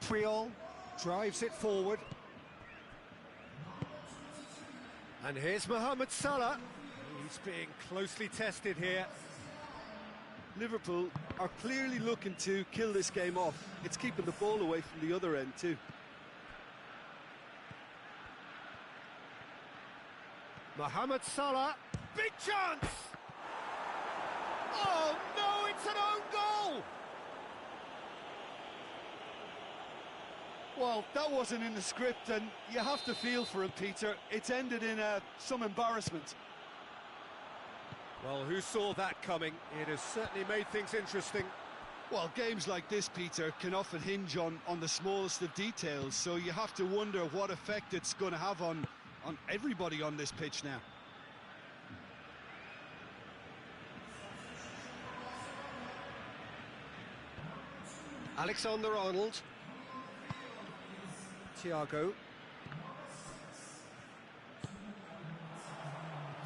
Puyol drives it forward. And here's Mohamed Salah. He's being closely tested here. Liverpool are clearly looking to kill this game off. It's keeping the ball away from the other end too. Mohamed Salah, big chance! Oh no, it's an own goal! Well, that wasn't in the script, and you have to feel for him, Peter. It's ended in some embarrassment. Well, who saw that coming? It has certainly made things interesting. Well, games like this, Peter, can often hinge on the smallest of details, so you have to wonder what effect it's going to have on everybody on this pitch now. Alexander-Arnold. Thiago.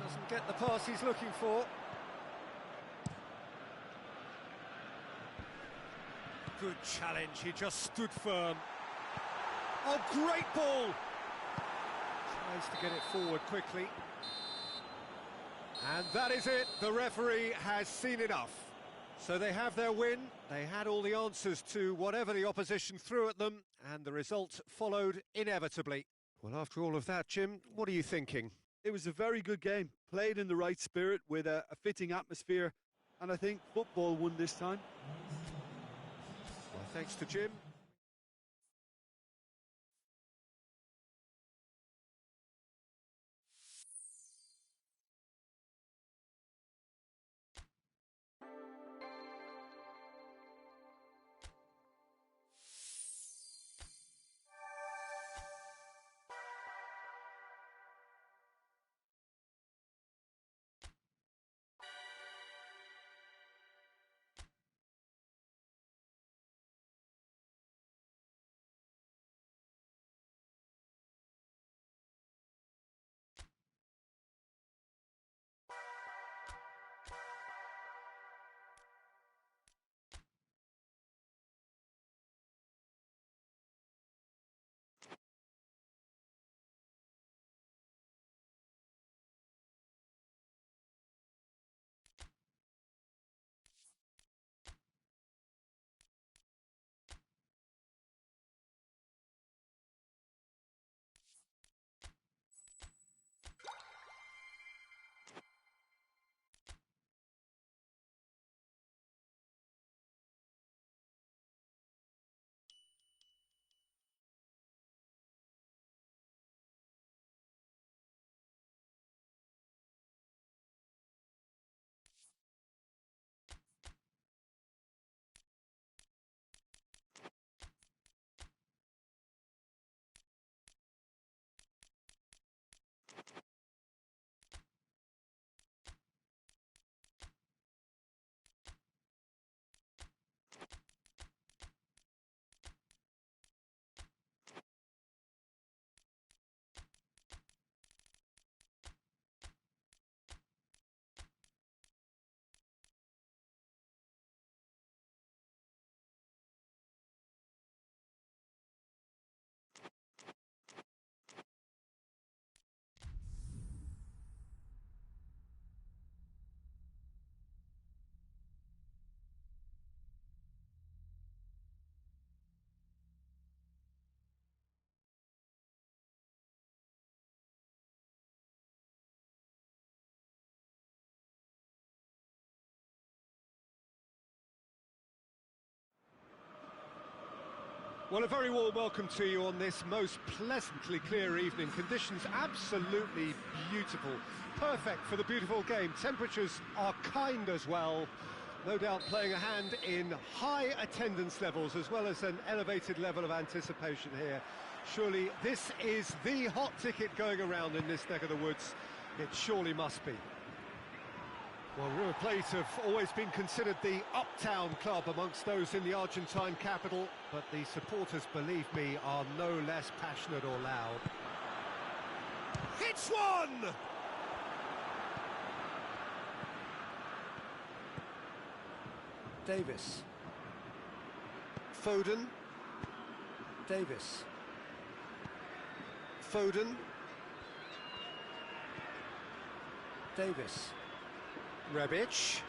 Doesn't get the pass he's looking for. Good challenge, he just stood firm. Oh, great ball! Tries to get it forward quickly. And that is it, the referee has seen enough. So they have their win, they had all the answers to whatever the opposition threw at them, and the result followed inevitably. Well, after all of that, Jim, what are you thinking? It was a very good game, played in the right spirit with a fitting atmosphere, and I think football won this time. Well, thanks to Jim. Well, a very warm welcome to you on this most pleasantly clear evening. Conditions absolutely beautiful, perfect for the beautiful game. Temperatures are kind as well, no doubt playing a hand in high attendance levels as well as an elevated level of anticipation here. Surely this is the hot ticket going around in this neck of the woods. It surely must be. Well, River Plate have always been considered the uptown club amongst those in the Argentine capital, but the supporters, believe me, are no less passionate or loud. Hits one! Davis. Foden. Davis. Foden. Davis. Rebic.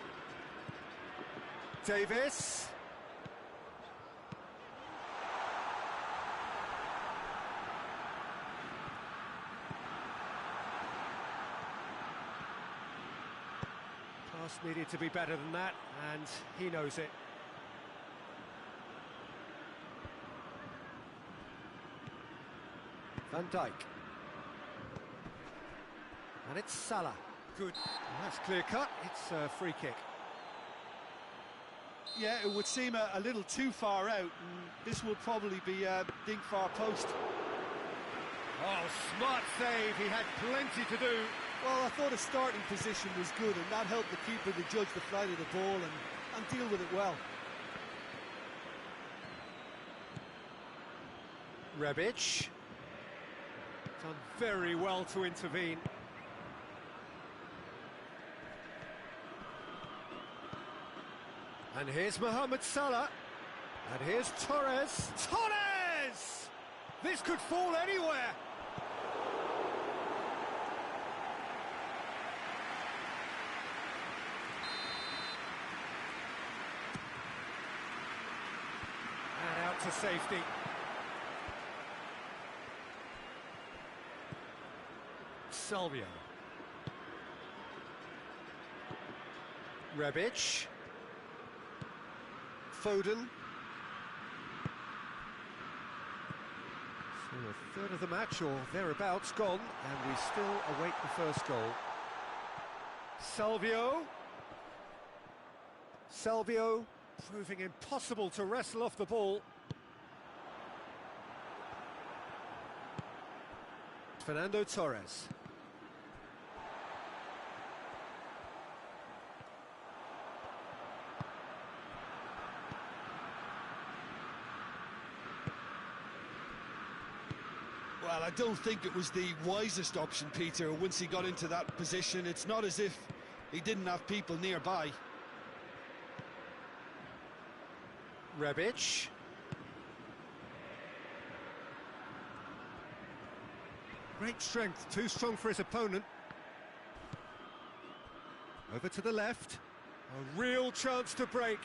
Davis. Pass needed to be better than that, and he knows it. Van Dijk. And it's Salah. Good. That's clear cut. It's a free kick. Yeah, it would seem a little too far out, and this will probably be dink far post. Oh, smart save. He had plenty to do. Well, I thought his starting position was good, and that helped the keeper to judge the flight of the ball and deal with it well. Rebic. Done very well to intervene. And here's Mohamed Salah. And here's Torres. Torres! This could fall anywhere. And out to safety. Salvio. Rebic. Foden. So a third of the match or thereabouts gone, and we still await the first goal. Salvio. Salvio proving impossible to wrestle off the ball. Fernando Torres. Well, I don't think it was the wisest option, Peter, once he got into that position. It's not as if he didn't have people nearby. Rebic. Great strength, too strong for his opponent. Over to the left. A real chance to break.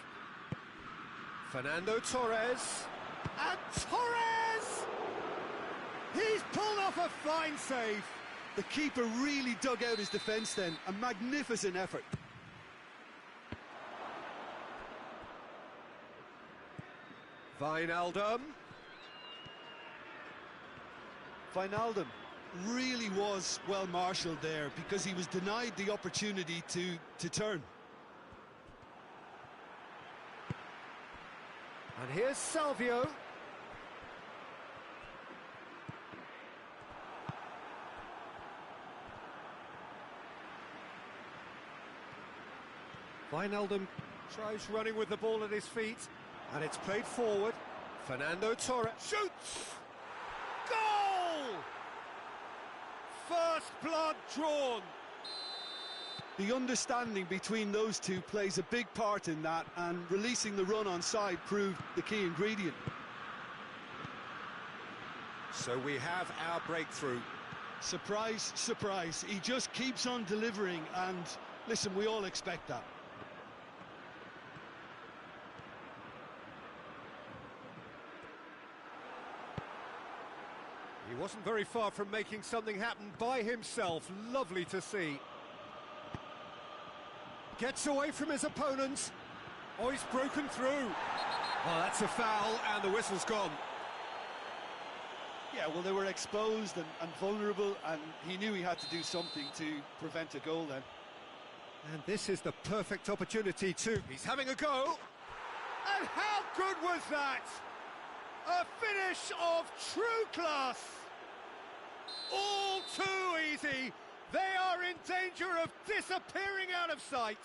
Fernando Torres. And Torres! He's pulled off a fine save. The keeper really dug out his defence then. A magnificent effort. Wijnaldum. Wijnaldum. Really was well marshalled there because he was denied the opportunity to turn. And here's Salvio. Wijnaldum tries running with the ball at his feet, and it's played forward. Fernando Torres shoots! Goal! First blood drawn. The understanding between those two plays a big part in that, and releasing the run on side proved the key ingredient. So we have our breakthrough. Surprise, surprise. He just keeps on delivering, and listen, we all expect that. He wasn't very far from making something happen by himself. Lovely to see. Gets away from his opponent. Oh, he's broken through. Oh, that's a foul, and the whistle's gone. Yeah, well, they were exposed and vulnerable, and he knew he had to do something to prevent a goal then. And this is the perfect opportunity too. He's having a go. And how good was that? A finish of true class. All too easy. They are in danger of disappearing out of sight.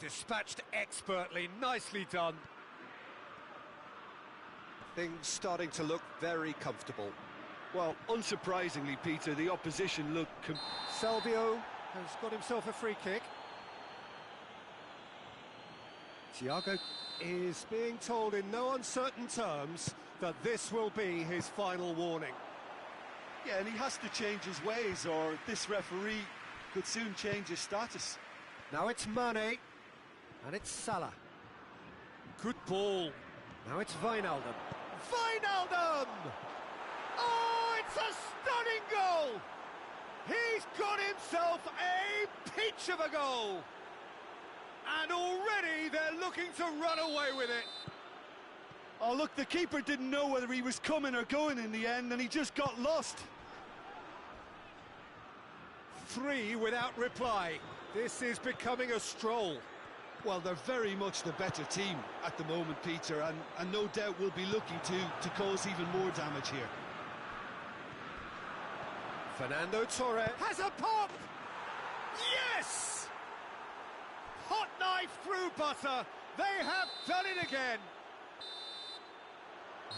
Dispatched expertly, nicely done. Things starting to look very comfortable. Well, unsurprisingly, Peter, the opposition looked... Salvio has got himself a free kick. Thiago is being told in no uncertain terms that this will be his final warning. Yeah, and he has to change his ways, or this referee could soon change his status. Now it's Mane, and it's Salah. Good ball. Now it's Wijnaldum. Wijnaldum! Oh, it's a stunning goal! He's got himself a peach of a goal! And already they're looking to run away with it. Oh, look, the keeper didn't know whether he was coming or going in the end, and he just got lost. 3 without reply. This is becoming a stroll. Well, they're very much the better team at the moment, Peter, and no doubt will be looking to cause even more damage here. Fernando Torres has a pop! Yes! Hot knife through butter. They have done it again.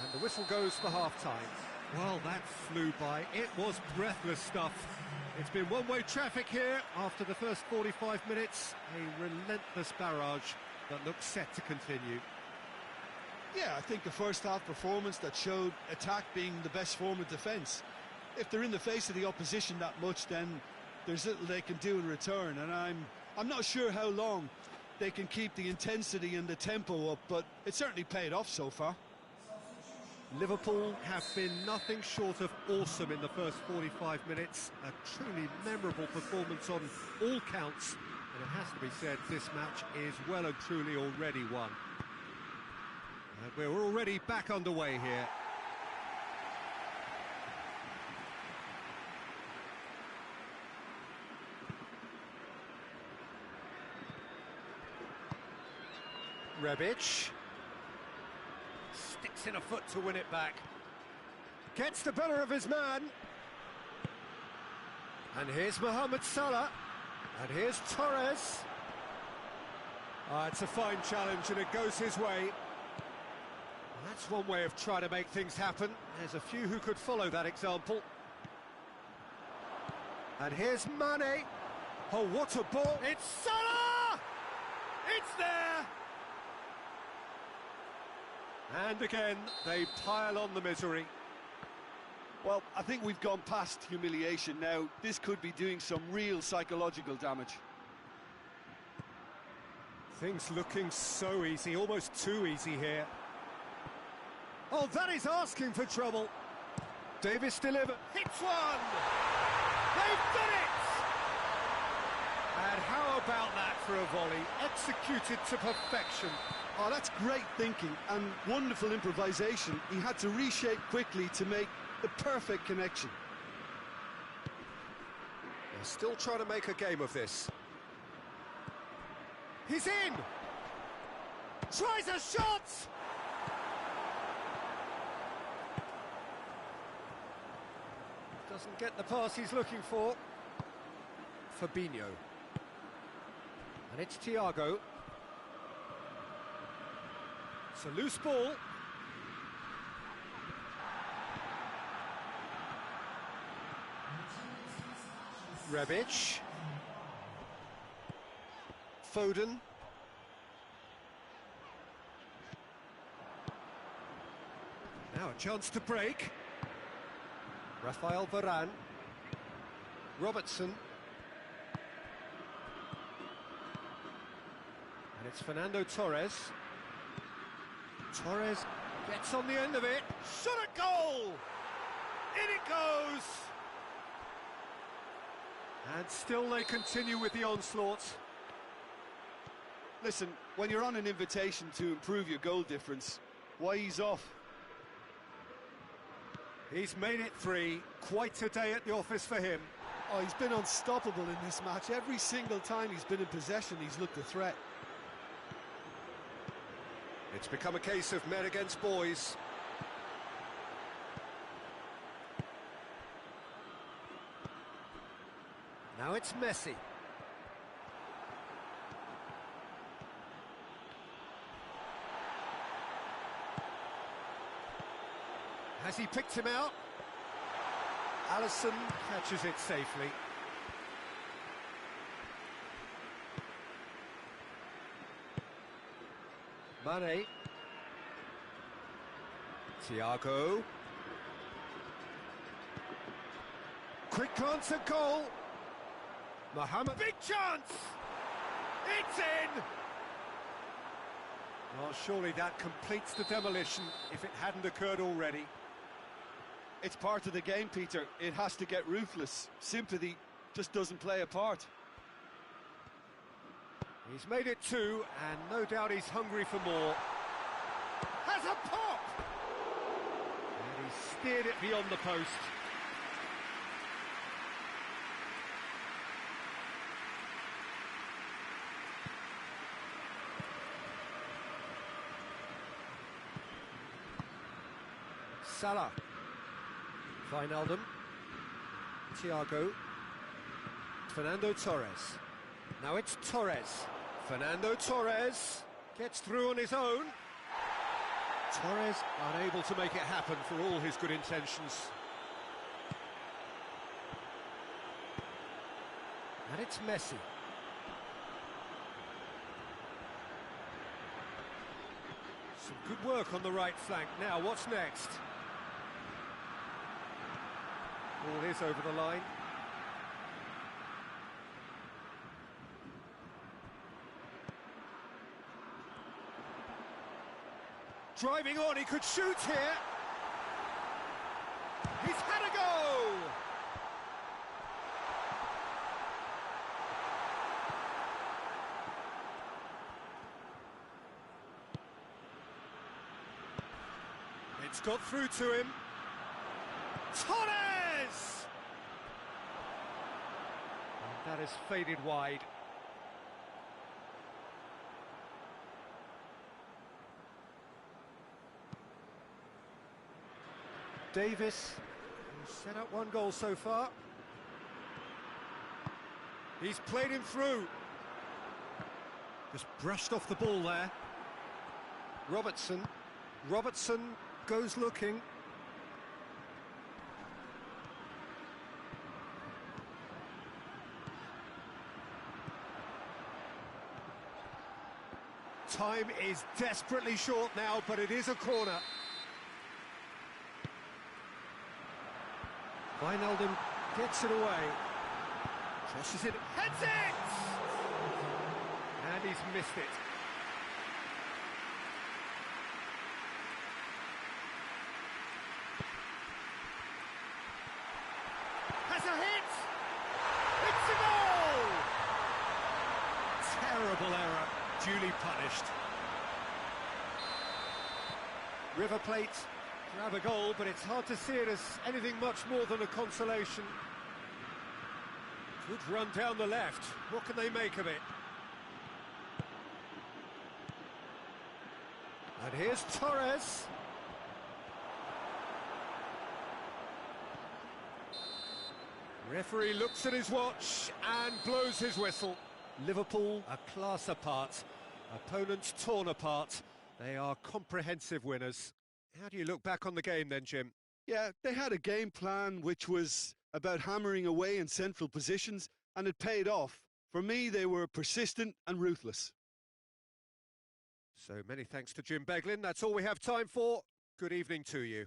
And the whistle goes for half-time. Well, that flew by. It was breathless stuff. It's been one-way traffic here after the first 45 minutes. A relentless barrage that looks set to continue. Yeah, I think the first half performance that showed attack being the best form of defence. If they're in the face of the opposition that much, then there's little they can do in return, and I'm not sure how long they can keep the intensity and the tempo up, but it certainly paid off so far. Liverpool have been nothing short of awesome in the first 45 minutes. A truly memorable performance on all counts. And it has to be said, this match is well and truly already won. And we're already back underway here. Rebic. Sticks in a foot to win it back. Gets the better of his man. And here's Mohamed Salah. And here's Torres. It's a fine challenge and it goes his way. That's one way of trying to make things happen. There's a few who could follow that example. And here's Mane. Oh, what a ball. It's Salah! It's there! And again, they pile on the misery. Well, I think we've gone past humiliation now. This could be doing some real psychological damage. Things looking so easy, almost too easy here. Oh, that is asking for trouble. Davis delivered. Hits one! They've done it! And how about that for a volley? Executed to perfection. Oh, that's great thinking and wonderful improvisation. He had to reshape quickly to make the perfect connection. They're still trying to make a game of this. He's in! Tries a shot! Doesn't get the pass he's looking for. Fabinho. And it's Thiago. It's a loose ball. Rebic. Foden. Now a chance to break. Rafael Varane. Robertson. And it's Fernando Torres. Torres gets on the end of it. Shot at goal! In it goes! And still they continue with the onslaught. Listen, when you're on an invitation to improve your goal difference, why ease off? He's made it 3. Quite a day at the office for him. Oh, he's been unstoppable in this match. Every single time he's been in possession, he's looked a threat. It's become a case of men against boys. Now it's Messi. Has he picked him out? Alisson catches it safely. Mane. Thiago. Quick glance at goal. Mohamed. Big chance! It's in! Well, surely that completes the demolition if it hadn't occurred already. It's part of the game, Peter. It has to get ruthless. Sympathy just doesn't play a part. He's made it 2, and no doubt he's hungry for more. Has a pop! And he's steered it beyond the post. Salah. Wijnaldum. Thiago. Fernando Torres. Now it's Torres. Fernando Torres gets through on his own. Torres unable to make it happen for all his good intentions. And it's Messi. Some good work on the right flank. Now, what's next? Ball is over the line. Driving on, he could shoot here. He's had a go! It's got through to him. Torres! And that has faded wide. Davis, who's set up 1 goal so far. He's played him through. Just brushed off the ball there. Robertson goes looking. Time is desperately short now, but it is a corner. Wijnaldum gets it away. Crosses it, heads it! And he's missed it. Has a hit! It's a goal! Terrible error, duly punished. River Plate grab a goal, but it's hard to see it as anything much more than a consolation. Good run down the left. What can they make of it? And here's Torres. Referee looks at his watch and blows his whistle. Liverpool a class apart. Opponents torn apart. They are comprehensive winners. How do you look back on the game then, Jim? Yeah, they had a game plan which was about hammering away in central positions, and it paid off. For me, they were persistent and ruthless. So many thanks to Jim Beglin. That's all we have time for. Good evening to you.